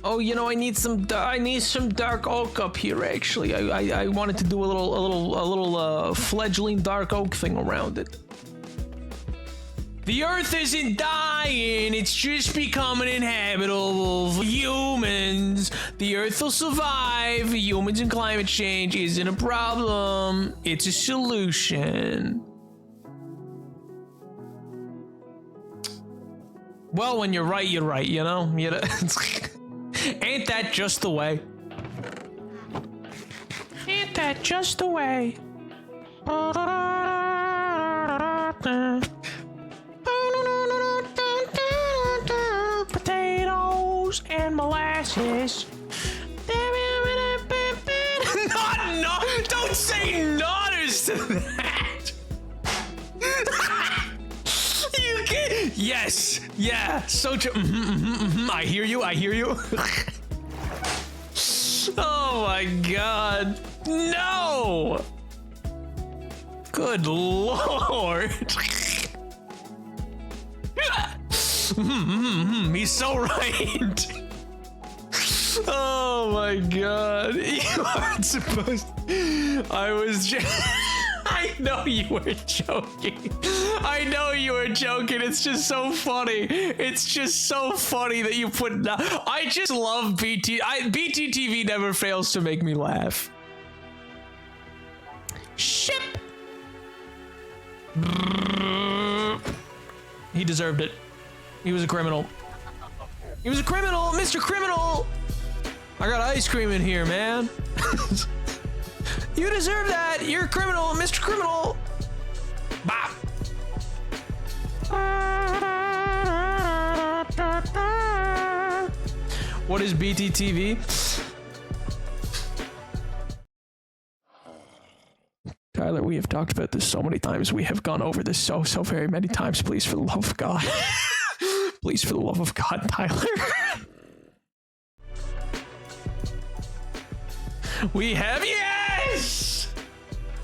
Oh, you know, I need some dark oak up here. Actually, I wanted to do a little fledgling dark oak thing around it. The Earth isn't dying; it's just becoming inhabitable for humans. The Earth will survive. Humans and climate change isn't a problem; it's a solution. Well, when you're right, you're right. You know. Ain't that just the way? Ain't that just the way? Potatoes and molasses. No, don't say nodders to that. You can't. Yes, yeah, so true. I hear you. Oh my god. No! Good lord. He's so right. Oh my god. You aren't supposed to... I know you were joking. I know you were joking. It's just so funny. It's just so funny that you put... I just love BT. BT TV never fails to make me laugh. Ship. He deserved it. He was a criminal. He was a criminal, Mr. Criminal. I got ice cream in here, man. You deserve that. You're a criminal, Mr. Criminal. Bop. What is BTTV? Tyler, we have talked about this so many times. We have gone over this so very many times. Please, for the love of God. Please, for the love of God, Tyler. We have... Yes!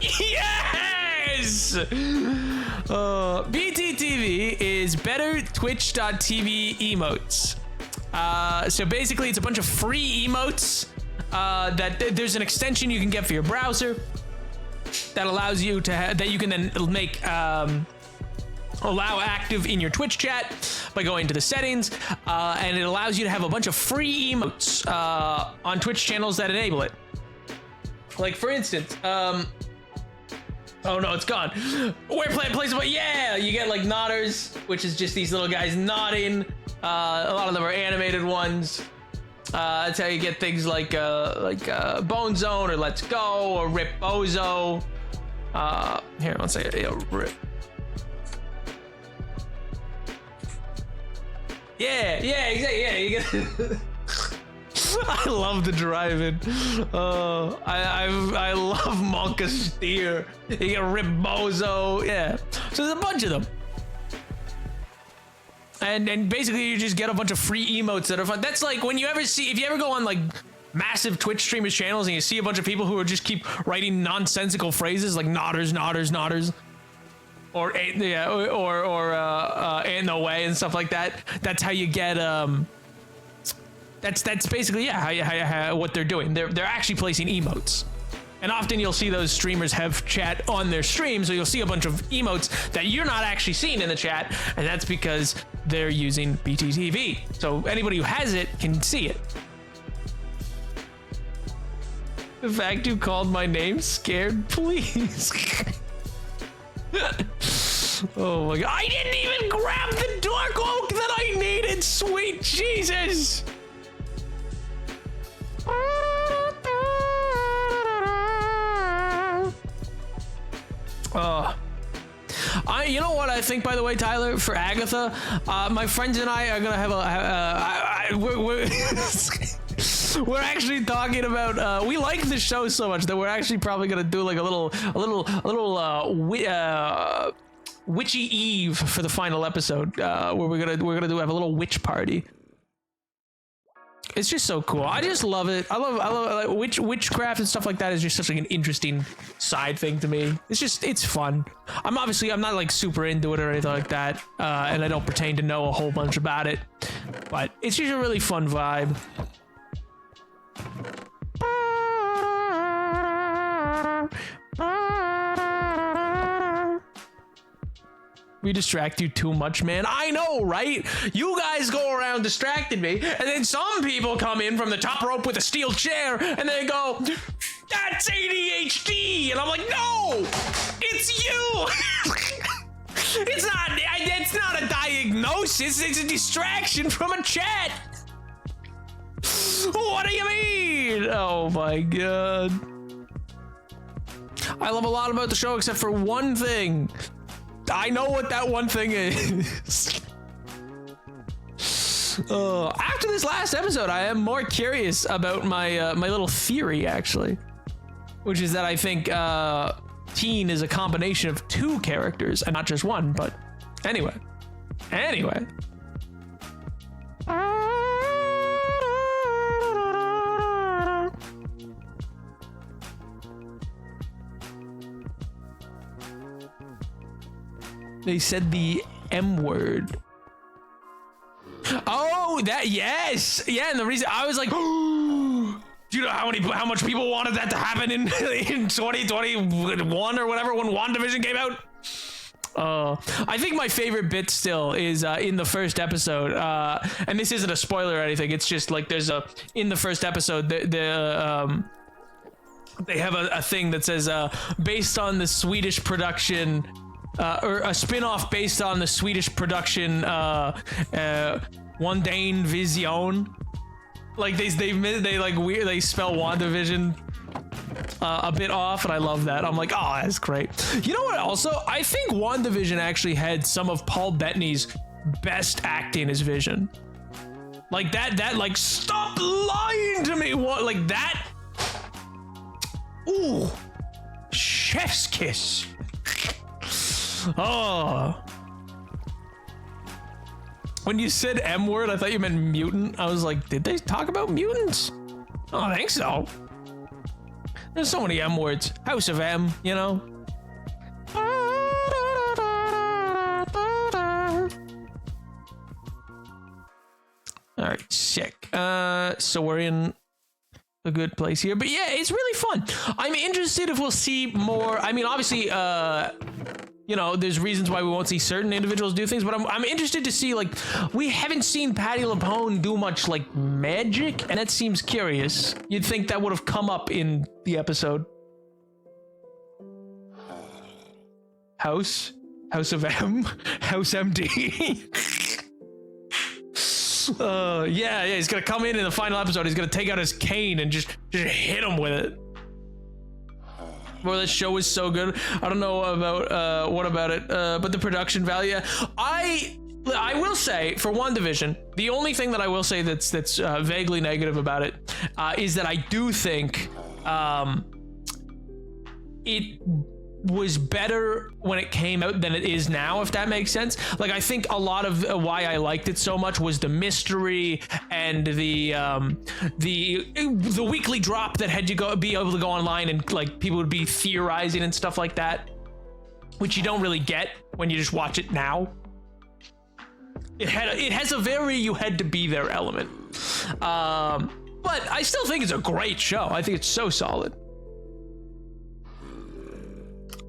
Yes! BTTV is better Twitch.tv emotes. So basically, it's a bunch of free emotes that there's an extension you can get for your browser that allows you to that you can then make allow active in your Twitch chat by going to the settings, and it allows you to have a bunch of free emotes on Twitch channels that enable it. Like, for instance, oh no, it's gone. We're playing places, but yeah, you get like nodders, which is just these little guys nodding. A lot of them are animated ones. That's how you get things like Bone Zone or Let's Go or Rip Bozo. Here, one second. Rip. Yeah, exactly. Yeah, you get. I love the drive-in. I love Monka Steer. You get Rip Bozo. Yeah. So there's a bunch of them. And basically you just get a bunch of free emotes that are fun. That's like when you ever see, if you ever go on like massive Twitch streamers channels and you see a bunch of people who are just keep writing nonsensical phrases like nodders, or ain't no way and stuff like that. That's how you get that's basically how what they're doing. They're actually placing emotes. And often you'll see those streamers have chat on their stream, so you'll see a bunch of emotes that you're not actually seeing in the chat, and that's because they're using BTTV. So anybody who has it can see it. The fact you called my name scared, please. Oh my god. I didn't even grab the Dark Oak that I needed, sweet Jesus. You know what I think, by the way, Tyler, for Agatha, my friends and I are gonna have we're actually talking about we like the show so much that we're actually probably gonna do like a little witchy eve for the final episode, where we're gonna have a little witch party. It's just so cool. I just love it. I love like, witchcraft and stuff like that is just such like an interesting side thing to me. It's fun. I'm not like super into it or anything like that, and I don't pretend to know a whole bunch about it, but it's just a really fun vibe. We distract you too much, man. I know, right? You guys go around distracting me, and then some people come in from the top rope with a steel chair, and they go, "That's ADHD," and I'm like, "No, it's you." It's not a diagnosis. It's a distraction from a chat. What do you mean? Oh my god. I love a lot about the show except for one thing. I know what that one thing is. After this last episode, I am more curious about my my little theory, actually, which is that I think Teen is a combination of two characters and not just one. But anyway. They said the M word. Oh, that, yes. Yeah, and the reason I was like, do you know how much people wanted that to happen in 2021 or whatever when WandaVision came out? I think my favorite bit still is in the first episode, and this isn't a spoiler or anything. It's just like there's in the first episode they have a thing that says based on the Swedish production. Or a spin-off based on the Swedish production Wandane Vision. Like they spell WandaVision a bit off, and I love that. I'm like, oh, that's great. You know what? Also, I think WandaVision actually had some of Paul Bettany's best acting as Vision. Like that like stop lying to me. What, like that? Ooh, chef's kiss. Oh. When you said M word, I thought you meant mutant. I was like, did they talk about mutants? I don't think so. There's so many M words. House of M, you know? Alright, sick. So we're in a good place here. But yeah, it's really fun. I'm interested if we'll see more. I mean, obviously, you know, there's reasons why we won't see certain individuals do things, but I'm interested to see, like, we haven't seen Patty LuPone do much, like, magic, and that seems curious. You'd think that would have come up in the episode. House of M? House MD? Yeah, he's gonna come in the final episode. He's gonna take out his cane and just hit him with it. Well, that show is so good. I don't know about what about it, but the production value. I will say for WandaVision, the only thing that I will say that's vaguely negative about it is that I do think it was better when it came out than it is now, if that makes sense. Like, I think a lot of why I liked it so much was the mystery and the weekly drop that had you be able to go online and like people would be theorizing and stuff like that, which you don't really get when you just watch it now. It has a very you had to be there element, but I still think it's a great show. I think it's so solid.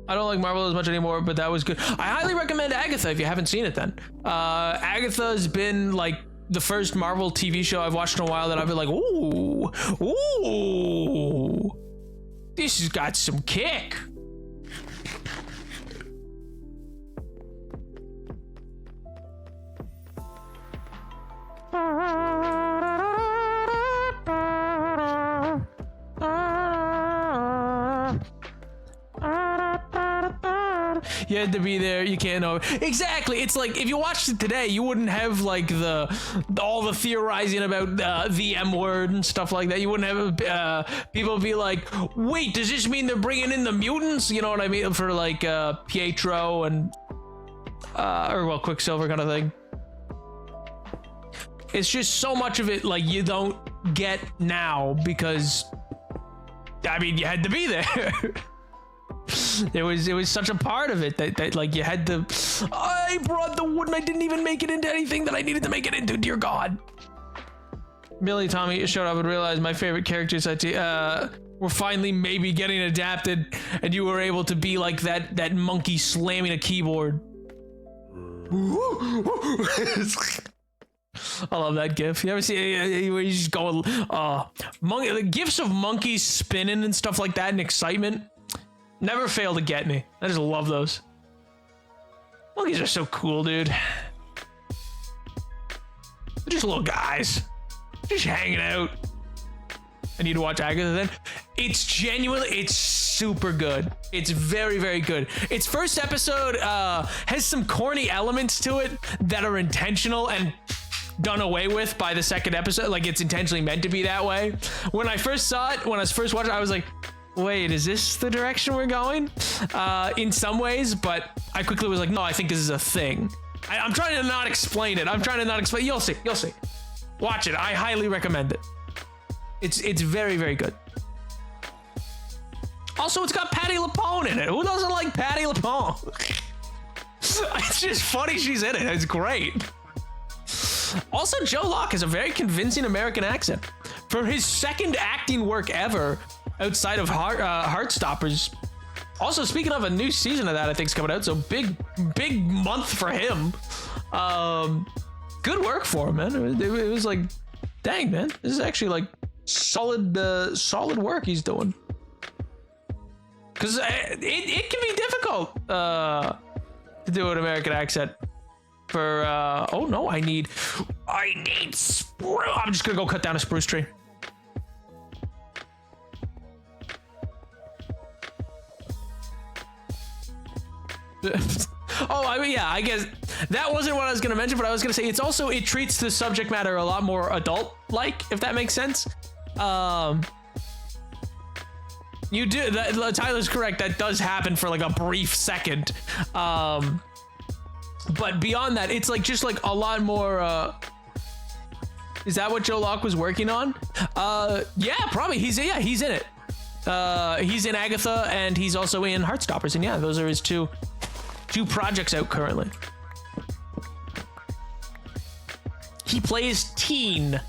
I don't like Marvel as much anymore, but that was good. I highly recommend Agatha if you haven't seen it then. Agatha's been like the first Marvel TV show I've watched in a while that I've been like, ooh, this has got some kick. You had to be there. You can't know. Exactly. It's like if you watched it today, you wouldn't have like all the theorizing about the M word and stuff like that. You wouldn't have people be like, wait, does this mean they're bringing in the mutants? You know what I mean? For like Pietro and or well, Quicksilver kind of thing. It's just so much of it like you don't get now because I mean you had to be there. It was such a part of it that like you had to. I brought the wood and I didn't even make it into anything that I needed to make it into. Dear God. Billy Tommy showed up and realized my favorite characters were finally maybe getting adapted, and you were able to be like that monkey slamming a keyboard. I love that gif. You ever see where you just go, the gifs of monkeys spinning and stuff like that and excitement never fail to get me. I just love those. Monkeys are so cool, dude. They're just little guys, just hanging out. I need to watch Agatha then. It's super good. It's very, very good. Its first episode has some corny elements to it that are intentional and done away with by the second episode. Like it's intentionally meant to be that way. When I first saw it, when I was first watching it, I was like, wait, is this the direction we're going? In some ways, but I quickly was like, no, I think this is a thing. I'm trying to not explain it. You'll see. Watch it. I highly recommend it. It's very, very good. Also, it's got Patti LuPone in it. Who doesn't like Patti LuPone? It's just funny she's in it. It's great. Also, Joe Locke has a very convincing American accent. For his second acting work ever, outside of Heartstoppers. Also, speaking of, a new season of that I think is coming out, so big month for him. Good work for him, man. It was like, dang, man, this is actually like solid work he's doing. Because it can be difficult to do an American accent. For oh no, I need spruce. I'm just gonna go cut down a spruce tree. Oh, I guess that wasn't what I was gonna mention, but I was gonna say it treats the subject matter a lot more adult-like, if that makes sense. You do that. Tyler's correct. That does happen for like a brief second. But beyond that, it's like just like a lot more. Is that what Joe Locke was working on? Yeah, probably. He's in it. He's in Agatha, and he's also in Heartstoppers, and yeah, those are his two projects out currently. He plays Teen.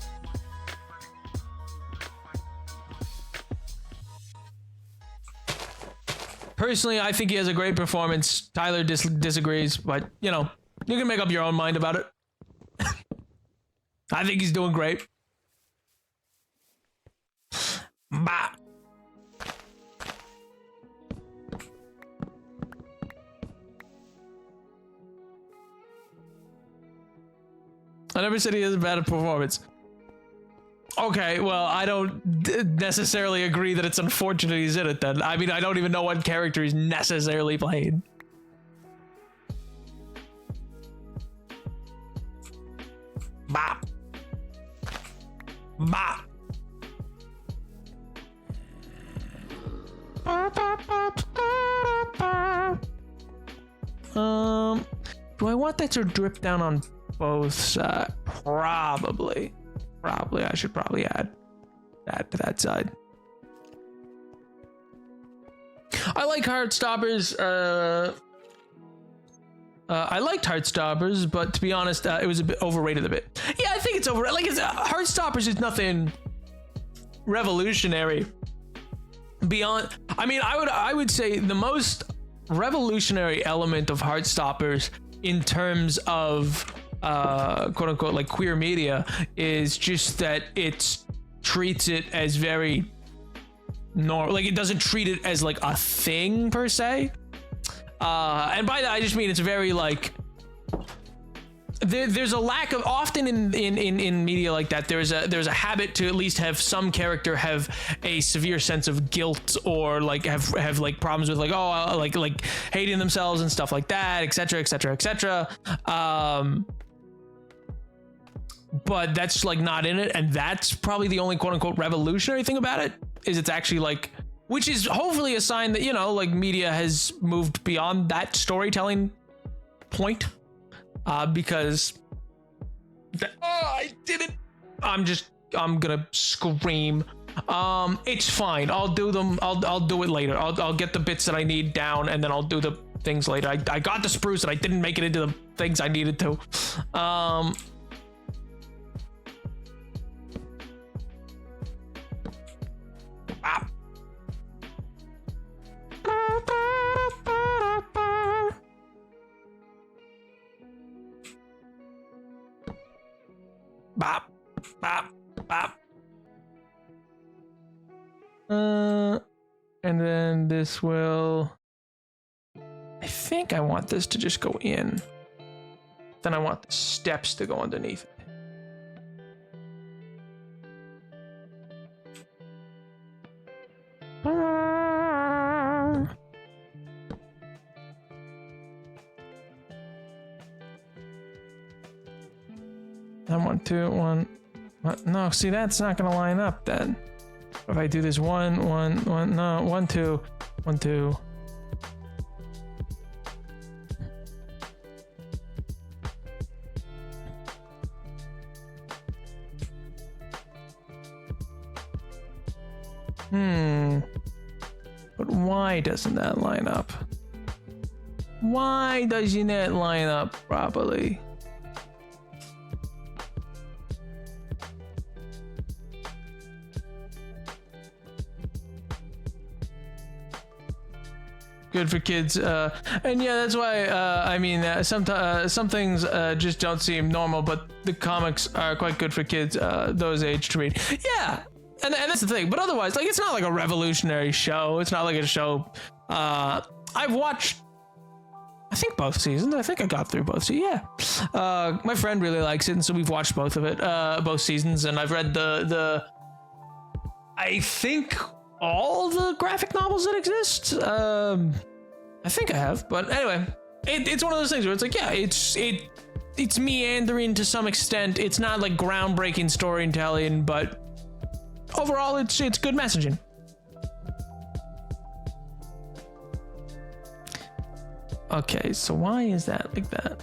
Personally, I think he has a great performance. Tyler disagrees, but you know, you can make up your own mind about it. I think he's doing great. Bah. I never said he has a bad performance. Okay, well, I don't necessarily agree that it's unfortunate he's in it then. I mean, I don't even know what character he's necessarily played. Bop. Bop. Do I want that to drip down on both sides? Probably. I should probably add that to that side. I like Heartstoppers. I liked Heartstoppers, but to be honest, it was a bit overrated. Yeah, I think it's overrated. Like, Heartstoppers is nothing revolutionary. Beyond, I mean, I would say the most revolutionary element of Heartstoppers in terms of quote unquote like queer media is just that it treats it as very normal. Like, it doesn't treat it as like a thing per se. And by that I just mean it's very like there's a lack of, often in media like that, there's a habit to at least have some character have a severe sense of guilt, or like have like problems with like, oh, like hating themselves and stuff like that, etc, etc, etc. But that's like not in it, and that's probably the only quote unquote revolutionary thing about it, is it's actually like, which is hopefully a sign that, you know, like media has moved beyond that storytelling point. Because I didn't, I'm gonna scream. It's fine. I'll do them. I'll do it later. I'll get the bits that I need down, and then I'll do the things later. I got the spruce and I didn't make it into the things I needed to. Ah. Bop, bop, bop. And then this will, I think I want this to just go in. Then I want the steps to go underneath it. And 1, 2, 1. No, see, that's not gonna line up then. If I do this 1, 1, 1, no, 1, 2, 1, 2. But why doesn't that line up? Why doesn't it line up properly? Good for kids, and yeah, that's why I mean, some things just don't seem normal, but the comics are quite good for kids those age to read. Yeah, and that's the thing. But otherwise, like, it's not like a revolutionary show. It's not like a show. I've watched, I think, both seasons. I think I got through both seasons. Yeah, my friend really likes it, and so we've watched both of it, both seasons, and I've read the I think all the graphic novels that exist. I think I have, but anyway, it's one of those things where it's like, yeah, it's meandering to some extent. It's not like groundbreaking storytelling, but overall, it's good messaging. Okay, so why is that like that?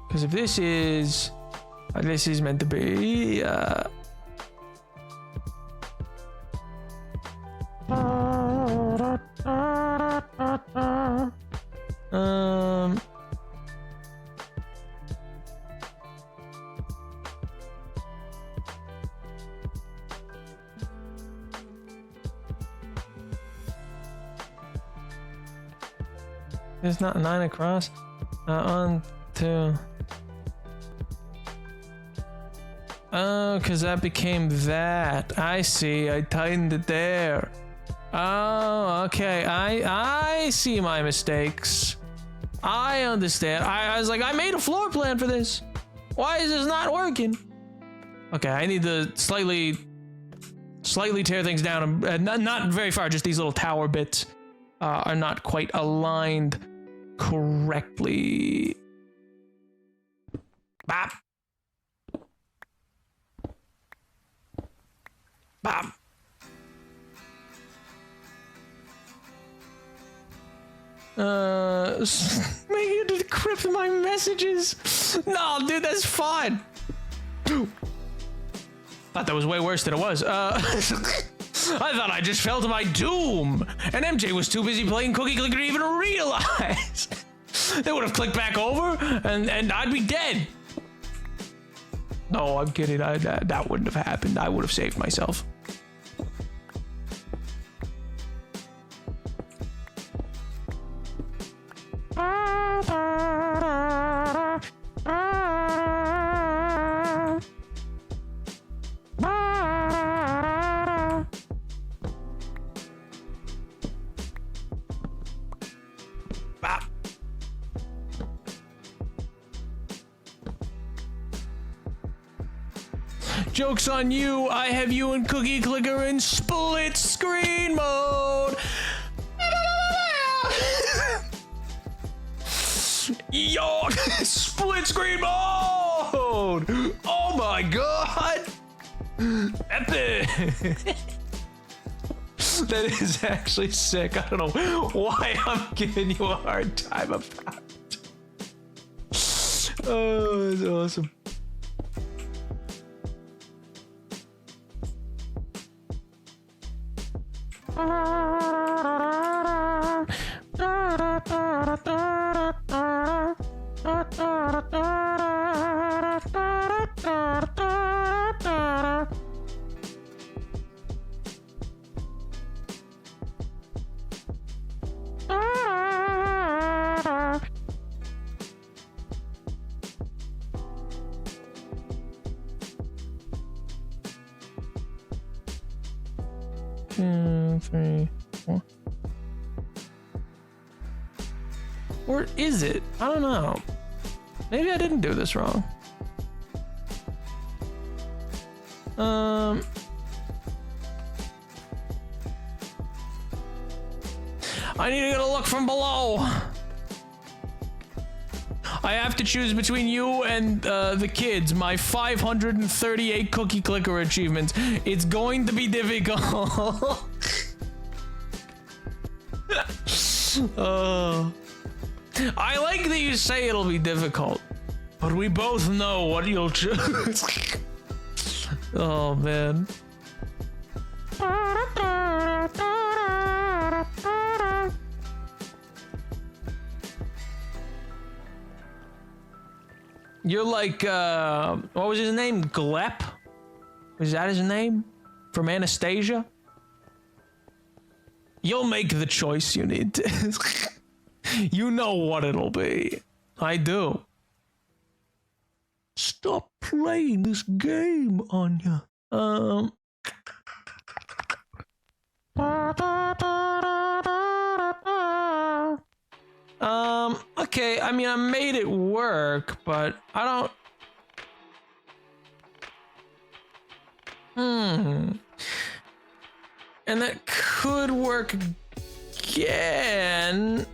Because if this is meant to be, it's not 9 across, on to. Oh, because that became that. I see. I tightened it there. Oh, okay. I see my mistakes. I understand. I was like, I made a floor plan for this. Why is this not working? Okay, I need to slightly tear things down. Not very far, just these little tower bits are not quite aligned correctly. Bop. Bop. Make you decrypt my messages. No, dude, that's fine. Thought that was way worse than it was. I thought I just fell to my doom, and MJ was too busy playing Cookie Clicker to even realize. They would have clicked back over, and I'd be dead. No, I'm kidding. That wouldn't have happened. I would have saved myself. Joke's on you, I have you and Cookie Clicker in split screen mode. Yo, split screen mode. Oh my god. Epic. That is actually sick. I don't know why I'm giving you a hard time about it. Oh, that's awesome. Three, four. Or is it? I don't know. Maybe I didn't do this wrong. I need to get a look from below. I have to choose between you and the kids, my 538 Cookie Clicker achievements. It's going to be difficult. I like that you say it'll be difficult, but we both know what you'll choose. Oh, man. You're like, what was his name? Glep? Was that his name? From Anastasia? You'll make the choice you need to. You know what it'll be. I do. Stop playing this game, Anya. Okay, I mean, I made it work, but I don't... And that could work again.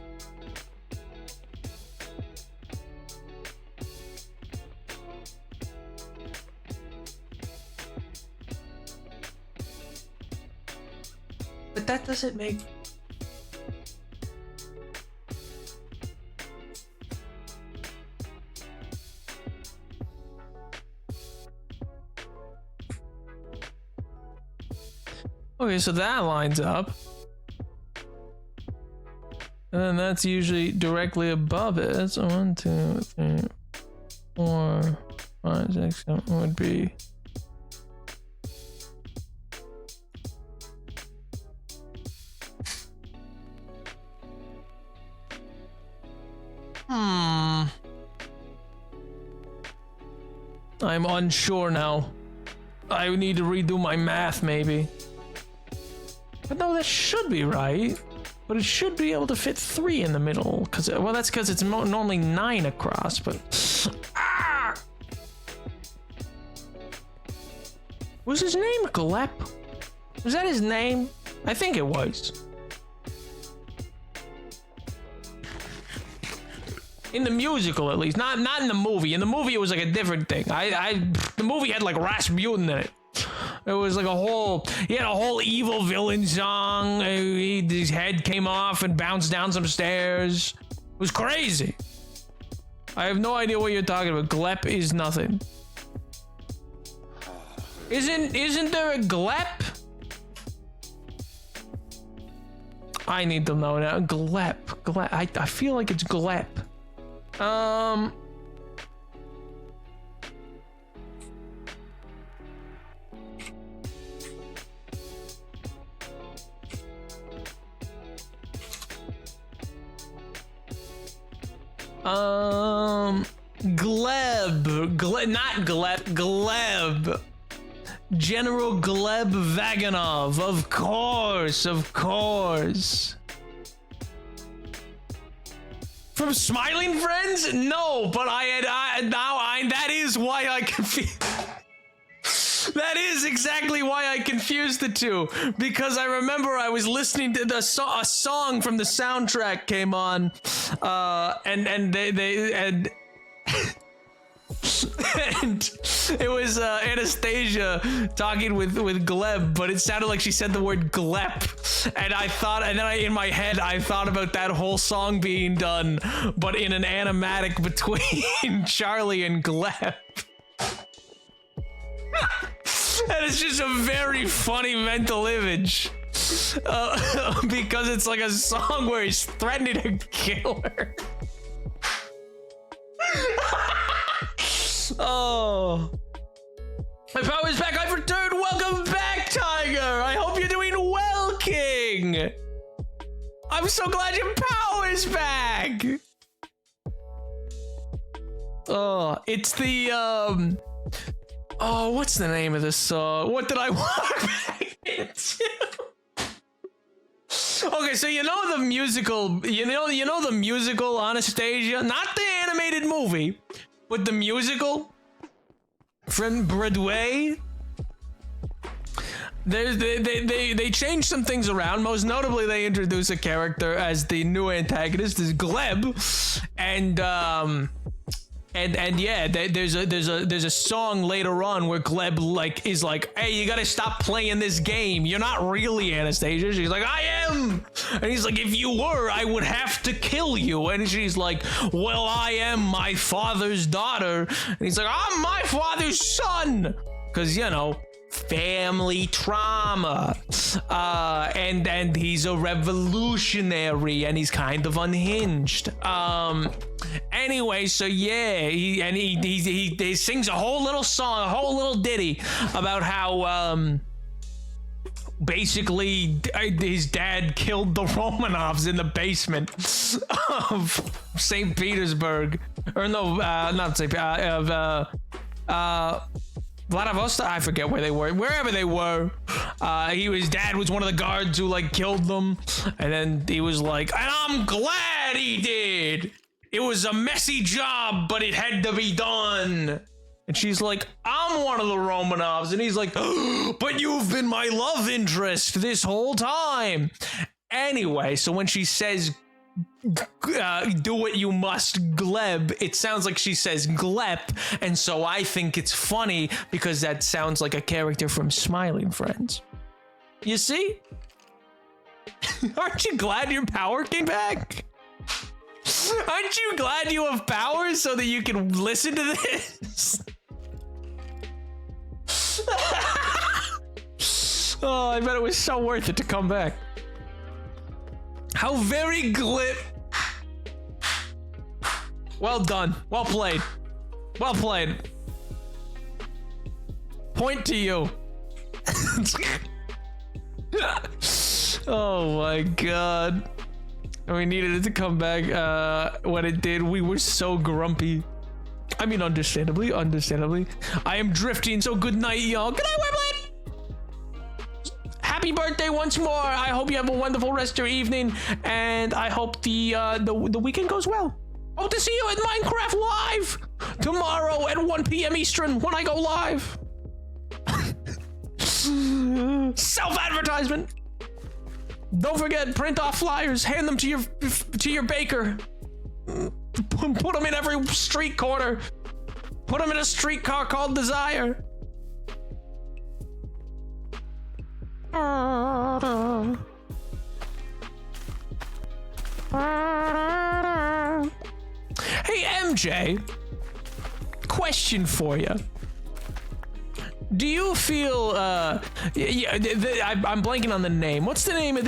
But that doesn't make... Okay, so that lines up. And then that's usually directly above it. So 1, 2, 3, 4, 5, 6, 7 would be... I'm unsure now. I need to redo my math, maybe. But no, that should be right. But it should be able to fit 3 in the middle, because, well, that's because it's normally 9 across, but... Ah! Was his name Glep? Was that his name? I think it was. In the musical, at least. Not in the movie. In the movie, it was like a different thing. The movie had like Rasputin in it. It was like he had a whole evil villain song. His head came off and bounced down some stairs. It was crazy. I have no idea what you're talking about. Glep is nothing. Isn't there a Glep? I need to know now. Glep. I feel like it's Glep. Gleb. General Gleb Vaganov. Of course. From Smiling Friends? No, but that is why I confused. That is exactly why I confused the two, because I remember I was listening to a song from the soundtrack came on, and it was Anastasia talking with Gleb, but it sounded like she said the word Glep, and in my head I thought about that whole song being done, but in an animatic between Charlie and Gleb. And it's just a very funny mental image. Because it's like a song where he's threatening to kill her. Oh. My power's back. I've returned. Welcome back, Tiger. I hope you're doing well, King. I'm so glad your power's back. Oh, it's the, oh, what's the name of this song? What did I walk back into? Okay, so you know the musical, you know the musical Anastasia? Not the animated movie, but the musical from Broadway. They changed some things around. Most notably, they introduced a character as the new antagonist, is Gleb, and yeah, there's a song later on where Gleb is like, hey, you gotta stop playing this game. You're not really Anastasia. She's like, I am. And he's like, if you were, I would have to kill you. And she's like, well, I am my father's daughter. And he's like, I'm my father's son. Because, you know, family trauma. And he's a revolutionary and he's kind of unhinged. Anyway, so yeah, he sings a whole little song, a whole little ditty about how basically his dad killed the Romanovs in the basement of St. Petersburg, or no, not St. Vladivostok, I forget where they were, wherever they were. His dad was one of the guards who like killed them, and then he was like, and I'm glad he did. It was a messy job, but it had to be done. And she's like, I'm one of the Romanovs. And he's like, oh, but you've been my love interest this whole time. Anyway, so when she says, do what you must, Gleb, it sounds like she says Glep. And so I think it's funny because that sounds like a character from Smiling Friends. You see? Aren't you glad your power came back? Aren't you glad you have powers so that you can listen to this? Oh, I bet it was so worth it to come back. How very Glip. Well done. Well played. Well played. Point to you. Oh my god. We needed it to come back. When it did, we were so grumpy. I mean, understandably. I am drifting, so good night, y'all. Good night, Weblet! happy birthday once more. I hope you have a wonderful rest of your evening, and I hope the weekend goes well. Hope to see you at Minecraft Live tomorrow at 1 p.m. Eastern when I go live. Self-advertisement. Don't forget, print off flyers, hand them to your baker. Put them in every street corner. Put them in a streetcar called Desire. Hey MJ, question for you. Do you feel I'm blanking on the name. What's the name of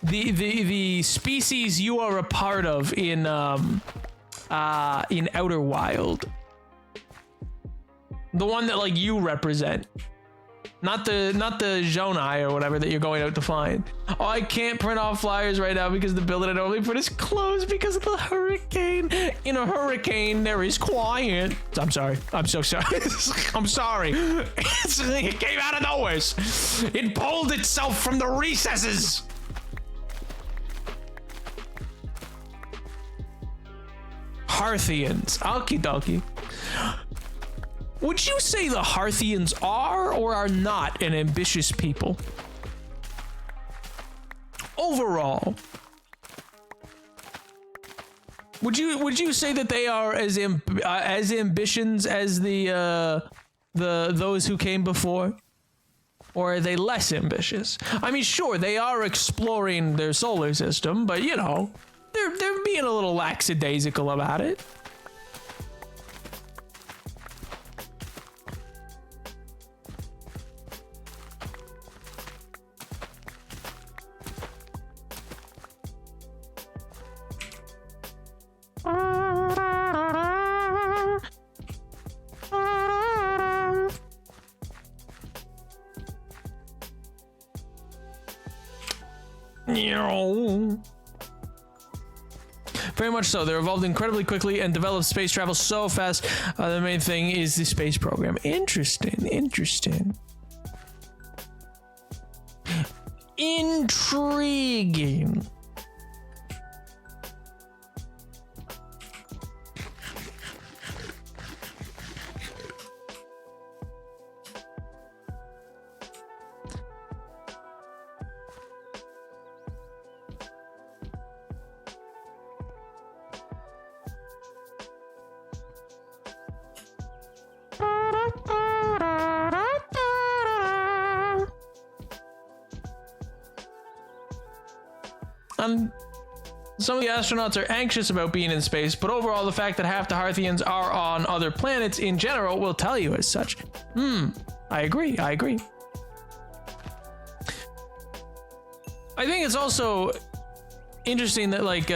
the species you are a part of in Outer Wild? The one that like you represent. Not the Zonai or whatever that you're going out to find. Oh, I can't print off flyers right now because the building I normally put is closed because of the hurricane. In a hurricane, there is quiet. I'm sorry. I'm so sorry. I'm sorry. It came out of nowhere. It pulled itself from the recesses. Hearthians. Okie dokie. Would you say the Hearthians are or are not an ambitious people? Overall. Would you say that they are as ambitions as those who came before? Or are they less ambitious? I mean, sure, they are exploring their solar system, but you know, they're being a little lackadaisical about it. Very much so. They're evolved incredibly quickly and developed space travel so fast. The main thing is the space program. Interesting. Intriguing. Some of the astronauts are anxious about being in space, but overall the fact that half the Hearthians are on other planets in general will tell you as such. I agree. I think it's also interesting that like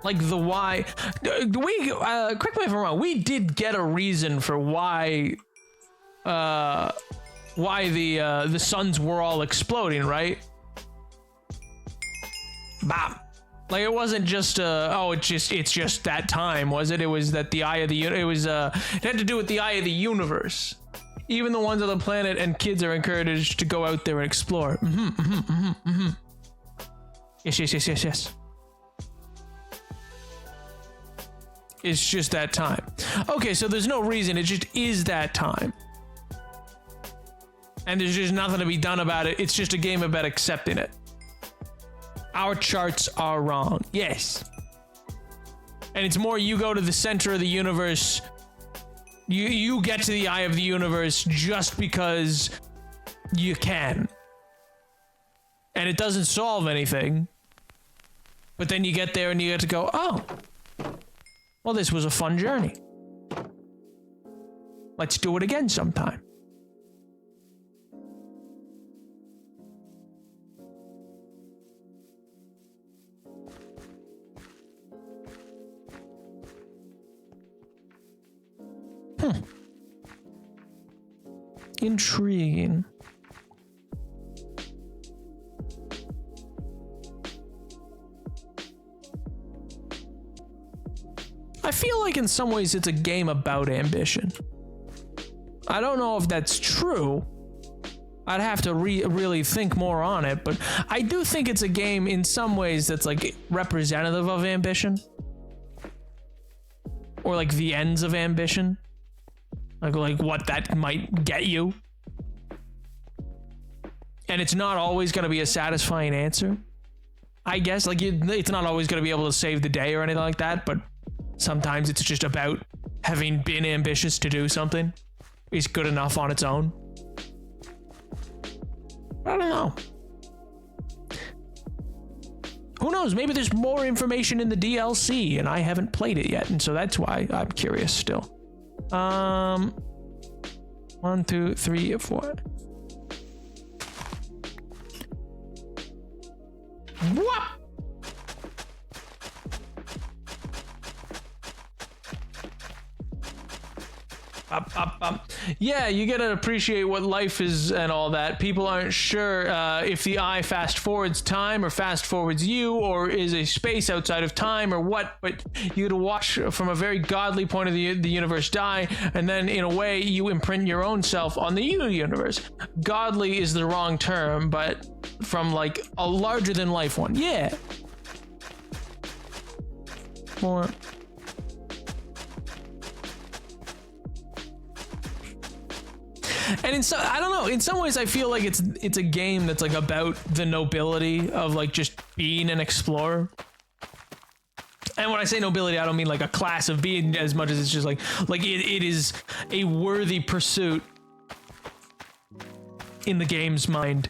like the why we correct me if I'm wrong, we did get a reason for why the suns were all exploding, right? Bam. Like it wasn't just it's just that time, was it? It was that the eye of the it had to do with the eye of the universe. Even the ones on the planet and kids are encouraged to go out there and explore. Yes. It's just that time. Okay, so there's no reason, it just is that time. And there's just nothing to be done about it. It's just a game about accepting it. Our charts are wrong. Yes. And it's more you go to the center of the universe. You get to the eye of the universe just because you can. And it doesn't solve anything. But then you get there and you get to go, oh. Well, this was a fun journey. Let's do it again sometime. Intriguing. I feel like in some ways it's a game about ambition. I don't know if that's true. I'd have to really think more on it, but I do think it's a game in some ways that's like representative of ambition. Or like the ends of ambition. Like what that might get you. And it's not always going to be a satisfying answer. I guess like it's not always going to be able to save the day or anything like that, but sometimes it's just about having been ambitious to do something is good enough on its own. I don't know. Who knows? Maybe there's more information in the DLC and I haven't played it yet, and so that's why I'm curious still. 1, 2, 3, 4. What? Yeah, you gotta appreciate what life is and all that. People aren't sure if the eye fast forwards time or fast forwards you, or is a space outside of time or what, but you gotta watch from a very godly point of the universe die, and then in a way you imprint your own self on the universe. Godly is the wrong term, but from like a larger than life one. Yeah. More. And I don't know, in some ways I feel like it's a game that's like about the nobility of like just being an explorer. And when I say nobility, I don't mean like a class of being as much as it's just like it is a worthy pursuit in the game's mind,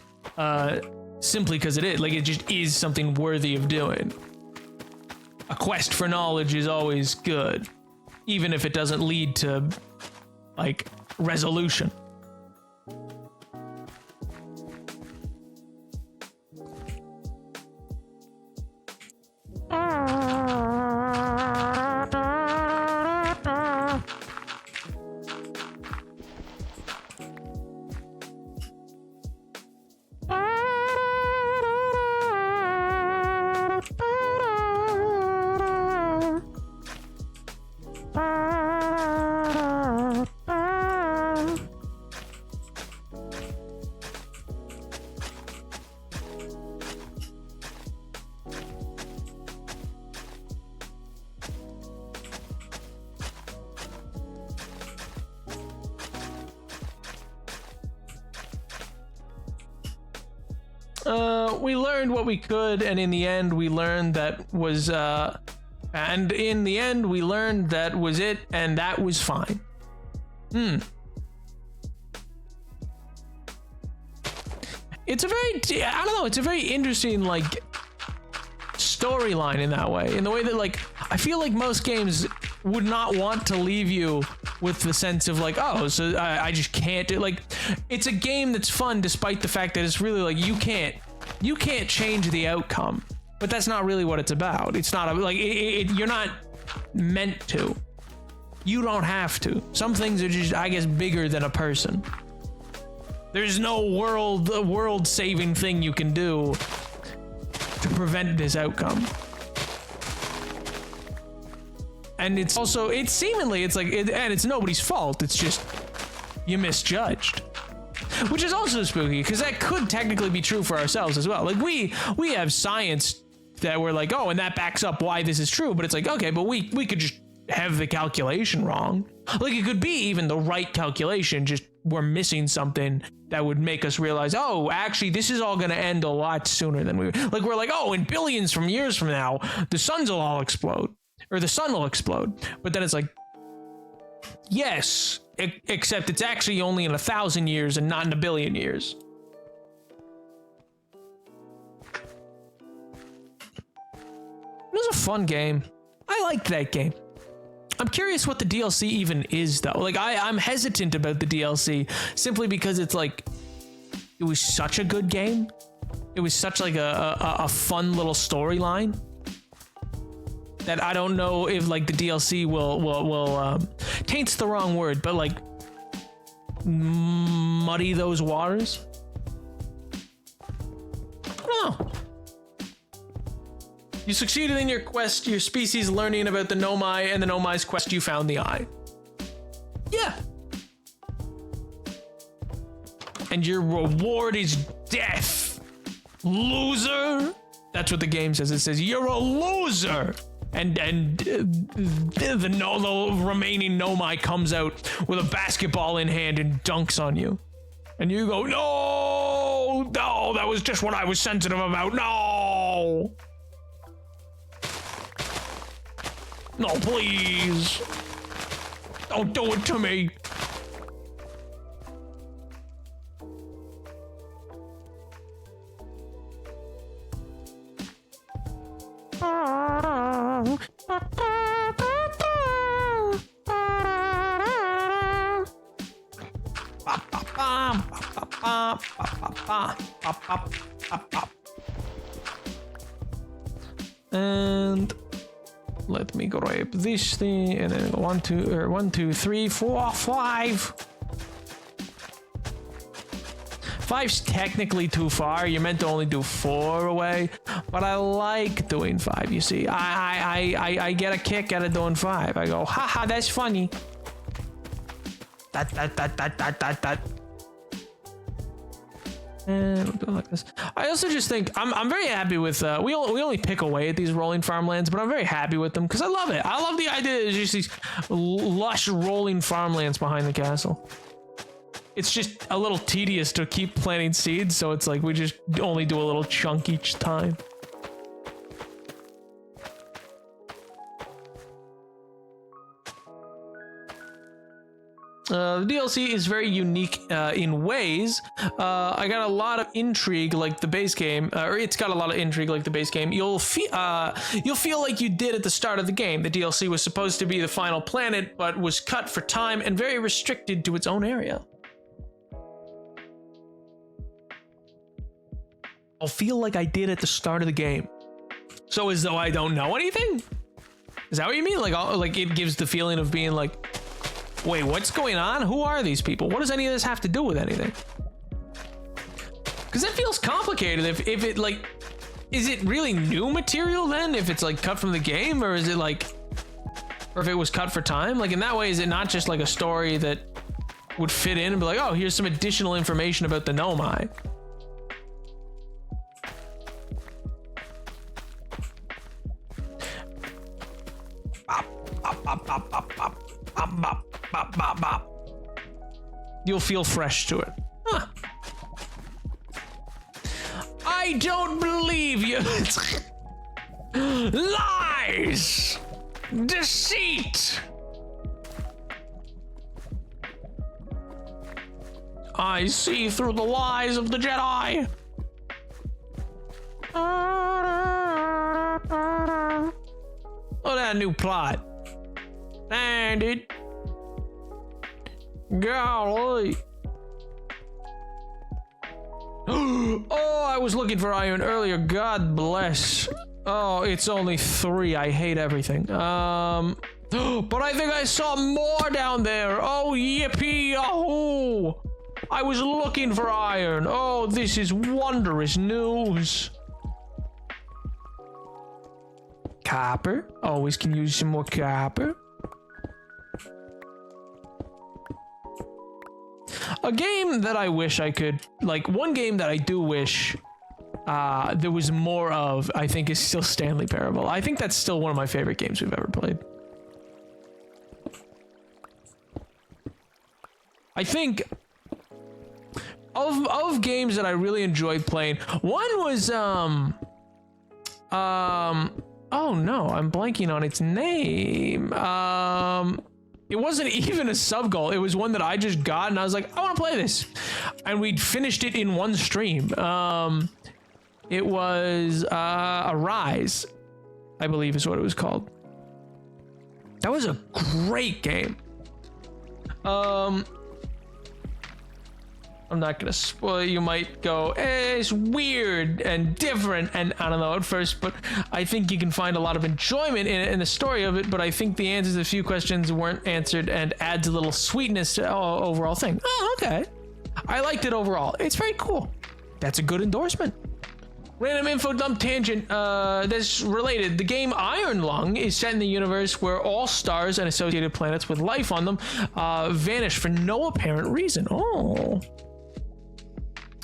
simply because it just is something worthy of doing. A quest for knowledge is always good, even if it doesn't lead to like resolution. We learned what we could, and in the end we learned that was and in the end we learned that was it, and that was fine. It's a very, I don't know, it's a very interesting like storyline in that way, in the way that like I feel like most games would not want to leave you with the sense of like, oh, so I just can't do, like, it's a game that's fun despite the fact that it's really like you can't change the outcome, but that's not really what it's about. It's not like you're not meant to. You don't have to. Some things are just, I guess, bigger than a person. There's no world saving thing you can do to prevent this outcome. And it's also, it's seemingly, it's like, and it's nobody's fault. It's just, you misjudged. Which is also spooky, because that could technically be true for ourselves as well. Like, we have science that we're like, oh, and that backs up why this is true. But it's like, okay, but we could just have the calculation wrong. Like, it could be even the right calculation, just we're missing something that would make us realize, oh, actually, this is all going to end a lot sooner than we, like, we're like, oh, in billions from years from now, the suns will all explode. Or the sun will explode. But then it's like, yes, except it's actually only in 1,000 years and not in 1 billion years. It was a fun game. I liked that game. I'm curious what the DLC even is, though. Like, I'm hesitant about the DLC simply because it's like, it was such a good game. It was such like a fun little storyline that I don't know if like the DLC will taint's the wrong word, but like muddy those waters. I don't know. You succeeded in your quest, your species learning about the Nomai, and the Nomai's quest, you found the eye. Yeah. And your reward is death. Loser. That's what the game says. It says, you're a loser. And the remaining Nomai comes out with a basketball in hand and dunks on you. And you go, no, that was just what I was sensitive about. No. No, please. Don't do it to me. And let me grab this thing, and then 1, 2, 3, 4, 5. 5's technically too far. You're meant to only do 4 away, but I like doing 5. You see, I get a kick out of doing 5. I go, haha, that's funny. That. And we'll go like this. I also just think I'm very happy with we only pick away at these rolling farmlands, but I'm very happy with them because I love it. I love the idea that there's just these lush rolling farmlands behind the castle. It's just a little tedious to keep planting seeds, so it's like we just only do a little chunk each time. The DLC is very unique in ways. I got a lot of intrigue like the base game, or it's got a lot of intrigue like the base game. You'll feel like you did at the start of the game. The DLC was supposed to be the final planet, but was cut for time and very restricted to its own area. I'll feel like I did at the start of the game. So as though I don't know anything? Is that what you mean? Like it gives the feeling of being like, wait, what's going on? Who are these people? What does any of this have to do with anything? Because it feels complicated. If it like, is it really new material then? If it's like cut from the game, or is it like, or if it was cut for time? Like in that way, is it not just like a story that would fit in and be like, oh, here's some additional information about the Nomai? You'll feel fresh to it. Huh. I don't believe you. Lies! Deceit! I see through the lies of the Jedi. Oh, that new plot. Dang, dude. Golly. Oh, I was looking for iron earlier. God bless. Oh, it's only 3. I hate everything. But I think I saw more down there. Oh, yippee yahoo! I was looking for iron. Oh, this is wondrous news. Copper. Always can use some more copper. A game that I wish I could, like, one game that I do wish there was more of, I think, is still Stanley Parable. I think that's still one of my favorite games we've ever played. I think of games that I really enjoyed playing, one was oh no, I'm blanking on its name. It wasn't even a sub goal. It was one that I just got and I was like, I want to play this. And we'd finished it in one stream. It was Arise, I believe is what it was called. That was a great game. I'm not gonna spoil. You might go, it's weird and different, and I don't know at first, but I think you can find a lot of enjoyment in the story of it. But I think the answers to a few questions weren't answered, and adds a little sweetness to the overall thing. Oh, okay. I liked it overall. It's very cool. That's a good endorsement. Random info dump tangent that's related. The game Iron Lung is set in the universe where all stars and associated planets with life on them vanish for no apparent reason. Oh.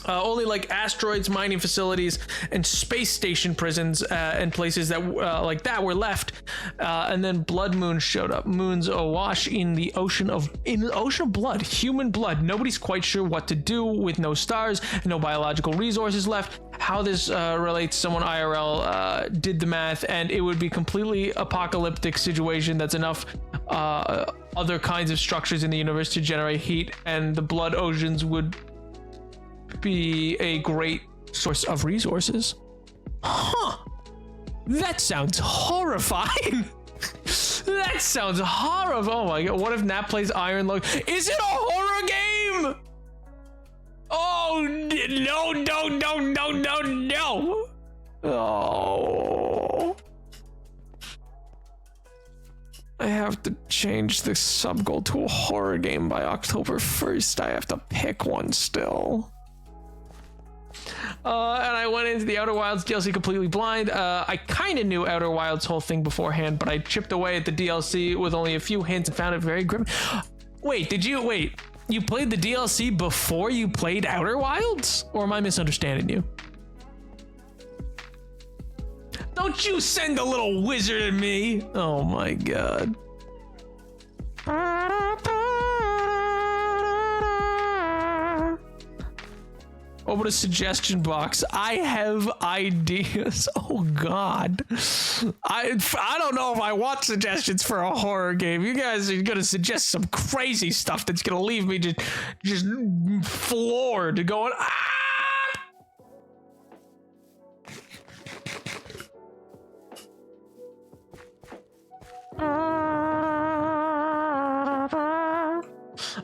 Only like asteroids, mining facilities, and space station prisons and places that like that were left. And then blood moons showed up. Moons awash in the ocean of blood, human blood. Nobody's quite sure what to do with no stars and no biological resources left. How this relates, someone IRL did the math, and it would be completely apocalyptic situation that's enough other kinds of structures in the universe to generate heat, and the blood oceans would be a great source of resources. Huh. That sounds horrifying. That sounds horrible. Oh my god. What if Nat plays Iron Lung? Is it a horror game? Oh, no. Oh. I have to change the sub goal to a horror game by October 1st. I have to pick one still. And I went into the Outer Wilds DLC completely blind. I kind of knew Outer Wilds whole thing beforehand, but I chipped away at the DLC with only a few hints and found it very grim. Wait, you played the DLC before you played Outer Wilds? Or am I misunderstanding you? Don't you send a little wizard at me. Oh my god. Open a suggestion box. I have ideas. Oh god. I don't know if I want suggestions for a horror game. You guys are gonna suggest some crazy stuff that's gonna leave me just floored, going ah!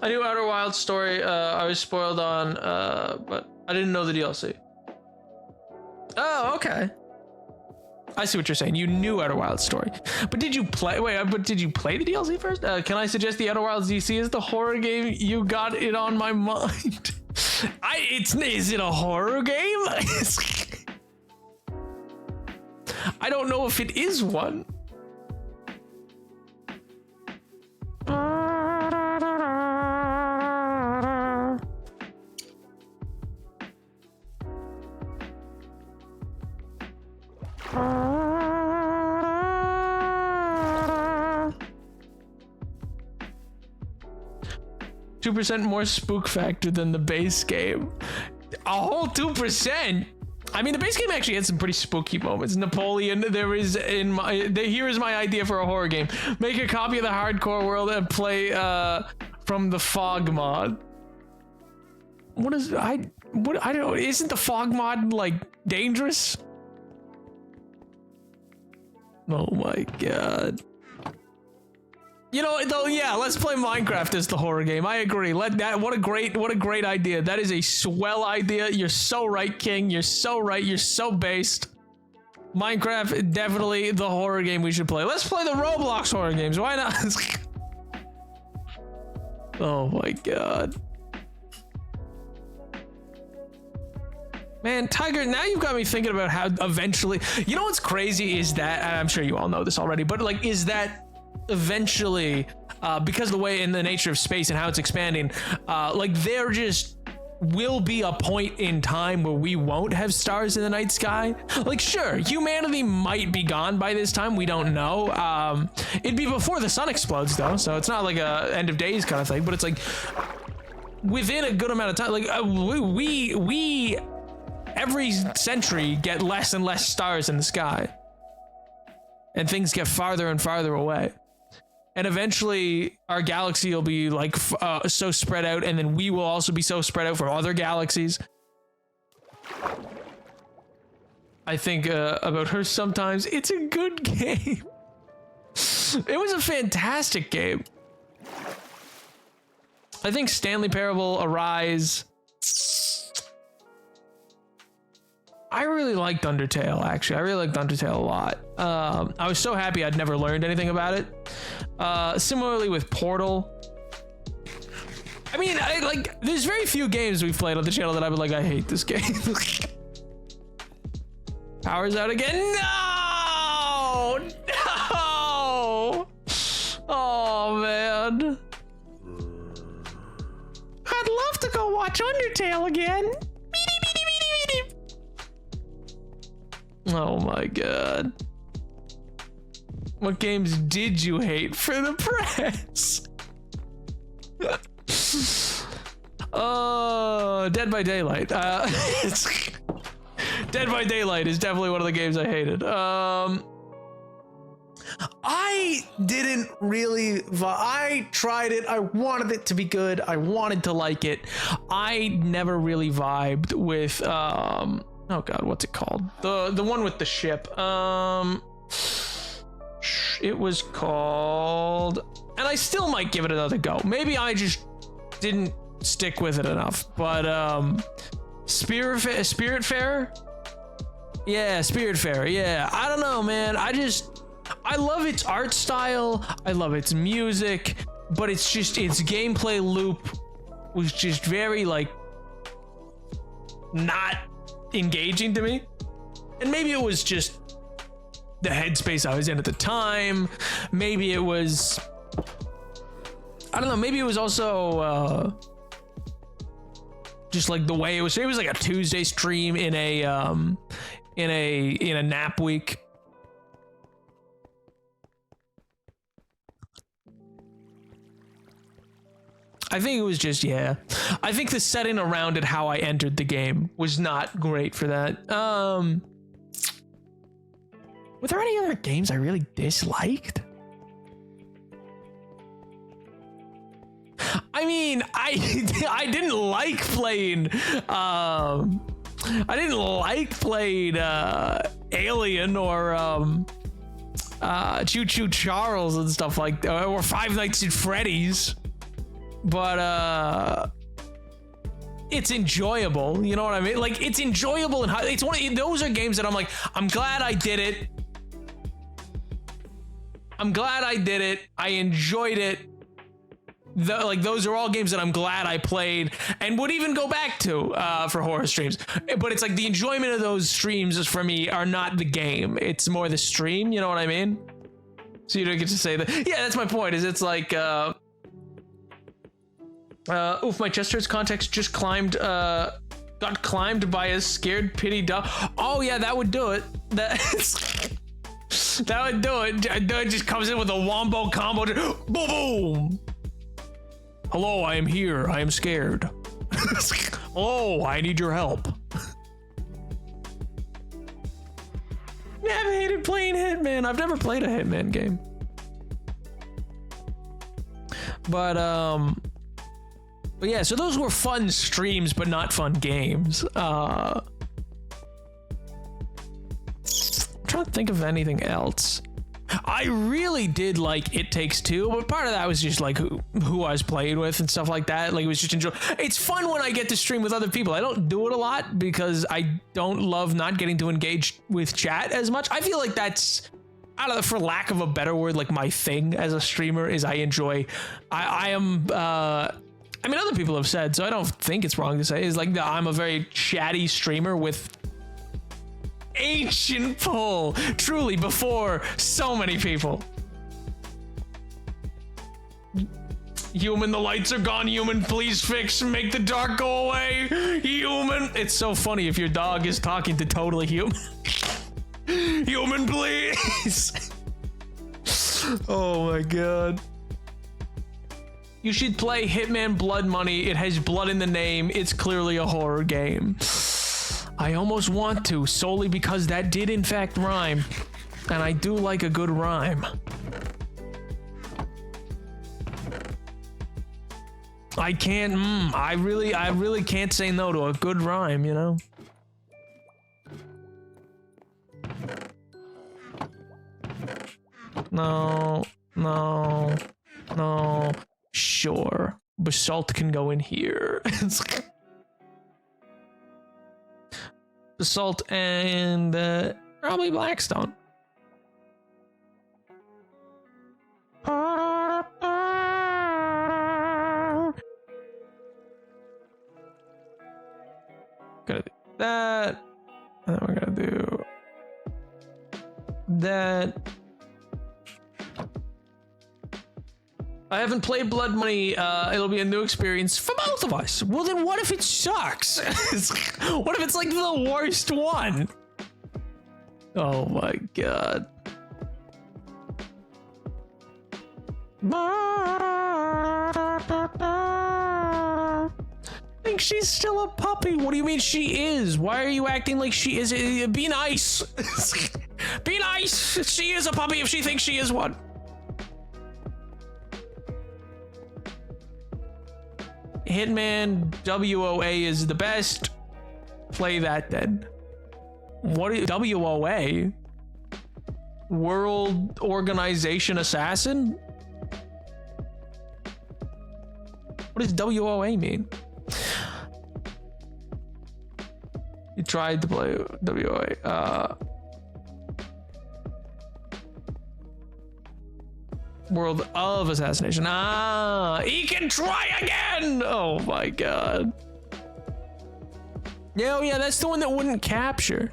I knew Outer Wilds story. I was spoiled on, but I didn't know the DLC. Oh, okay. I see what you're saying. You knew Outer Wilds story, but did you play? Wait, but did you play the DLC first? Can I suggest the Outer Wilds DC is the horror game? You got it on my mind. Is it a horror game? I don't know if it is one. 2% more spook factor than the base game. A whole 2%. I mean, the base game actually had some pretty spooky moments. Napoleon, here is my idea for a horror game. Make a copy of the hardcore world and play from the fog mod. I don't know. Isn't the fog mod like dangerous? Oh my god. You know, though, yeah, let's play Minecraft as the horror game. I agree. What a great idea. That is a swell idea. You're so right, King. You're so right. You're so based. Minecraft, definitely the horror game we should play. Let's play the Roblox horror games. Why not? Oh my god. Man, Tiger, now you've got me thinking about how eventually, you know what's crazy is that, and I'm sure you all know this already, but like, is that eventually, because of the way in the nature of space and how it's expanding, like there just will be a point in time where we won't have stars in the night sky. Like, sure, humanity might be gone by this time. We don't know. It'd be before the sun explodes though, so it's not like a end of days kind of thing, but it's like within a good amount of time. Like we every century get less and less stars in the sky, and things get farther and farther away. And eventually our galaxy will be like so spread out, and then we will also be so spread out from other galaxies. I think about her sometimes. It's a good game. It was a fantastic game. I think Stanley Parable, Arise. I really liked Undertale, actually. I really liked Undertale a lot. I was so happy I'd never learned anything about it. Similarly with Portal. I mean, there's very few games we've played on the channel that I've been like, I hate this game. Power's out again. No! No! Oh, man. I'd love to go watch Undertale again. Oh my god. What games did you hate for the press? Oh, Dead by Daylight. Dead by Daylight is definitely one of the games I hated. I didn't really. I tried it. I wanted it to be good. I wanted to like it. I never really vibed with. Oh god, what's it called? The one with the ship. It was called, and I still might give it another go. Maybe I just didn't stick with it enough. But Spiritfarer? Yeah, Spiritfarer. Yeah, I don't know, man. I love its art style. I love its music, but it's just its gameplay loop was just very like not engaging to me. And maybe it was just the headspace I was in at the time. Maybe it was, I don't know, maybe it was also just like the way it was like a Tuesday stream in a nap week. I think it was just, yeah. I think the setting around it, how I entered the game, was not great for that. Were there any other games I really disliked? I mean, I didn't like playing Alien or Choo Choo Charles and stuff like that, or Five Nights at Freddy's. But it's enjoyable, you know what I mean? Like, it's enjoyable, and it's one of those are games that I'm like, I'm glad I did it. I'm glad I did it. I enjoyed it. Like, those are all games that I'm glad I played and would even go back to for horror streams. But it's like the enjoyment of those streams for me are not the game. It's more the stream, you know what I mean? So you don't get to say that. Yeah, that's my point, is it's like, oof, my chest hurts context just got climbed by a scared pity dog. Oh yeah, that would do it. That would do it. It just comes in with a wombo combo. Boom, boom. Hello, I am here. I am scared. Oh, I need your help. I've hated playing Hitman. I've never played a Hitman game. But yeah, so those were fun streams, but not fun games. I'm trying to think of anything else. I really did like It Takes Two, but part of that was just like who I was playing with and stuff like that. Like, it was just enjoy. It's fun when I get to stream with other people. I don't do it a lot because I don't love not getting to engage with chat as much. I feel like that's, I don't know, for lack of a better word, like my thing as a streamer is I enjoy. I am. I mean, other people have said, so I don't think it's wrong to say, is like I'm a very chatty streamer with ancient pull, truly, before so many people. Human, the lights are gone. Human, please fix, make the dark go away. Human. It's so funny if your dog is talking to totally human. Human, please. Oh my god. You should play Hitman Blood Money. It has blood in the name. It's clearly a horror game. I almost want to, solely because that did in fact rhyme. And I do like a good rhyme. I can't, I really can't say no to a good rhyme, you know? No, no, no. Sure, Basalt can go in here. Basalt and probably Blackstone. Gonna do that, and then we're gonna do that I haven't played Blood Money. It'll be a new experience for both of us. Well, then what if it sucks? What if it's like the worst one? Oh my god. I think she's still a puppy. What do you mean she is? Why are you acting like she is? Be nice. Be nice. She is a puppy if she thinks she is one. Hitman WOA is the best. Play that then. What is WOA? World Organization Assassin? What does WOA mean? You tried to play WOA. World of Assassination. Ah, he can try again. Oh my god. Yeah, oh yeah, that's the one that wouldn't capture.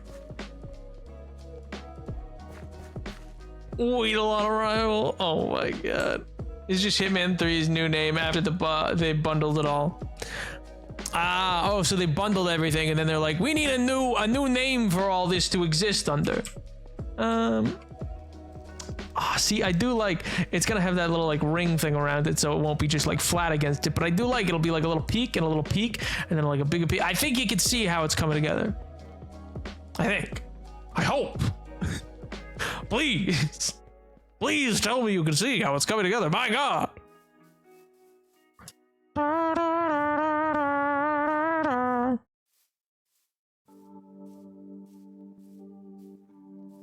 Wait a lot of rival. Oh my god. It's just Hitman 3's new name after they bundled it all. Ah, oh, so they bundled everything and then they're like, we need a new name for all this to exist under. See, I do like it's gonna have that little like ring thing around it, so it won't be just like flat against it. But I do like it'll be like a little peak and a little peak, and then like a bigger peak. I think you can see how it's coming together. I hope. Please, please tell me you can see how it's coming together. My God.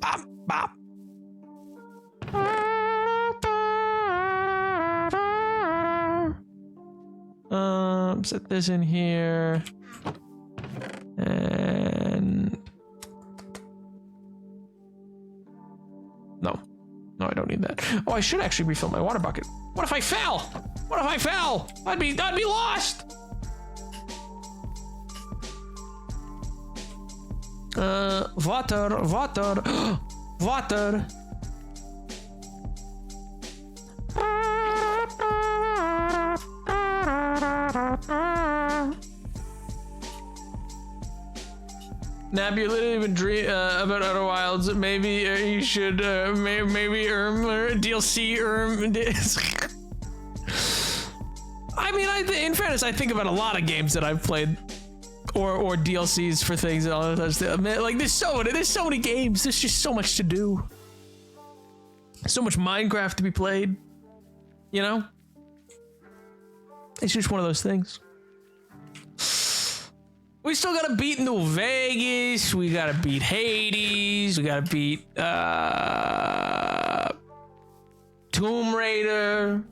Bop, bop. Set this in here, and no, I don't need that. Oh, I should actually refill my water bucket. What if I fell? What if I fell? I'd be lost. Water, water. Nab, you're literally been dreaming about Outer Wilds. Maybe you should, maybe DLC I mean, in fairness, I think about a lot of games that I've played, or DLCs for things and all that stuff. Like, there's so many games. There's just so much to do. So much Minecraft to be played. You know? It's just one of those things. We still gotta beat New Vegas. We gotta beat Hades. We gotta beat Tomb Raider.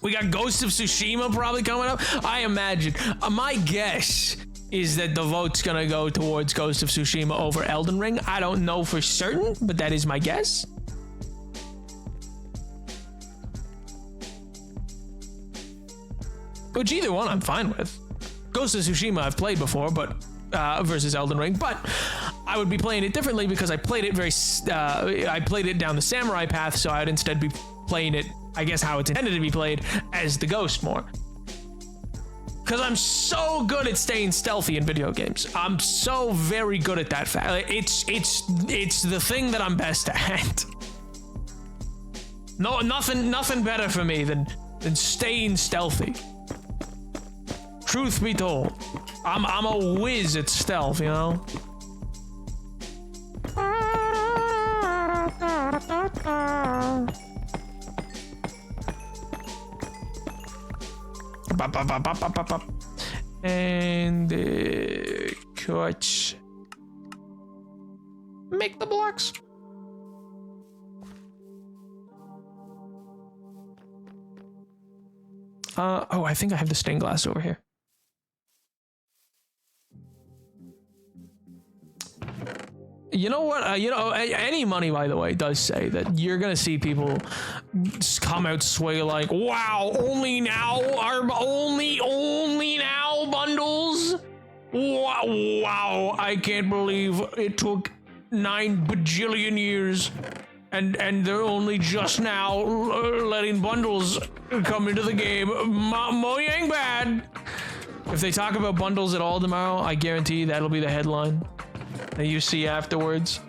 We got Ghost of Tsushima probably coming up. I imagine. My guess is that the vote's gonna go towards Ghost of Tsushima over Elden Ring. I don't know for certain, but that is my guess. Which either one I'm fine with. Ghost of Tsushima I've played before, but versus Elden Ring, but I would be playing it differently because I played it I played it down the samurai path, so I'd instead be playing it, I guess how it's intended to be played, as the Ghost more. Because I'm so good at staying stealthy in video games. I'm so very good at that fact. It's the thing that I'm best at. No, nothing better for me than staying stealthy. Truth be told, I'm a whiz at stealth, you know? And cut. Make the blocks. Oh, I think I have the stained glass over here. You know what? Any money, by the way, does say that you're gonna see people come out sway like, "Wow, only now bundles." Wow, I can't believe it took 9 bajillion years, and they're only just now letting bundles come into the game. Mojang bad. If they talk about bundles at all tomorrow, I guarantee that'll be the headline that you see afterwards.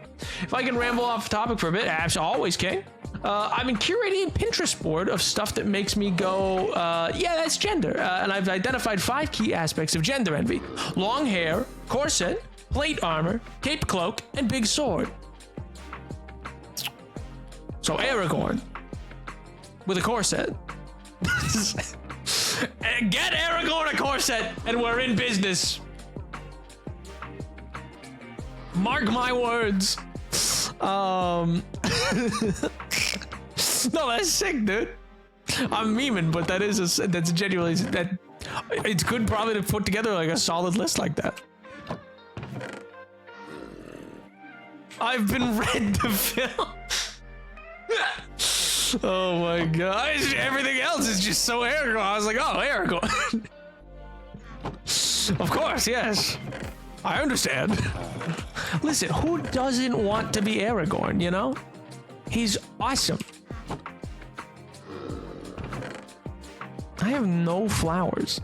If I can ramble off topic for a bit, as always, King. I've been curating a Pinterest board of stuff that makes me go, yeah, that's gender. And I've identified 5 key aspects of gender envy: long hair, corset, plate armor, cape cloak, and big sword. So Aragorn with a corset. Get Aragorn a corset and we're in business. Mark my words. No, that's sick, dude. I'm memeing, but that's genuinely, that it's good probably to put together like a solid list like that. I've been read to film. Oh my god. Everything else is just so Aragorn. I was like, oh, Aragorn. Of course, yes. I understand. Listen, who doesn't want to be Aragorn, you know? He's awesome. I have no flowers.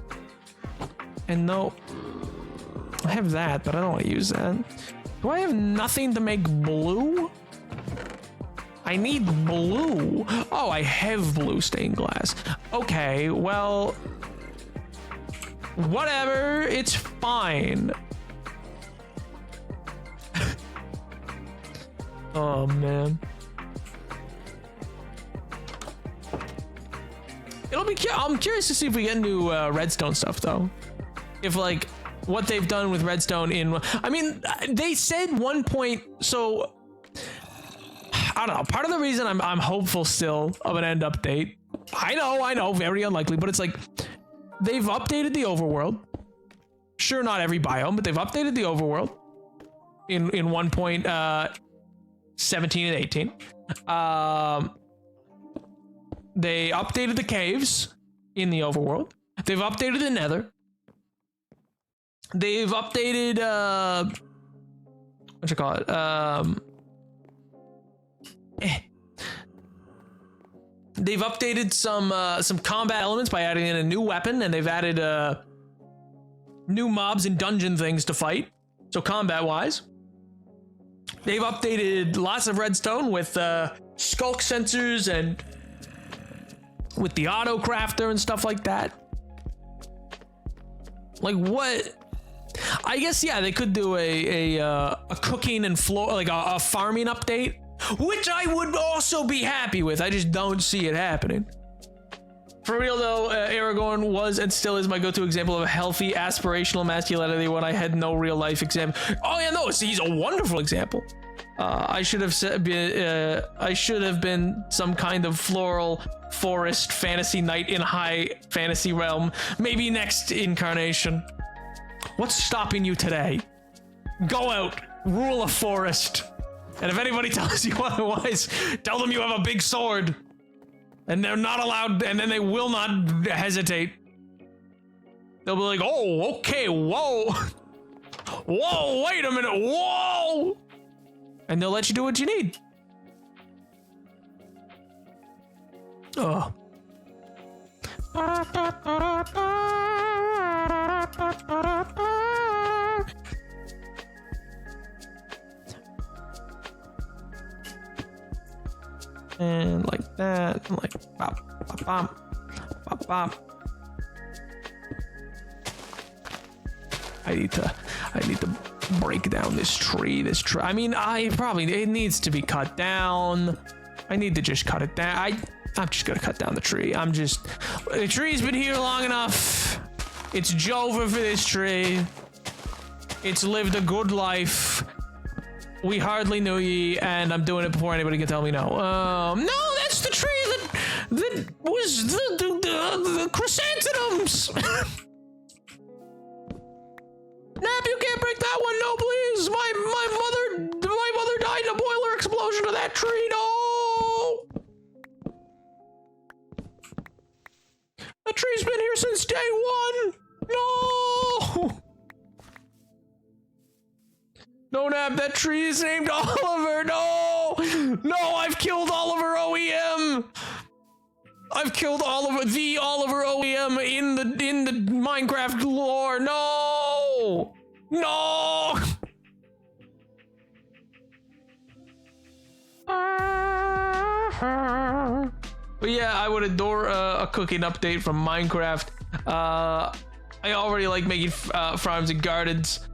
And no... I have that, but I don't want to use that. Do I have nothing to make blue? I need blue. Oh, I have blue stained glass. Okay, well... whatever, it's fine. Oh, man. I'm curious to see if we get new Redstone stuff, though. If, like, what they've done with Redstone in... I mean, they said 1 point... So, I don't know. Part of the reason I'm hopeful still of an end update... I know, very unlikely, but it's like... They've updated the overworld. Sure, not every biome, but they've updated the overworld. In 1.17 and 18. They updated the caves in the overworld. They've updated the nether. They've updated, what you call it? They've updated some combat elements by adding in a new weapon, and they've added, new mobs and dungeon things to fight. So combat-wise. They've updated lots of redstone with, skulk sensors and with the auto crafter and stuff like that. Like what? I guess, yeah, they could do a cooking and floor, like a farming update, which I would also be happy with. I just don't see it happening. For real though, Aragorn was and still is my go-to example of a healthy aspirational masculinity when I had no real life example. Oh yeah, no, he's a wonderful example. I should have been some kind of floral forest fantasy knight in high fantasy realm. Maybe next incarnation. What's stopping you today? Go out, rule a forest. And if anybody tells you otherwise, tell them you have a big sword. And they're not allowed, and then they will not hesitate. They'll be like, oh, okay, whoa. Whoa, wait a minute, whoa. And they'll let you do what you need. Oh. And like that, and like bop, bop, bop, bop, bop. I need to break down this tree. I mean, it needs to be cut down. I need to just cut it down. I'm just gonna cut down the tree. The tree's been here long enough. It's Jova for this tree. It's lived a good life. We hardly knew ye, and I'm doing it before anybody can tell me no. No, that's the tree that was the chrysanthemums. Nap, you can't break that one, no, please. My mother died in a boiler explosion of that tree. No. The tree's been here since day one. No. Don't have that tree is named Oliver. No, no, I've killed Oliver OEM. I've killed the Oliver OEM in the Minecraft lore. No, no. But yeah, I would adore a cooking update from Minecraft. I already like making farms and gardens.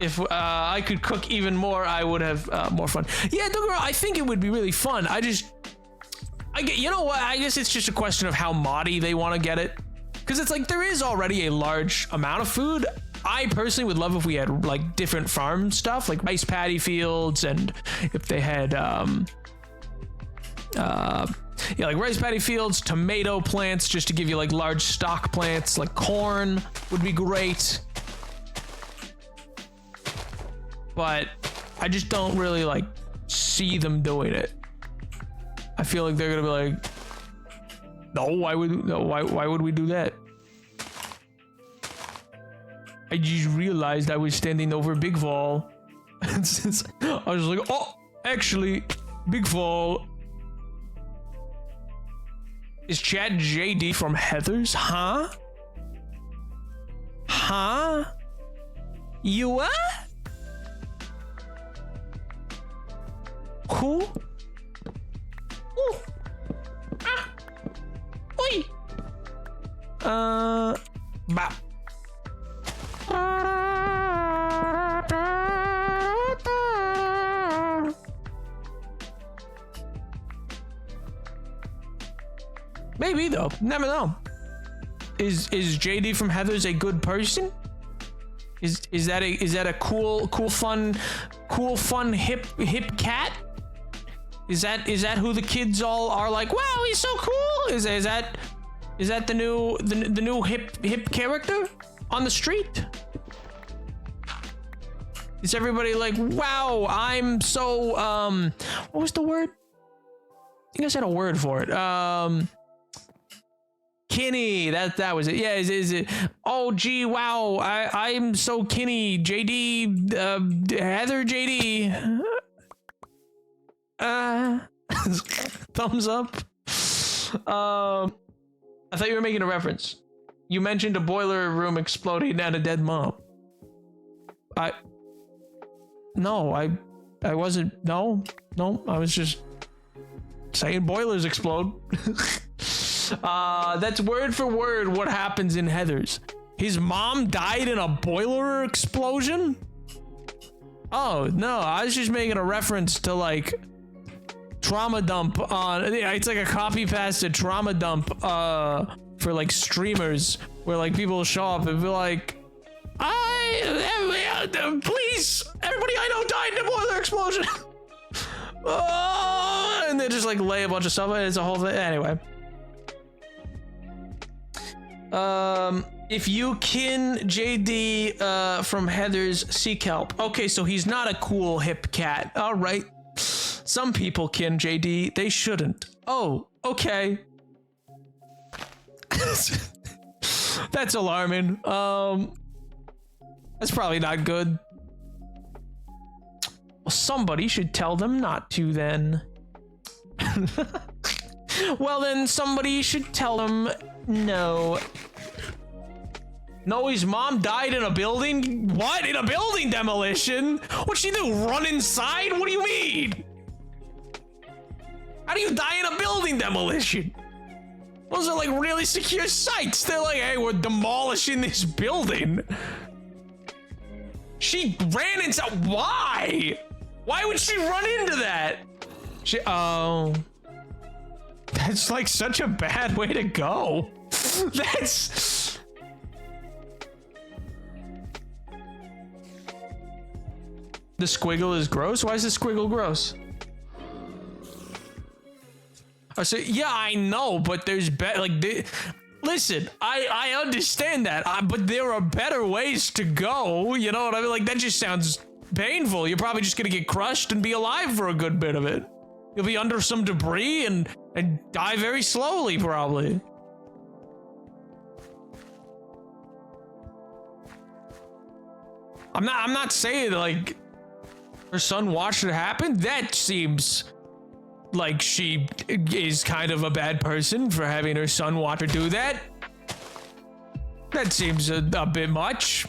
If I could cook even more, I would have more fun. Yeah, don't get me wrong, I think it would be really fun. You know what? I guess it's just a question of how moddy they want to get it. Because it's like there is already a large amount of food. I personally would love if we had like different farm stuff, like rice paddy fields, and if they had yeah, like rice paddy fields, tomato plants, just to give you like large stock plants, like corn would be great. But I just don't really like see them doing it. I feel like they're gonna be like, no, why would we do that? I just realized I was standing over Big Fall. I was like, oh, actually, Big Fall. Is chat JD from Heathers? Huh? Huh? You what? Who? Ooh. Ah. Oi. Bop. Maybe though, never know. Is JD from Heathers a good person? Is that a cool fun hip cat? Is that who the kids all are like? Wow, he's so cool. Is that the new hip character on the street? Is everybody like, wow, I'm so what was the word? I think I said a word for it. Kenny, that was it. Yeah, is it? Oh, gee, wow, I'm so Kenny. JD, Heather, JD. Thumbs up. I thought you were making a reference. You mentioned a boiler room exploding and a dead mom. I wasn't. No, I was just saying boilers explode. That's word for word what happens in Heathers. His mom died in a boiler explosion? Oh, no, I was just making a reference to like Trauma Dump on, it's like a copy paste Trauma Dump for like streamers where like people show up and be like, please, everybody I know died in a boiler explosion. Oh, and they just like lay a bunch of stuff. It's a whole thing. Anyway. If you kin JD from Heathers, seek help. Okay, so he's not a cool hip cat. All right. Some people kin JD, they shouldn't. Oh, okay. That's alarming. That's probably not good. Well, somebody should tell them not to then. Well, then somebody should tell them no. No, his mom died in a building? What? In a building demolition? What'd she do? Run inside? What do you mean? How do you die in a building demolition? Those are like really secure sites. They're like, hey, we're demolishing this building. She ran inside. Why? Why would she run into that? Oh. That's like such a bad way to go. That's... The squiggle is gross? Why is the squiggle gross? I say, yeah, I know, but there's listen, I understand that, but there are better ways to go. You know what I mean? Like, that just sounds painful. You're probably just gonna get crushed and be alive for a good bit of it. You'll be under some debris and die very slowly, probably. I'm not saying like her son watched it happen. That seems like she is kind of a bad person for having her son watch her do that. That seems a bit much.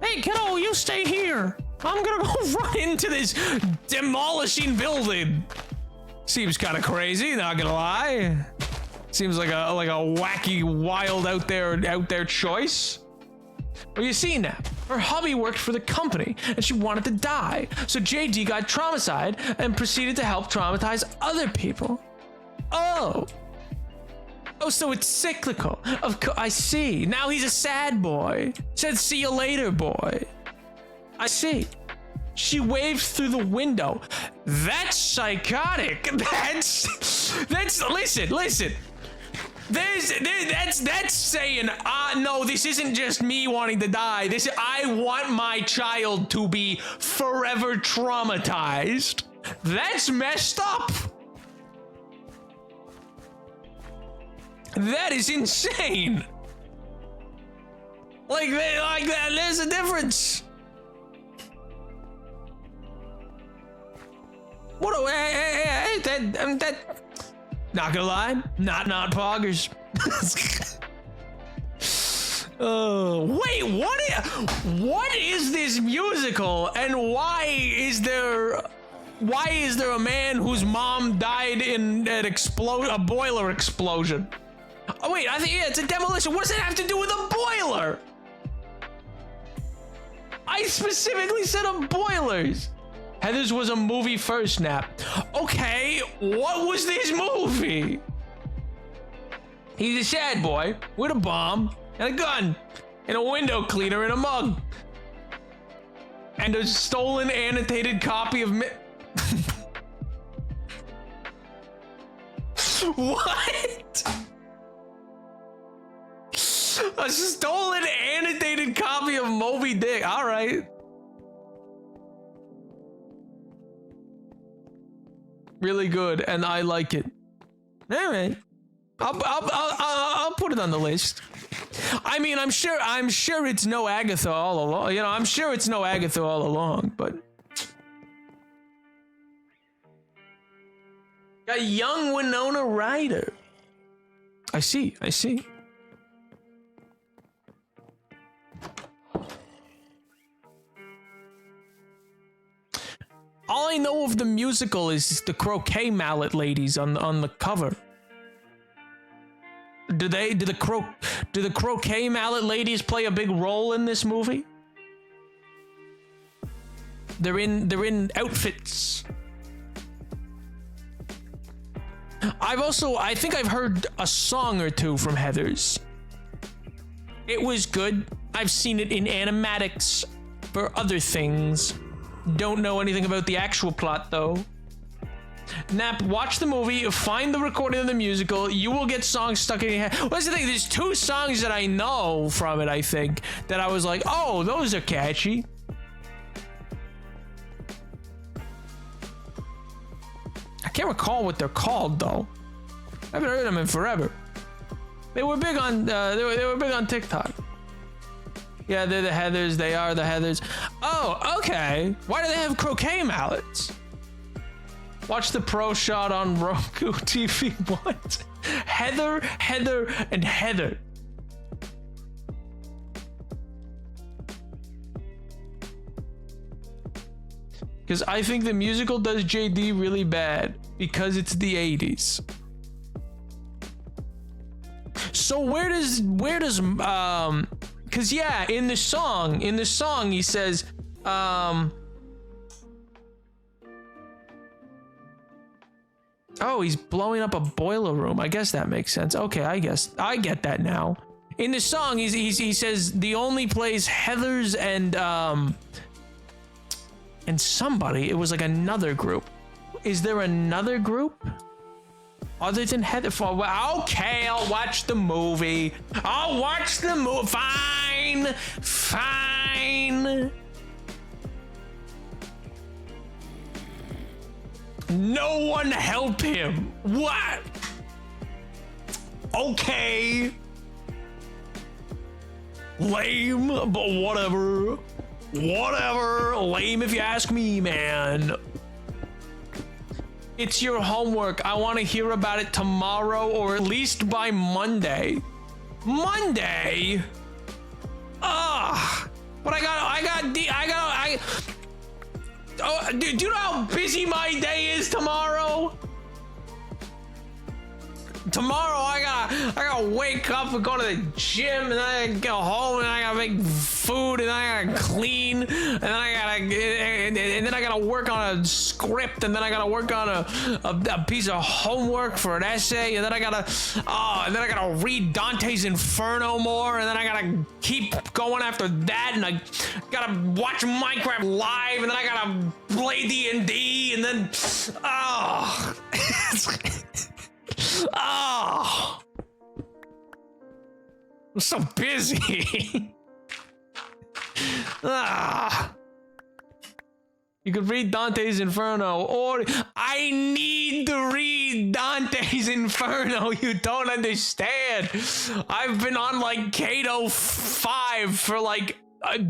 Hey, kiddo, you stay here. I'm gonna go run into this demolishing building. Seems kind of crazy, not gonna lie. Seems like a wacky, wild out there choice. Well, you see now, her hubby worked for the company and she wanted to die. So JD got traumatized and proceeded to help traumatize other people. Oh, so it's cyclical. I see. Now he's a sad boy. Said, see you later, boy. I see. She waved through the window. That's psychotic. That's listen. That's saying, no, this isn't just me wanting to die. I want my child to be forever traumatized. That's messed up. That is insane. Like that, there's a difference. What? Hey, that. Not gonna lie, not poggers. Wait, what is this musical, and why is there a man whose mom died in a boiler explosion? Oh wait, I think it's a demolition. What does that have to do with a boiler? I specifically said of boilers. Heathers was a movie first, Nap. Okay, what was this movie? He's a sad boy with a bomb and a gun and a window cleaner and a mug. And a stolen annotated copy of What? A stolen annotated copy of Moby Dick. All right. Really good, and I like it. All right. I'll put it on the list. I mean, I'm sure it's no Agatha all along. You know, I'm sure it's no Agatha all along, but a young Winona Ryder. I see. All I know of the musical is the croquet mallet ladies on the cover. Do the croquet mallet ladies play a big role in this movie? They're in outfits. I think I've heard a song or two from Heathers. It was good. I've seen it in animatics for other things. Don't know anything about the actual plot though. Nap, watch the movie, find the recording of the musical, you will get songs stuck in your head. What's the thing? There's 2 songs that I know from it, I think, that I was like, oh, those are catchy. I can't recall what they're called though. I haven't heard them in forever. They were big on they were big on TikTok. Yeah, they're the Heathers. They are the Heathers. Oh, okay. Why do they have croquet mallets? Watch the pro shot on Roku TV. What? Heather, and Heather. Because I think the musical does JD really bad because it's the 80s. So where does because yeah, in the song he says oh, he's blowing up a boiler room. I guess that makes sense. Okay, I guess I get that now. In the song he says the only place Heathers and somebody, it was like another group. Is there another group other than Heather? Okay, I'll watch the movie. Fine. No one help him. What? Okay. Lame, but whatever. Whatever. Lame if you ask me, man. It's your homework. I want to hear about it tomorrow or at least by Monday. Monday? Ugh. But oh, do you know how busy my day is tomorrow? Tomorrow I gotta wake up and go to the gym, and then I gotta go home, and I gotta make food, and then I gotta clean, and then I gotta work on a script, and then I gotta work on a piece of homework for an essay, and then I gotta read Dante's Inferno more, and then I gotta keep going after that, and I gotta watch Minecraft live, and then I gotta play D&D, and then oh, I'm so busy. You could read Dante's Inferno, or I need to read Dante's Inferno. You don't understand. I've been on like Cato 5 for like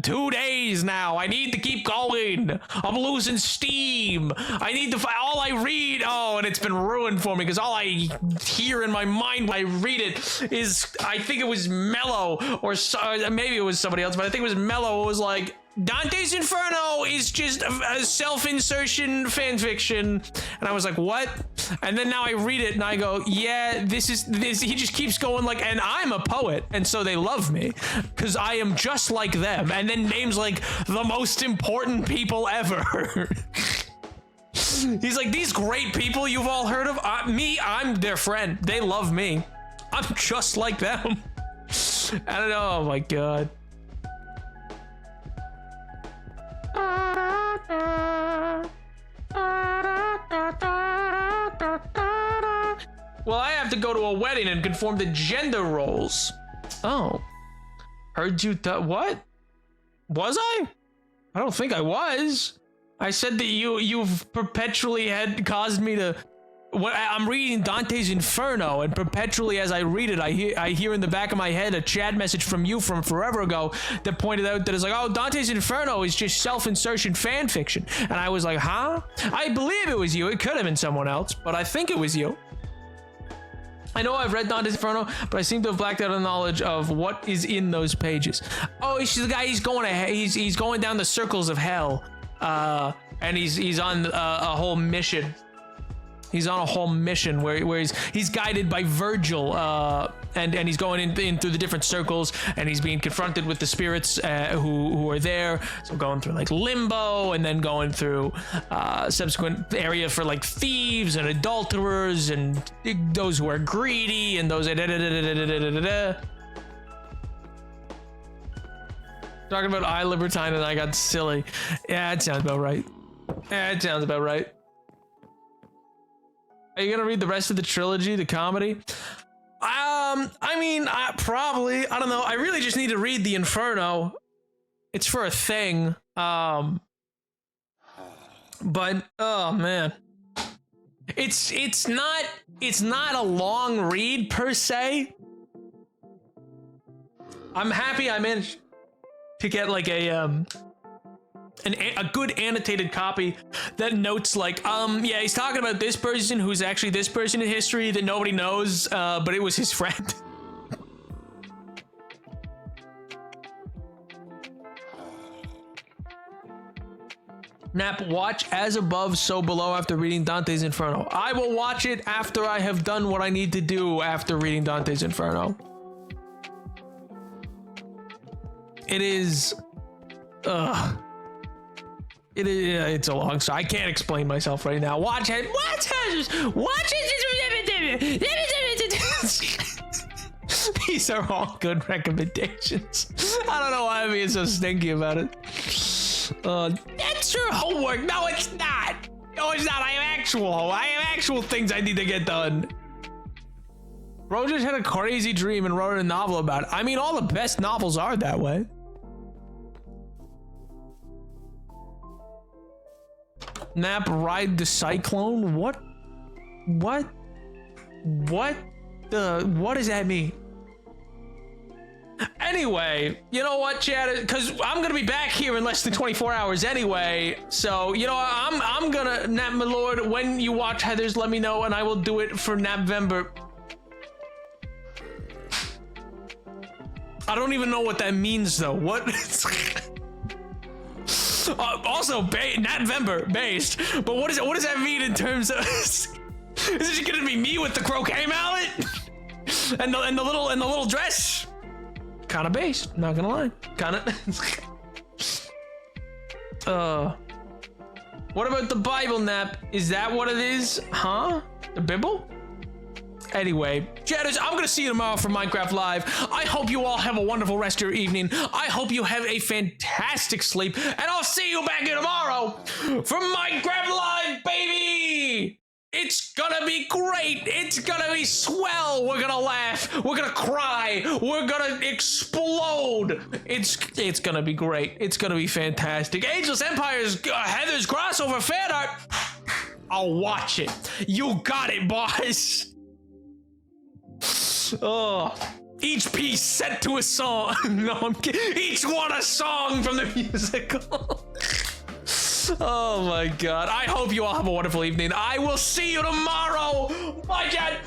2 days now. I need to keep going. I'm losing steam. I need to all I read. Oh, and it's been ruined for me because all I hear in my mind when I read it is, I think it was Mello, or maybe it was somebody else, but I think it was Mello. It was like, Dante's Inferno is just a self-insertion fanfiction. And I was like, what? And then now I read it and I go, yeah, this. He just keeps going like, and I'm a poet, and so they love me because I am just like them. And then names like the most important people ever. He's like, these great people you've all heard of, I'm their friend. They love me. I'm just like them. I don't know. Oh my God. Well, I have to go to a wedding and conform to gender roles. Oh. Heard you what? Was I? I don't think I was. I said that you've perpetually had caused me to... I'm reading Dante's Inferno, and perpetually as I read it, I hear in the back of my head a chat message from you from forever ago that pointed out that it's like, oh, Dante's Inferno is just self-insertion fan fiction. And I was like, huh? I believe it was you. It could have been someone else, but I think it was you. I know I've read Dante's Inferno, but I seem to have blacked out on knowledge of what is in those pages. Oh, he's the guy. He's going down the circles of hell, and he's on a whole mission. He's on a whole mission where he's guided by Virgil, and he's going in through the different circles, and he's being confronted with the spirits who are there. So going through like limbo, and then going through subsequent area for like thieves and adulterers and those who are greedy and those. Talking about I Libertine, and I got silly. Yeah, it sounds about right. Are you gonna read the rest of the trilogy, the comedy? I mean, probably. I don't know. I really just need to read the Inferno. It's for a thing. But oh man, it's not a long read per se. I'm happy I managed to get like a good annotated copy that notes like, yeah, he's talking about this person who's actually this person in history that nobody knows, but it was his friend. Nap, watch As Above, So Below after reading Dante's Inferno. I will watch it after I have done what I need to do after reading Dante's Inferno. It is... It's a long story. I can't explain myself right now. Watch it. These are all good recommendations. I don't know why I'm being so stinky about it. That's your homework. No, it's not. No, it's not. I have actual things I need to get done. Bro just had a crazy dream and wrote a novel about it. I mean, all the best novels are that way. Nap, ride the cyclone? What does that mean? And Anyway, you know what, Chad? Because I'm gonna be back here in less than 24 hours anyway. So you know, I'm gonna nap, my lord. When you watch Heathers, let me know, and I will do it for Napvember. I don't even know what that means though. What? Also, Napvember based. But what does that mean in terms of? Is it gonna be me with the croquet mallet and the little dress? Kind of based, not gonna lie. Kind of. What about the Bible, Nap? Is that what it is? Huh? The Bible? Anyway, chatters, I'm gonna see you tomorrow for Minecraft Live. I hope you all have a wonderful rest of your evening. I hope you have a fantastic sleep, and I'll see you back here tomorrow for Minecraft Live, baby! It's gonna be great. It's gonna be swell. We're gonna laugh. We're gonna cry. We're gonna explode. It's gonna be great. It's gonna be fantastic. Ageless Empire's Heather's crossover fan art. I'll watch it. You got it, boys. Oh, each piece set to a song. No, I'm kidding. Each one a song from the musical. Oh my god. I hope you all have a wonderful evening. I will see you tomorrow. Bye, Chad.